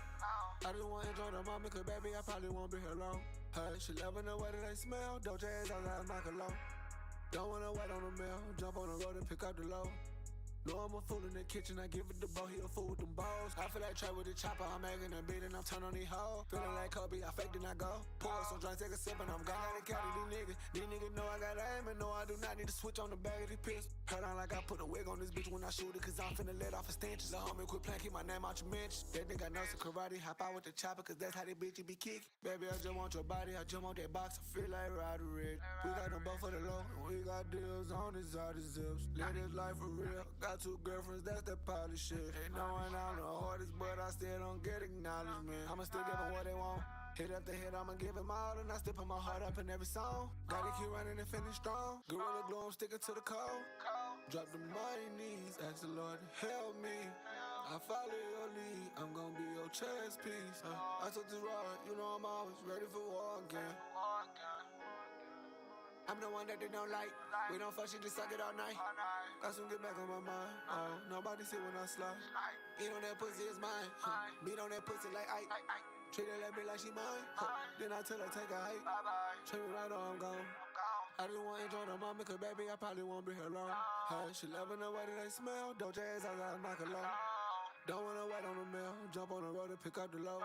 I just wanna enjoy the moment, cause baby, I probably won't be here long. Hey, she loving the way that they smell. Doja ass out like Michael Low. Don't wanna wait on the mail. Jump on the road and pick up the load. Know I'm a fool in the kitchen, I give it the ball, he a fool with them balls. I feel like Trey with the chopper, I'm making a beat and I'm turning on these hoes. Feeling like Kobe, I faked and I go. Pour some drinks, take a sip and I'm gone. I carry these niggas know I got aim and know I do not need to switch on the bag of these pistols. Heard on like I put a wig on this bitch when I shoot it, cause I'm finna let off a stenches. The homie quit playing, keep my name out your mention. They think I know some karate, hop out with the chopper, cause that's how they bitches be kicking. Baby, I just want your body, I just want that box, I feel like Roderick. We got them both for the low, and we got deals on the side of zips. Live this life for real, got 2 girlfriends, that's that poly shit. Ain't no one I'm the hardest, but I still don't get acknowledgement. I'ma still give them what they want. Hit up the head, I'ma give them all, and I still put my heart up in every song. Gotta keep running and finish strong. Gorilla glue, I'm sticking to the code. Drop to my knees, ask the Lord to help me. I follow your lead, I'm gonna be your chess piece. I took this ride, you know I'm always ready for war again. I'm the one that they don't like. We don't fuck, she just suck it all night. Got some get back on my mind. Oh, nobody see when I slide. Eat on that pussy is mine. Beat on that pussy like Ike. Treat that bitch like she mine. Then I tell her take a hike. Treat me right on, I'm gone. I just wanna enjoy the moment, cause baby, I probably won't be here long. Hey, she loving the way that they smell. Doja ass out like Michael Low. Don't wanna wait on the mail. Jump on the road and pick up the load.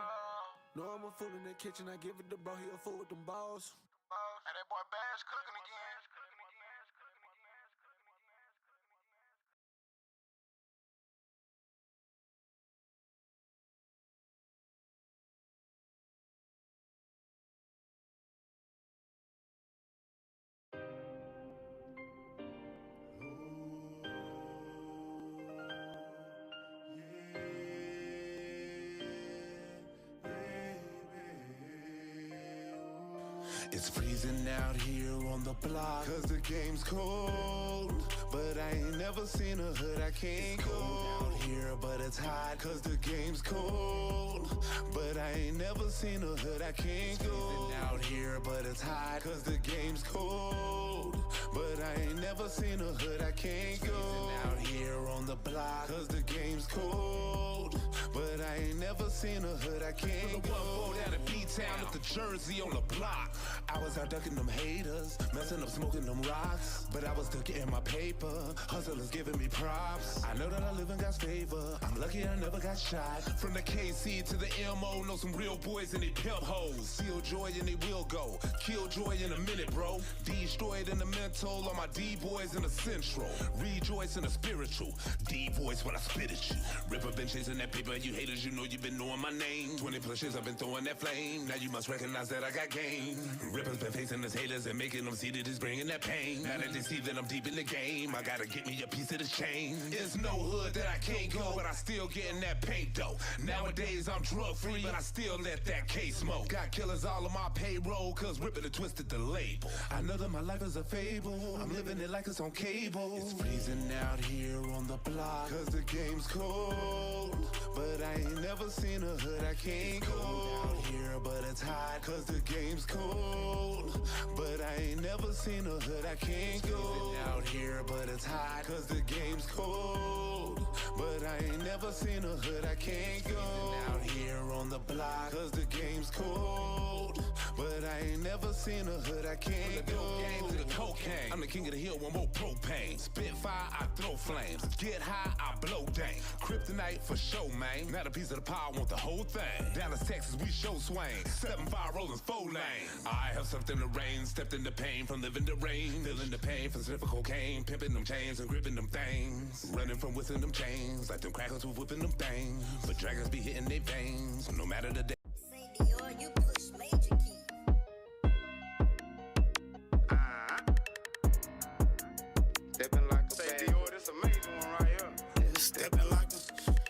Know I'm a fool in the kitchen, I give it the bro, he a fool with them balls. Hey, that boy Bash cooking again. It's freezing out here on the block, cause the game's cold. But I ain't never seen a hood I can't go out here, but it's hot, cause the game's cold. But I ain't never seen a hood I can't go out here, but it's hot, cause the game's cold. But I ain't never seen a hood I can't go out here on the block, cause the game's cold. But I ain't never seen a hood I can't go. Out of B-Town with the jersey on the block. I was out ducking them haters, messing up, smoking them rocks. But I was stuck in my paper, hustlers giving me props. I know that I live in God's favor, I'm lucky I never got shot. From the KC to the MO, know some real boys and they pimp hoes. Seal joy and they will go, kill joy in a minute, bro. Destroyed in the mental, all my D-boys in the central. Rejoice in the spiritual, D-boys when I spit at you. Ripper been chasing that paper, you haters, you know you been knowing my name. 20 plus years I've been throwing that flame, now you must recognize that I got game. Ripper's been facing his haters and making them see that he's bringing that pain. Now that they see that I'm deep in the game, I gotta get me a piece of this chain. There's no hood that I can't go, but I still getting that paint though. Nowadays I'm drug free, but I still let that case smoke. Got killers all on my payroll, cause Ripper done twisted the label. I know that my life is a fable, I'm living it like it's on cable. It's freezing out here on the block, cause the game's cold. But I ain't never seen a hood I can't go out here, but it's hot, cause the game's cold. But I ain't never seen a hood I can't go out here, but it's hot, cause the game's cold. But I ain't never seen a hood I can't go out here on the block, cause the game's cold. But I ain't never seen a hood I can't go. From the dope game to the cocaine, I'm the king of the hill, one more propane. Spit fire, I throw flames. Get high, I blow dang. Kryptonite for show, man. Not a piece of the pie, I want the whole thing. Dallas, Texas, we show swing. 7-5 rolling 4 lane. I have something to rain, stepped in the pain from living the rain. Feeling the pain from sniffing cocaine, pimping them chains and gripping them things. Running from within them chains, like them crackers who whipping them things. But dragons be hitting their veins, no matter the day. Say Dior, you push major key. Stepping like a say Dior, this a major one right here. Stepping like a.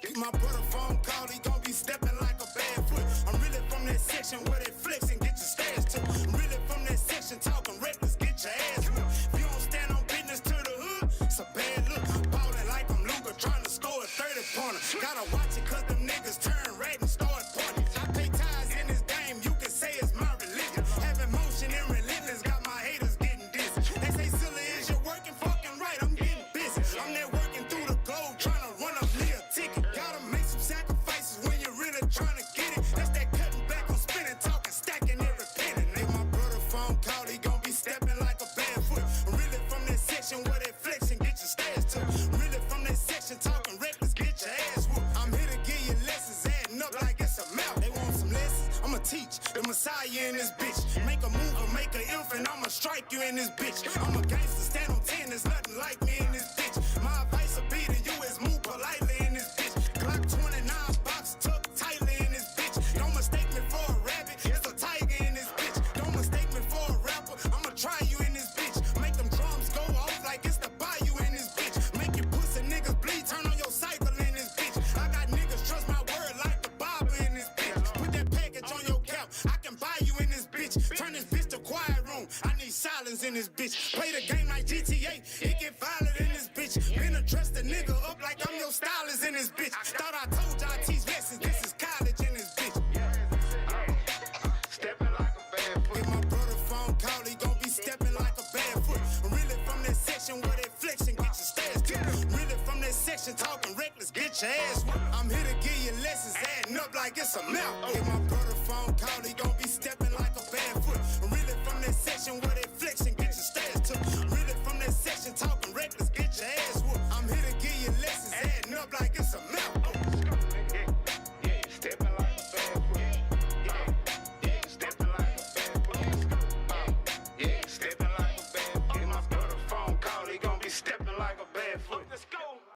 Get my brother phone call, he gon' be stepping like a bad foot. I'm really from that section where they flex and get your stash strike you in this bitch. I'm a gangster, stand on 10, there's nothing like me in this bitch. My advice will be to you is move politely in this bitch. Glock 29 box tucked tightly in this bitch. Don't mistake me for a rabbit, it's a tiger in this bitch. Don't mistake me for a rapper, I'ma try you in this bitch. Make them drums go off like it's the bayou in this bitch. Make your pussy niggas bleed, turn on your cycle in this bitch. I got niggas trust my word like the Bible in this bitch. Put that package on your cap, I can buy you in this bitch. Turn this bitch to quiet room, I need silence in this bitch. Play the game like GTA, it get violent in this bitch. Been dress the nigga up like I'm your stylist in this bitch. Thought I told y'all I teach lessons, this is college in this bitch. Stepping like a bad foot. If my brother phone call, he gon' be stepping like a bad foot. I'm really from that section where they flex and get your stash to. Really from that section talking reckless, get your ass whipped. I'm here to give you lessons, adding up like it's a mouth. If my brother phone call, he gon'